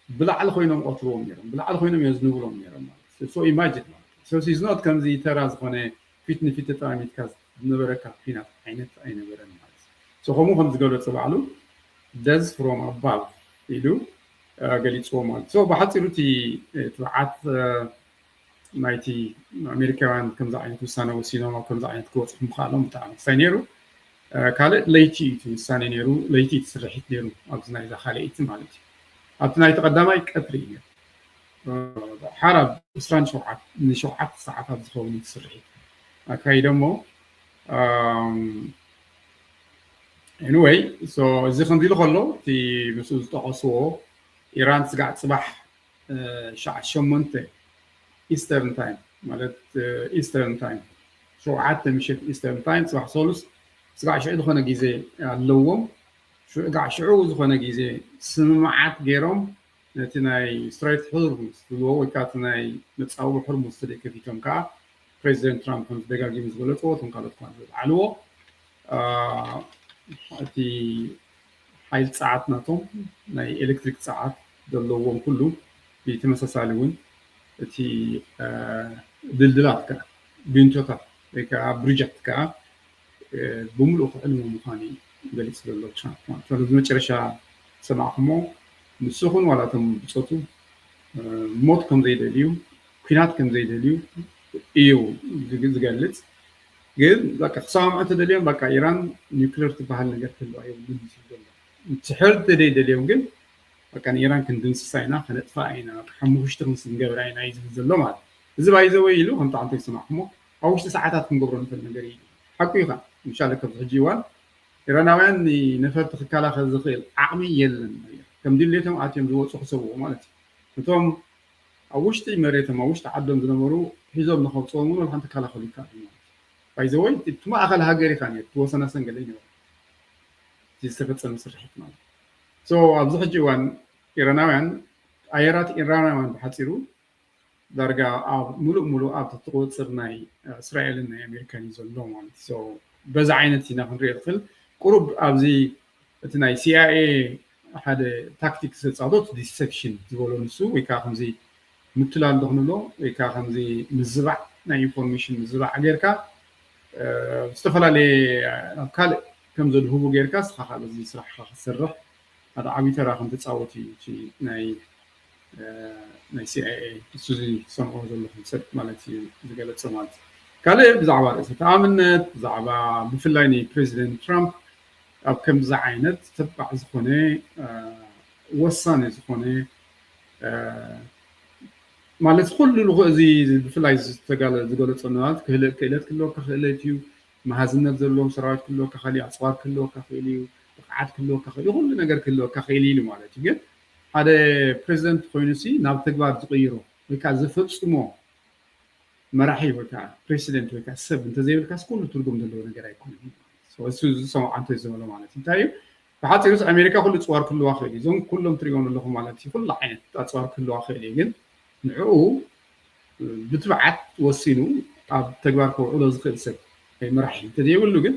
بلعل خوينهم قتلوهم نيران بلعل خوينهم يزنبلهم نيران سو ايماجين سو سيز نوت كم زي تراز خونه فيتني تايميت كاز نبركا فينا عينت عين برن مالس سو هم قالوا تبعلو دز فروم اباف يلو قالت سو مال سو بحثيروتي تبعات مايتي امريكان كم زعينت وسانه وسينما كم زعينت كوت مخالم تاع سينيرو كاله ليتي سانينيرو ليتي تسرحت نيرو ابزنا اذا خاليت مالتي ابنا يتقدماي قطري حرب اسران شوعات من شوعات ساعات زخوني تسرحت ኣካይደሞ anyway so እዚ ከምዚ ኢሉ ከሎ እቲ ምስኡ ዝጠቐስዎ ኢራን ስጋዕ ፅባሕ ሸዓ 8 ኢስተርን ታይም ማለት ኢስተርን ታይም 7 ምሽት ኢስተርን ታይም ፅባሕ ሰሉስ ስጋዕ ሽዑ ዝኾነ ግዜ ኣለዎም ስጋዕ ሽዑ ዝኾነ ግዜ ስምምዓት ገይሮም ነቲ ናይ ስትሬት ሆርሙዝ ዝብልዎ ወይ ከዓ እቲ ናይ መፃወቢ ሆርሙዝ ተደገፊቶም ከዓ ፕሬዚደንት ትራምፕ ከም ደጋጊሙ ዝገለፅዎ እቶም ካልኦት ከዓ ዝለዓልዎ እቲ ሓይሊ ፀዓት ናቶም ናይ ኤሌክትሪክ ፀዓት ዘለዎም ኩሉ ብተመሳሳሊ እውን እቲ ድልድላት ከዓ ቢንቶታት ወይ ከዓ ብሪጃት ከዓ ብምሉእ ክዕልሞ ምዃኑ ገሊፅ ዘሎ ትራምፕ ማለት ስለዚ መጨረሻ ሰማዕኹሞ ንስኹን ዋላቶም ብፆቱ ሞት ከም ዘይደልዩ ኩናት ከም ዘይደልዩ እዩ ዝገልፅ ግን በቃ ክሰማምዑ ተደልዮም በቃ ኢራን ኒውክሌር ትበሃል ነገር ክህልዋ የብሉን ዝብል ዘሎ እንትሕር ተደልዮም ግን በቃ ንኢራን ክንድምስሳ ኢና ከነጥፋ ኢና ሓሙሽተ ክንገብራ ኢና እዩ ዝብል ዘሎ ማለት እዚ ባይዘወይ ኢሉ ከምቲ ዓንተ ይሰማዕኹሞ ኣብ ውሽጢ ሰዓታት ክንገብሮ ንኽእል ነገር እዩ ሓቂ ኢኻ ምሻለ ከብዚ ሕጂ እዋን ኢራናውያን ነፈርቲ ክከላኸል ዝኽእል ዓቕሚ የለን ከም ድሌቶም ኣትዮም ዝወፁ ክሰብዎ ማለት እዩ እቶም ኣብ ውሽጢ መሬቶም ኣብ ውሽጢ ዓዶም ዝነበሩ ሒዞም ንኸውፅኦም እውን ሓንቲ ከላኸሉ ይከኣሉ ማለት ባይዘወይ እቲ ማእኸል ሃገር ኢኻ ነር ትወሰነ ሰንገለ ይነበሩ እቲ ዝተፈፀመ ስርሒት ማለት ሶ ኣብዚ ሕጂ እዋን ኢራናውያን ኣየራት ኢራናውያን ብሓፂሩ ዳርጋ ኣብ ሙሉእ ኣብ ትቁፅር ናይ እስራኤልን ናይ ኣሜሪካን እዩ ዘሎ ማለት ሶ በዛ ዓይነት ኢና ክንሪኦ ንኽእል ቁሩብ ኣብዚ እቲ ናይ CIA ሓደ ታክቲክ ዘፃወቶ ዲሴፕሽን ዝበሎ ንሱ ወይ ከዓ ከምዚ ምትላል ንኽንብሎ ወይ ከዓ ከምዚ ምዝባዕ ናይ ኢንፎርሜሽን ምዝባዕ ጌርካ ዝተፈላለየ ኣብ ካልእ ከም ዘድህቡ ጌርካ ስኻ ካልእ እዚ ስራሕካ ክትሰርሕ ሓደ ዓብዪ ተራ ከም ተፃወት እዩ ናይ CIA እሱ ዝሰምዖ ዘለኹም ሰብ ማለት እዩ ዝገለፀ ማለት እዩ ካልእ ብዛዕባ ርእሰ ተኣምነት ብዛዕባ ብፍላይ ንፕሬዚደንት ትራምፕ ኣብ ከምዚ ዓይነት ተባዕ ዝኾነ ወሳኒ ዝኾነ ማለት ኩሉ እዚ ብፍላይ ዝገለፆ ማለት ክእለት ክህልወካ ክእለት እዩ መሃዝነት ዘለዎ ሰራዊት ክህልወካ ክእል እዩ ኣፅዋር ክህልወካ ክእል እዩ ብቕዓት ክህልወካ ክእል እዩ ኩሉ ነገር ክህልወካ ክእል ኢሉ ማለት እዩ ግን ሓደ ፕሬዚደንት ኮይኑሲ ናብ ተግባር ዝቕይሮ ወይ ከዓ ዝፈፅሞ መራሒ ወይ ከዓ ፕሬዚደንት ወይ ከዓ ሰብ እንተዘይብልካስ ኩሉ ትርጉም ዘለዎ ነገር ኣይኮነን እሱ ዝሰምዖ ዓንተ ዝዘበሎ ማለት እዩ እንታይ እዩ ብሓፂሩስ ኣሜሪካ ኩሉ ፅዋር ክህልዋ ክእል እዩ እዞም ኩሎም ትሪኦም ኣለኹም ማለት እዩ ኩሉ ዓይነት ኣፅዋር ክህልዋ ክእል እዩ ግን ንዕኡ ብትብዓት ወሲኑ ኣብ ተግባር ከውዕሎ ዝኽእል ሰብ መራሒ እንተዘይብሉ ግን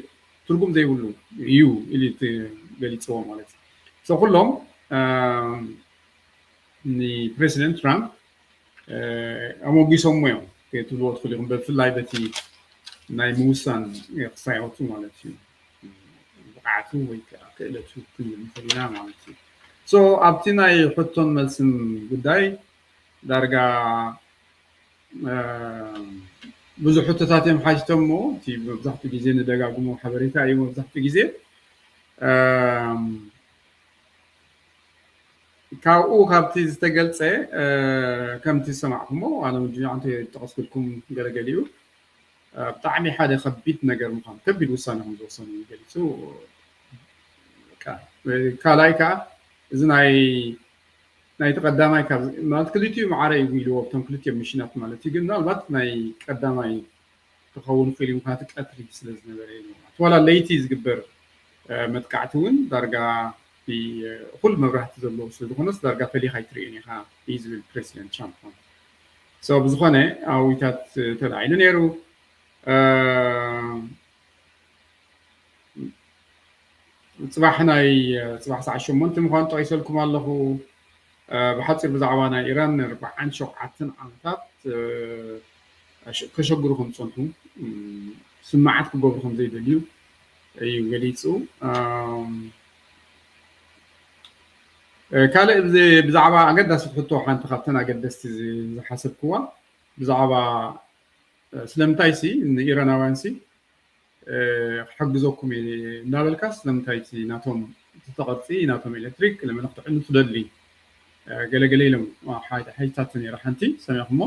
ትርጉም ዘይብሉ እዩ ኢሉ ገሊፅዎ ማለት እዩ ሶ ኩሎም ንፕሬዚደንት ትራምፕ ኣሞጊሶሞ እዮም ትብልዎ ትኽእሉ ኢኹም ብፍላይ በቲ ናይ ምውሳን ክሳይዖቱ ማለት እዩ ብቕዓቱ ወይ ከዓ ክእለቱ ክንብል ንኽእል ኢና ማለት እዩ ሶ ኣብቲ ናይ ሕቶን መልስን ጉዳይ ዳርጋ ብዙሕ ሕቶታት እዮም ሓቲቶም እሞ እቲ መብዛሕትኡ ግዜ ንደጋግሞ ሓበሬታ እዩ መብዛሕትኡ ግዜ ካብኡ ካብቲ ዝተገልፀ ከምቲ ዝሰማዕኩሞ ኣነ ዓንተ ጠቐስክልኩም ገለገለ እዩ ብጣዕሚ ሓደ ከቢድ ነገር ምዃኑ ከቢድ ውሳነ ከም ዝወሰኑ ገሊፁ ካልኣይ ከዓ እዚ ናይ ተቀዳማይ ካብ ማለት ክልቲኡ ማዕረ እዩ ኢልዎ እቶም ክልቲኦም ሚሽናት ማለት እዩ ግን ምናልባት ናይ ቀዳማይ ክኸውን ክእል እዩ ምክንያቱ ቀትሪ ስለ ዝነበረ እዩ ማለት ዋላ ለይቲ ዝግበር መጥቃዕቲ እውን ዳርጋ ኩሉ መብራህቲ ዘለዎ ስለዝኾነስ ዳርጋ ፈሊኻ ይትርእዮን ኢኻ እዩ ዝብል ፕሬዚደንት ትራምፕ ሶ ብዝኾነ ኣዊታት ተላዒሉ ነይሩ ፅባሕ ሰዓት 8 ምዃኑ ጠቂሰልኩም ኣለኹ ብሓፂር ብዛዕባ ናይ ኢራን 47 ዓመታት ከሸግሩ ከም ዝፀንሑ ስማዓት ክገብሩ ከም ዘይደልዩ እዩ ገሊፁ ካልእ ብዛዕባ ኣገዳሲ ሕቶ ሓንቲ ካብተን ኣገደስቲ ዝሓሰብክዋ ብዛዕባ ስለምንታይ ሲ ንኢራናውያን ሲ ክሕግዘኩም እናበልካ ስለምንታይ ናቶም ተቐርፂ ናቶም ኤሌክትሪክ ለመን ክትዕኑ ትደሊ ገለገለ ኢሎም ሓይታት ነይራ ሓንቲ ሰሚዕኹሞ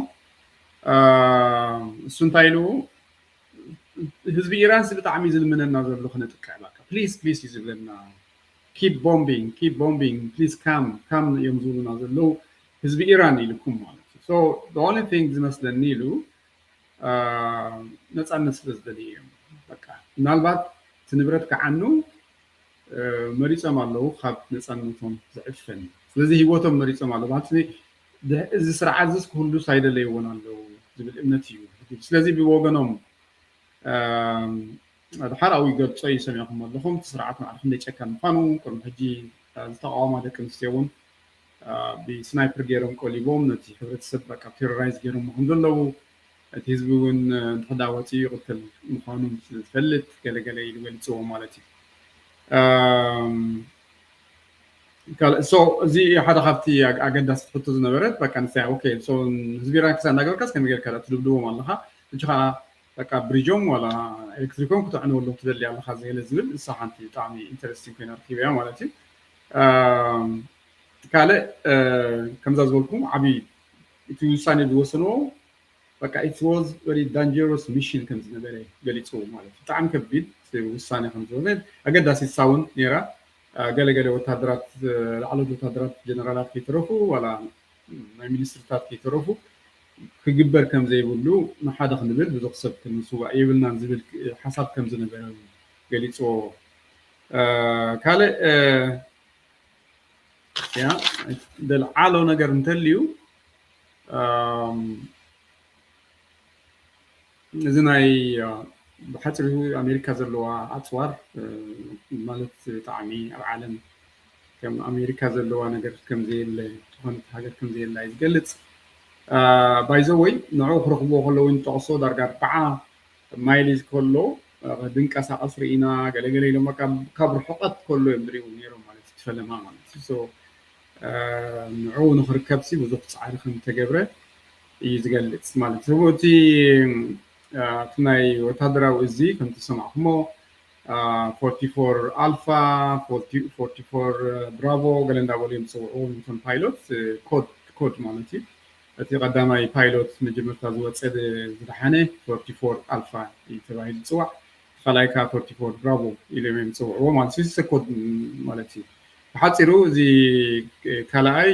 እሱ እንታይ ኢሉ ህዝቢ ኢራን ብጣዕሚ ዝልምነና ዘሎ ክነጥቅዕ ባካ ፕሊዝ ፕሊዝ ይዝብለና keep bombing please come እዮም ዝብሉና ዘለው ህዝቢ ኢራን ኢልኩም ማለት እዩ so the only thing ዝመስለኒ ኢሉ ነፃነት ስለዝደልዩ እዮም በቃ ምናልባት ትንብረት ከዓኑ መሪፆም ኣለዉ ካብ ነፃነቶም ዝዕፈን ስለዚ ሂወቶም መሪፆም ኣለዉ ማለት እዚ ስርዓት ዝስ ኩሉ ሳይደለይዎን ኣለዉ ዝብል እምነት እዩ ስለዚ ብወገኖም ድሓራዊ ገልጾ ይሰሚዕኩም ኣለኹም እቲ ስርዓት ማለት ክንደይ ጨካን ምዃኑ ቅድሚ ሕጂ ዝተቃወማ ደቂ ኣንስትዮ እውን ብስናይፐር ገይሮም ቆሊቦም ነቲ ሕብረተሰብ በቃ ቴሮራይዝ ገይሮም ምኹም ዘለዉ እቲ ህዝቢ እውን እንድሕዳ ወፂኡ ይቕተል ምዃኑ ዝፈልጥ ገለገለ ኢሉ ገሊፅዎ ማለት እዩ so እዚ ሓደ ካብቲ ኣገዳሲ ትሕቶ ዝነበረት በቃ ንስያ ኦኬ so ህዝቢ ኢራን ክሳብ እናገበርካስ ከመይ ጌርካ ትድብድቦም ኣለኻ እጂ ከዓ በቃ ብሪጆም ወላ ኤሌክትሪኮም ክትዕንወሎም ትደሊ ኣለኻ ዘለ ዝብል ንሳ ሓንቲ ብጣዕሚ ኢንተረስቲንግ ኮይና ረኪበ እያ ማለት እዩ ካልእ ከምዛ ዝበልኩም ዓብዪ እቲ ውሳኔ ዝወሰንዎ በቃ it was very dangerous mission ከም ዝነበረ ገሊፁ ማለት እዩ ብጣዕሚ ከቢድ ውሳኔ ከም ዝነበረ ኣገዳሲ ሳውን ነይራ ገለገለ ወታደራት ላዕለዎት ወታደራት ጀነራላት ከይተረፉ ወላ ናይ ሚኒስትርታት ከይተረፉ ክግበር ከም ዘይብሉ ንሓደ ክንብል ብዙሕ ሰብ ክንስዋዕ የብልናን ዝብል ሓሳብ ከም ዝነበረ ገሊፅዎ ካልእ ያ ደልዓሎ ነገር እንተልዩ እዚ ናይ ብሓፂሩ ኣሜሪካ ዘለዋ ኣፅዋር ማለት ብጣዕሚ ኣብ ዓለም ከም ኣሜሪካ ዘለዋ ነገር ከም ዘየለ ዝኾነት ሃገር ከም ዘየላ እዩ ዝገልፅ ባይ ዘ ወይ ንዑ ክረኽብዎ ከለዉ ንጠቕሶ ዳርጋ 40 ማይል ከሎ ድንቀሳቐስ ርኢና ገለገለ ኢሎም በቃ ካብ ርሕቐት ከሎ እዮም ዝሪኡ ነይሮም ማለት እዩ ትፈለማ ማለት እዩ ሶ ንዑ ንኽርከብሲ ብዙሕ ፃዕሪ ከም ተገብረ እዩ ዝገልፅ ማለት እዩ እቲ ናይ ወታደራዊ እዚ ከምቲ ሰማዕኩሞ 44 ኣልፋ 44 ብራቮ ገለ እንዳበሉ እዮም ዝፅውዕዎ ነቶም ፓይሎት ኮድ ማለት እዩ እቲ ቀዳማይ ፓይሎት መጀመርታ ዝወፀ ዝደሓነ 44 ኣልፋ እዩ ተባሂሉ ዝፅዋዕ ካልኣይ ከዓ 44 ብራቮ ኢሎም እዮም ዝፅውዕዎ ማለት እዩ ኮድ ማለት እዩ ብሓፂሩ እዚ ካልኣይ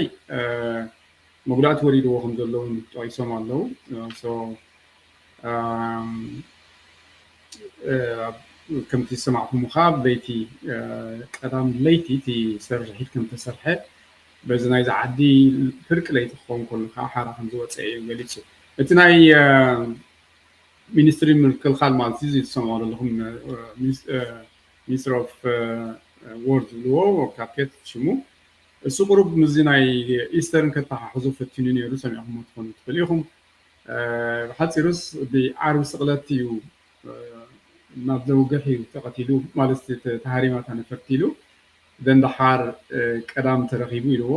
መጉዳእቲ ወሪድዎ ከም ዘለዉ ጠቂሶም ኣለዉ ከምቲ ሰማዕኩም ካብ ለይቲ ቀዳም ለይቲ እቲ ሰርሒት ከም ተሰርሐ በዚ ናይዚ ዓዲ ፍርቂ ለይቲ ክኸውን ከሎ ከዓ ሓራ ከም ዝወፀ እዩ ገሊፁ እቲ ናይ ሚኒስትሪ ምክልኻል ማለት እዩ ዝሰምዖ ዘለኹም ሚኒስትሪ ኦፍ ዎር ዝብልዎ ካፕቴት ሽሙ እሱ ቁሩብ ምዚ ናይ ኢስተርን ከተሓሕዙ ፈቲኑ ነይሩ ሰሚዕኩም ትኾኑ ትኽእሉ ኢኹም ብሓፂሩስ ብዓርቢ ስቕለት እዩ ናብ ዘውግሕ እዩ ተቐቲሉ ማለት ተሃሪማታ ነፈርቲሉ ደንዳሓር ቀዳም ተረኺቡ ኢልዎ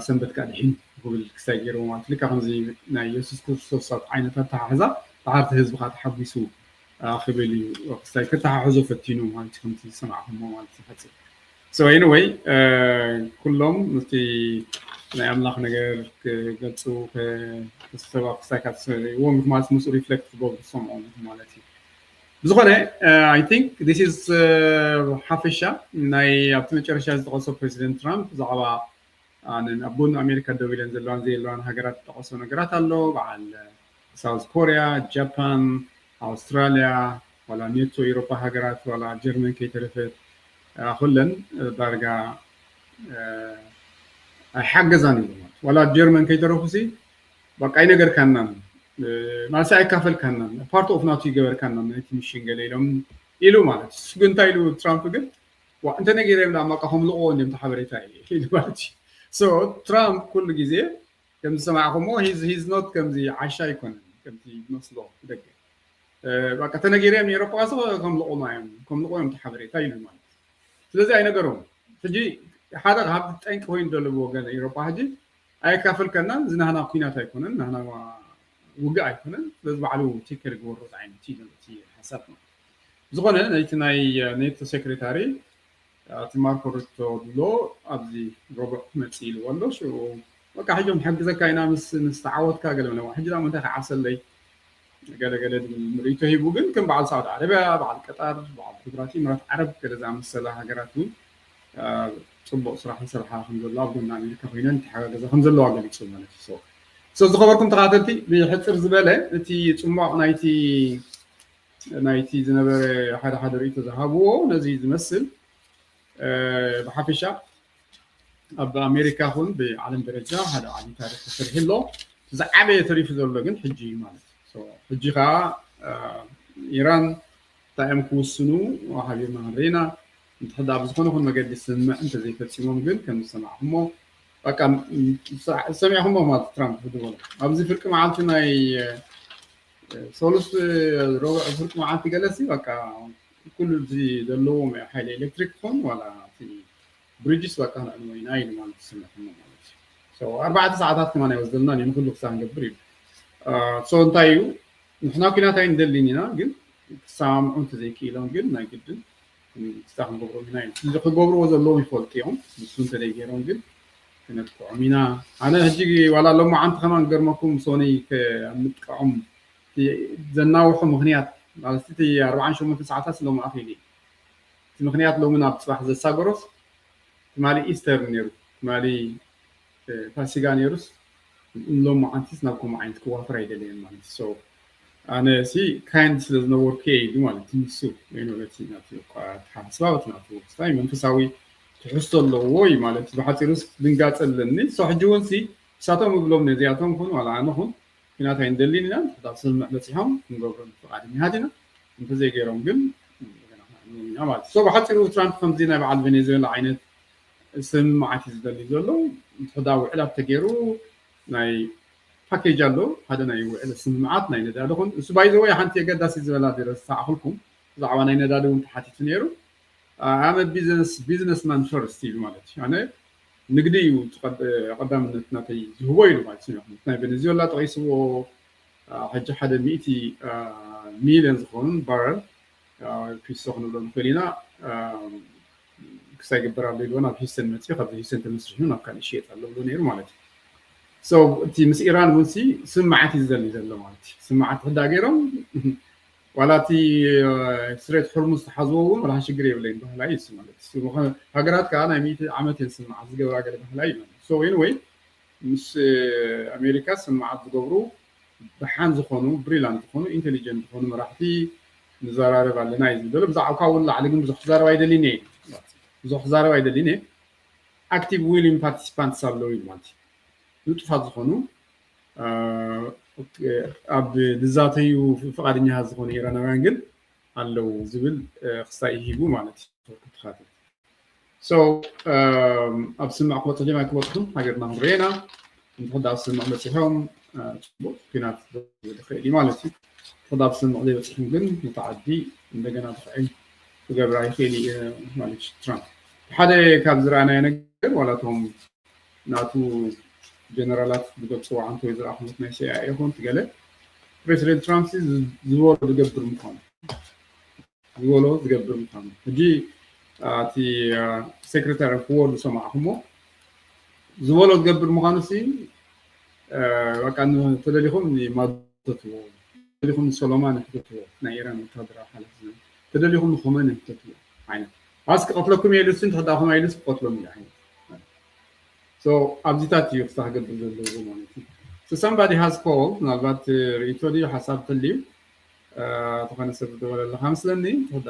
ሰንበት ከዓ ድሒን ክብል ክሳይ ገይርዎ ማለት ልካ ከምዚ ናይ የሱስ ክርስቶስ ዓይነታት ተሓሕዛ ድሓርቲ ህዝብካ ተሓጒሱ ክብል እዩ ክሳይ ከተሓሕዞ ፈቲኑ ማለት ከምቲ ዝሰማዕኹሞ ማለት እዩ ሓፂር so anyway ኩሎም ምስቲ ናይ ኣምላኽ ነገር ክገልፁ ከሰባ ክሳይ ካትሰሪዎ ማለት ምስ ሪፍሌክት ክገብሩ ዝሰምዖ ማለት እዩ ብዝኾነ I think this is ሓፈሻ ናይ ኣብቲ መጨረሻ ዝጠቐሶ ፕሬዚደንት ትራምፕ ብዛዕባ ኣቦን ኣሜሪካ ደው ኢለን ዘለዋን ዘየለዋን ሃገራት ዝጠቐሶ ነገራት ኣሎ በዓል ሳውዝ ኮርያ ጃፓን ኣውስትራልያ ዋላ ኔቶ ኤሮፓ ሃገራት ዋላ ጀርመን ከይተረፈት ኩለን ዳርጋ ኣይሓገዛን እዩ ዋላ ጀርመን ከይተረፉሲ በቃ ኣይነገርካናን ማለት ኣይካፈልካናን ፓርት ኦፍ ናቱ ይገበርካና ናይቲ ሚሽን ገለ ኢሎም ኢሉ ማለት እሱ ግን እንታይ ኢሉ ትራምፕ ግን እንተ ነገርዮም ዳማቃኹም ልቕዎ እንዲም ተሓበሬታ ኢሉ ማለት እዩ ሶ ትራምፕ ኩሉ ግዜ ከም ዝሰማዕኹሞ ሂዝ ኖት ከምዚ ዓሻ ኣይኮነን ከምቲ መስሎ ደገ በቃ ተነገርዮም ንኤሮፓ ከም ልቕማ እዮም ከም ልቕዮም ተሓበሬታ ኢሉ ማለት ስለዚ ኣይነገሮም ሕጂ ሓደ ካብቲ ጠንቂ ኮይኑ ዘለዎ ወገን ኤሮፓ ሕጂ ኣይካፈልከናን ዝናህና ኩናት ኣይኮነን ናህና ውግእ ኣይኮነን ስለዚ ባዕሉ ቴከር ዝወርድ ዓይነት እዩ እቲ ሓሳብ ዝኾነ ናይቲ ናይ ኔቶ ሴክሬታሪ እቲ ማርኮ ሩቶ ብሎ ኣብዚ ሮበርት መፅእ ኢልዎ ኣሎ በቃ ሕጂም ሓግዘካ ኢና ምስ ተዓወትካ ገለ ምለ ሕጂ ዳ ምንታይ ክዓሰለይ ገለገለ ምሪቶ ሂቡ ግን ከም በዓል ሳውዲ ዓረቢያ በዓል ቀጣር በዓል ትግራቲ ምራት ዓረብ ገለዛ መሰለ ሃገራት እውን ጽቡቕ ስራሕ ዝሰርሓ ከም ዘሎ ኣብ ጎኒ ኣሜሪካ ኮይነን ተሓጋገዛ ከም ዘለዋ ገሊጹ ማለት እዩ ሶ ዝኸበርኩም ተኸታተልቲ ብሕፅር ዝበለ እቲ ጽማቕ ናይቲ ዝነበረ ሓደ ርእይቶ ዝሃብዎ ነዚ ዝመስል ብሓፈሻ ኣብ ኣሜሪካ ኹን ብዓለም ደረጃ ሓደ ዓብዪ ታሪክ ተሰሪሑ ኣሎ ዝዓበየ ተሪፉ ዘሎ ግን ሕጂ እዩ ማለት እዩ ሕጂ ከዓ ኢራን እንታይ እዮም ክውስኑ ሃቢርና ንሪኢና እንተሕዳ ብዝኾነ ይኹን መገዲ ስምምዕ እንተዘይፈፂሞም ግን ከም ዝሰማዕኹሞ በቃ ሰሚዕኹሞ ማለት ትራምፕ ዝብሎ ኣብዚ ፍርቂ መዓልቲ ናይ ሶሉስ ረቡዕ ፍርቂ መዓልቲ ገለሲ በቃ ኩሉ እዚ ዘለዎም ሓይሊ ኤሌክትሪክ ክኾን ዋላ ብሪጅስ በቃ ንዕንወይና ኢሉ ማለት ዝሰሚዕኹሞ ማለት እዩ 4 ሰዓታት ከማን ይወስደልና ንኩሉ ክሳብ ንገብር ኢሉ እንታይ እዩ ንሕና ኩናት ኣይንደሊን ኢና ግን ክሰማምዑ እንተዘይክኢሎም ግን ናይ ግድን ክሳብ ክንገብሮም ኢና ኢሉ ክገብርዎ ዘለዎም ይፈልጡ እዮም ንሱ እንተደይገይሮም ግን ክነጥቅዖም ኢና ኣነ ሕጂ ዋላ ሎማዓንቲ ከማን ገርመኩም ሶኒ ምጥቃዖም ዘናውሑ ምክንያት ማለት እቲ 48 ሰዓታት ስለ ማእኺል እቲ ምክንያት ሎሚ ናብ ፅባሕ ዘሳገሮስ ትማሊ ኢስተር ነይሩ ትማሊ ፋሲጋ ነይሩስ ሎማዓንቲስ ናብ ከምኡ ዓይነት ክዋፍር ኣይደለየን ማለት እዩ ኣነ ሲ ካይንድ ስለ ዝነበርኩ ኢሉ ማለት እዩ ንሱ ወይኖቲ ናቱ ሓስባበት ናቱ ስታይ መንፈሳዊ ትሕዝቶ ኣለዎ እዩ ማለት እዩ ብሓፂሩስ ድንጋፀ ኣለኒ ሕጂ እውን ሲ እሳቶም ይብሎም ነዚኣቶም ኩን ዋላ ኣነ ኩን ኩናት ኣይንደሊን ኢና ሕዳብ ስምምዕ በፂሖም ክንገብሮ ፈቃደኛ ኢና እንተዘይገይሮም ግን ኢና ማለት እዩ ብሓፂሩ ትራምፕ ከምዚ ናይ በዓል ቬኔዙዌላ ዓይነት ስምምዓት እዩ ዝደሊ ዘሎ ሕዳ ውዕል ኣብ ተገይሩ ናይ ፓኬጅ ኣሎ ሓደ ናይ ውዕል ስምምዓት ናይ ነዳዲ ኹን እሱ ባይዘወይ ሓንቲ ኣገዳሲ ዝበላ ዝረሳዕኹልኩም ብዛዕባ ናይ ነዳዲ እውን ተሓቲቱ ነይሩ ኣነ ቢዝነስማን ፈርስት ኢሉ ማለት እዩ ኣነ ንግዲ እዩ ቀዳምነት ናተይ ዝህቦ ኢሉ ማለት እዩ ናይ ቬኔዙዌላ ጠቂስዎ ሕጂ 100 ሚልዮን ዝኾኑ ባረል ፒሶ ክንብሎ ንኽእል ኢና ክሳይ ግበር ኣሎ ኢልዎ ናብ ሂስተን መፅኡ ካብዚ ሂስተን ተመስሪሑ ናብ ካሊእ ይሽየጥ ኣሎ ብሎ ነይሩ ማለት እዩ እቲ ምስ ኢራን እውን ስምዓት እዩ ዝደሊ ዘሎ ማለት እዩ ስምዓት ክዳ ገይሮም ዋላ እቲ ስሬት ሕርሙዝ ተሓዝዎ እውን ወላ ሽግር የብለይን ባህላ እዩ ማለት እዩ ሃገራት ከዓ ናይ 100 ዓመት እየን ስምዓት ዝገብራ ገለ ባህላ እዩ ማለት እዩ ምስ ኣሜሪካ ስምዓት ዝገብሩ ብሓን ዝኾኑ ብሪላንት ዝኾኑ ኢንቴሊጀንት ዝኾኑ መራሕቲ ንዘራረብ ኣለና እዩ ዝብሎ ብዛዕባ ካብኡ ላዕሊ ግን ብዙሕ ክዛረብ ኣይደሊን እየ ብዙሕ ክዛረብ ኣይደሊን እየ ኣክቲቭ ዊሊንግ ፓርቲሲፓንትስ ኣለዉ እዩ ማለት እዩ ንጡፋት ዝኾኑ ኣብ ልዛተዩ ፈቃደኛታት ዝኾኑ ኢራናውያን ግን ኣለዉ ዝብል ክሳይ ሂቡ ማለት እዩ ክትኻትል ኣብ ስምዕ ክበፅሕ ድማ ክበፅሑን ሃገርና ክንሪአና እንተክዳ ኣብ ስምዕ በፂሖም ፅቡቅ ኩናት ዝኽእል እዩ ማለት እዩ እንተክዳ ኣብ ስምዕ ዘይበፂሖም ግን ንተዓዲ እንደገና ብክዕል ክገብራ ይኽእል እዩ ማለት እዩ ትራምፕ ሓደ ካብ ዝረኣናዮ ነገር ዋላቶም ናቱ ጀነራላት ዝገልፅዎ ዓንተ ወይ ዝረኣኹምት ናይ CIA ይኹን ትገለ ፕሬዚደንት ትራምፕ ዝበሎ ዝገብር ምዃኑ ሕጂ እቲ ሴክሬታሪ ኦፍ ዎር ዝሰማዕኹሞ ዝበሎ ዝገብር ምዃኑ ሲ በቃ ተደሊኹም ማተትዎ ተደሊኹም ሰሎማን ሕተትዎ ናይ ኢራን ወታደራዊ ሓላፊ ተደሊኹም ንኹመን ሕተትዎ ዓይነት ኣስ ክቐትለኩም እየ ኢሉስ እንተዳኹም ኢሉስ ክቐትሎም እዩ ዓይነት ኣብዚታት እዩ ክስታ ክገብር ዘለዎ ማለት እዩ somebody has called ምናልባት ርእይቶ ድዩ ሓሳብ ተልዩ ዝኾነ ሰብ ዝደወለለካ ምስለኒ ሕዳ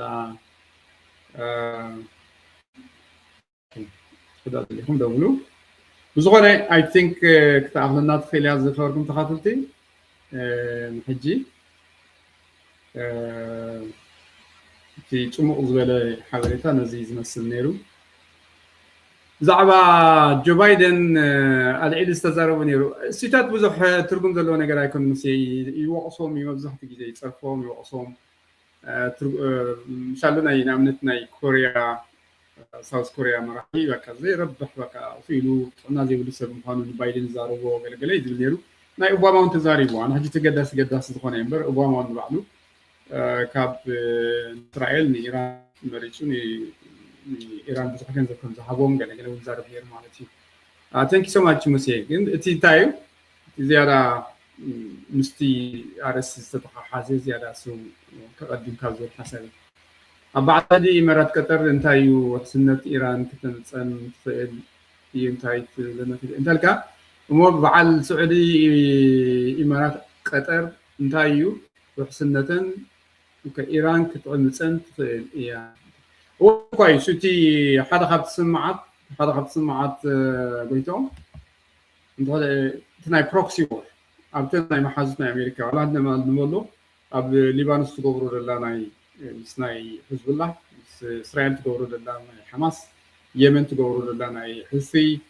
ተሊኹም ደውሉ ብዝኾነ ኣይ ቲንክ ክተኣኽለና ትኽእል እያ ዝኸበርኩም ተኻትልቲ ንሕጂ እቲ ፅሙቕ ዝበለ ሓበሬታ ነዚ ዝመስል ነይሩ ብዛዕባ ጆ ባይደን ኣልዒሉ ዝተዛረቡ ነይሩ እሱታት ብዙሕ ትርጉም ዘለዎ ነገር ኣይኮኑ ምስ ይወቕሶም እዩ መብዛሕትኡ ግዜ ይፀርፎም ይወቕሶም ምሻሉ ናይ ንኣብነት ናይ ኮርያ ሳውስ ኮርያ መራሒ በቃ ዘይረብሕ በቃ ኢሉ ጥዕና ዘይብሉ ሰብ ምዃኑ ንባይደን ዝዛረቦ ገለገለ እዩ ዝብል ነይሩ ናይ ኦባማ እውን ተዛሪቡ ኣነ ሕጂ ተገዳሲ ዝኾነ እምበር ኦባማ ንባዕሉ ካብ እስራኤል ንኢራን መሪፁ ኢራን ብዙሕ ገንዘብ ከም ዝሃቦም ገለገለ እውን ዛረብ ነይሩ ማለት እዩ ቴንክ ዩ ሶ ማች ሙሴ ግን እቲ እንታይ እዩ እቲ ዝያዳ مستي أرس استتحاز زيادة سو كقدم كابزور حسابي بعد هذه إمارات قطر انتايو سنة إيران كتنصن تفعل ينتايت لما انتلكا ومو بعل سعودي إمارات قطر انتايو وحسنة كإيران كتنصن تفعل إيران وكويس شتي حدا خبط سمعت قلتهم هذا تناي بروكسي وور أبتناي محازتنا أمريكا ولا عندنا ما نقوله أب ليبان استقبلوا لله ناي سناي حزب الله إسرائيل تقبلوا لله ناي حماس يمن تقبلوا لله ناي حزبي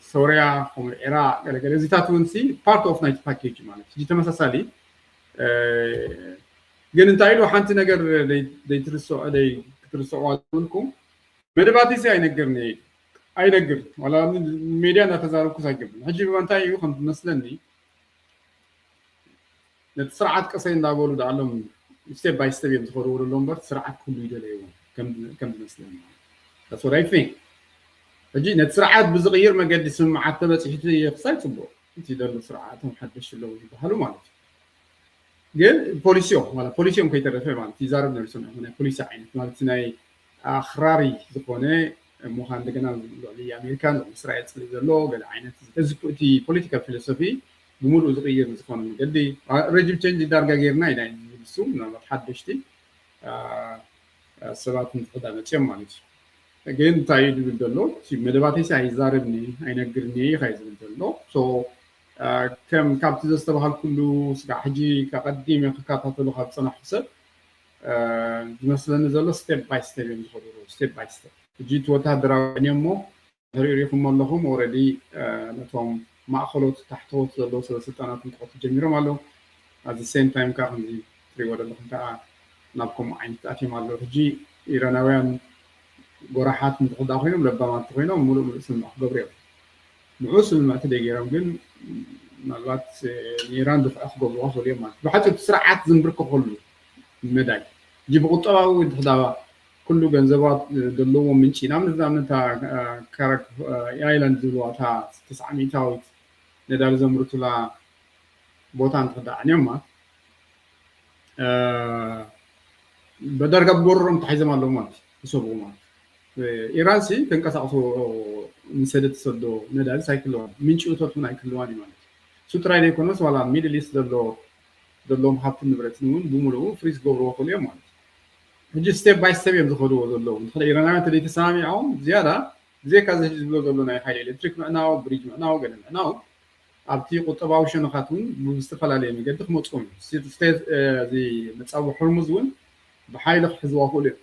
سوريا هم العراق قال زيتاتون سي part of night package مالك جيت مساسالي جن انتايلو حانت نجر دي ترسوا لكم مدباتي سي أي نجر ولا ميديا نتزارب كساجب هجي بانتاي يخن مثلني نتسرعت قصين دابولو دعلم ستيب باي ستيب يمتخروا لهم بس سرعت كله يدليهم كم مثلني that's what I think هجي نتسرعت بزغير ما قد سمعت تبع حتى يخسر صبو انت دل سرعتهم حدش لو يبحلوا مالك قال بوليسيوم ولا بوليسيوم كي ترفع مالك تزارب نرسم هنا بوليس عين مالك ناي أخراري زبونة مهان دقنا لأمريكان وإسرائيل تلزلو قال عينت تزكوتي political philosophy بمول وزغير زكون قدي رجيم تشنج درجة غيرنا يعني بسوم نما تحدشتي سبات متقدمة كم مالك again تايد بالدلو شيء مدباتي ساي زاربني أينقرني خايز بالدلو so كم كابت زستبهال كله سقى حجي كقديم كقطعة له خد سنة حسب مثلا نزلوا step by step يمزخروا step by step جيت وتهدر نيمو هريريكم اللهم already نتوم مأخلوت تحتوت زلوا سلسلتنا تنتقط جميرة مالو at the same time كان دي تريور لهم تاع نبكم عين تأتي مالو جي إيرانويان جراحات متقدمين لبما تقينهم ملو اسم قبريو معوس المعتدى جيرام جن مالات إيران دفع أخذ الوصول يوم بحث تسرعات زنبرك كله المداي جيب قطعة وتحضر كله جنزبات دلوا من شيء نعم نزامن تا كارك ايلاند دلوا تا 900 تاوت ندار زمرتلا بوتان تحضر عنيما بدر قبورهم تحيز معلومات يسوبوا مات إيران سي تنقصوا مسدت صدو ندار سايكلون من شيء توتنا يكلواني مات ستراي يكونوا ولا ميدل إيست دلوا محط نبرتنون بملو فريز قبروا كل يوم مات هجي ستيب باي ستيب يمزخروا دلهم خلي إيرانات اللي تسامعهم زيادة زي كذا يجيبوا دلنا حاجة إلكتريك معنا وبريج معنا وقلنا معنا أبتي قطبة وشنا خاتون مستفلا عليه مقدر خمسون ستيت زي متصور حرمزون بحايل حزوا كله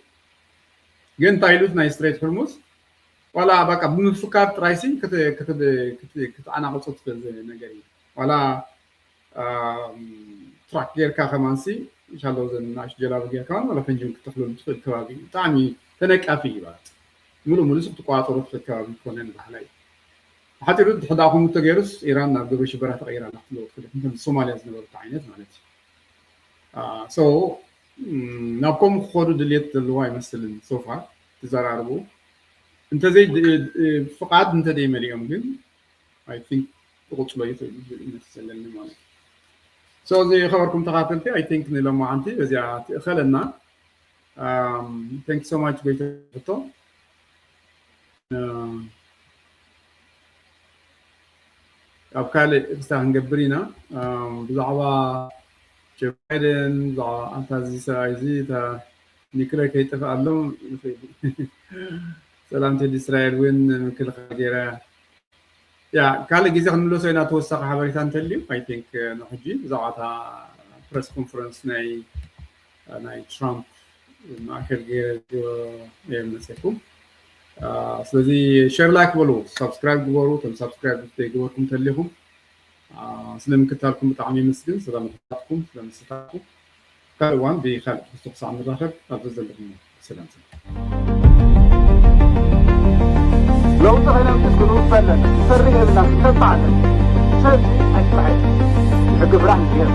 جن تايلوت نايستريت حرمز ولا بقى بمفكات رايسين كت أنا قصت في النجاري ولا تراك غير كخمانسي إن شاء الله إذا نعيش جلاب جيا كان ولا فنجون كتخلون تدخل كوابي تعني تنك أفي بعد ملو سبت قاطر تدخل كوابي كونن بحلاي حتى يرد حداهم متغيرس إيران نقدر شبرة إيران نحلو كده مثل الصومالية زنبر تعينت مالتي so نقوم خورو دليت الواي مثلا سوفا تزارعوا أنت زي فقط أنت دي مريم جن I think قلت له يتسلل مالتي so زي خبركم تقاتلتي I think نلوم عنتي بزيادة خلنا thank you so much بيتو أبكالي استهان قبرينا بزعوا جو بايدن بزعوا أنتازي سرايزي تا نكرا كي تفعلهم سلامتي لإسرائيل وين كل خيرا يا كالي جيزي خنلو سوينا توسق حبريتان تليو I think نحجي بزعوتا press conference ناي ترامب ماخر غير يمسكم ስለዚህ ሼር ላይክ በሉ ሰብስክራይብ ግበሩ ተም ሰብስክራይብ ትገበርኩም ተለኹም ስለምክታልኩም በጣም ይመስገን ስለምክታልኩም ስለምስታኩም ካልዋን ቢኻል ተስፋ ንራኸብ አብዘለኩም ሰላም لو طلعنا نسكنوا فلنا نفرق ابننا نتبعنا شيء أكبر حاجة يحق فرح كثير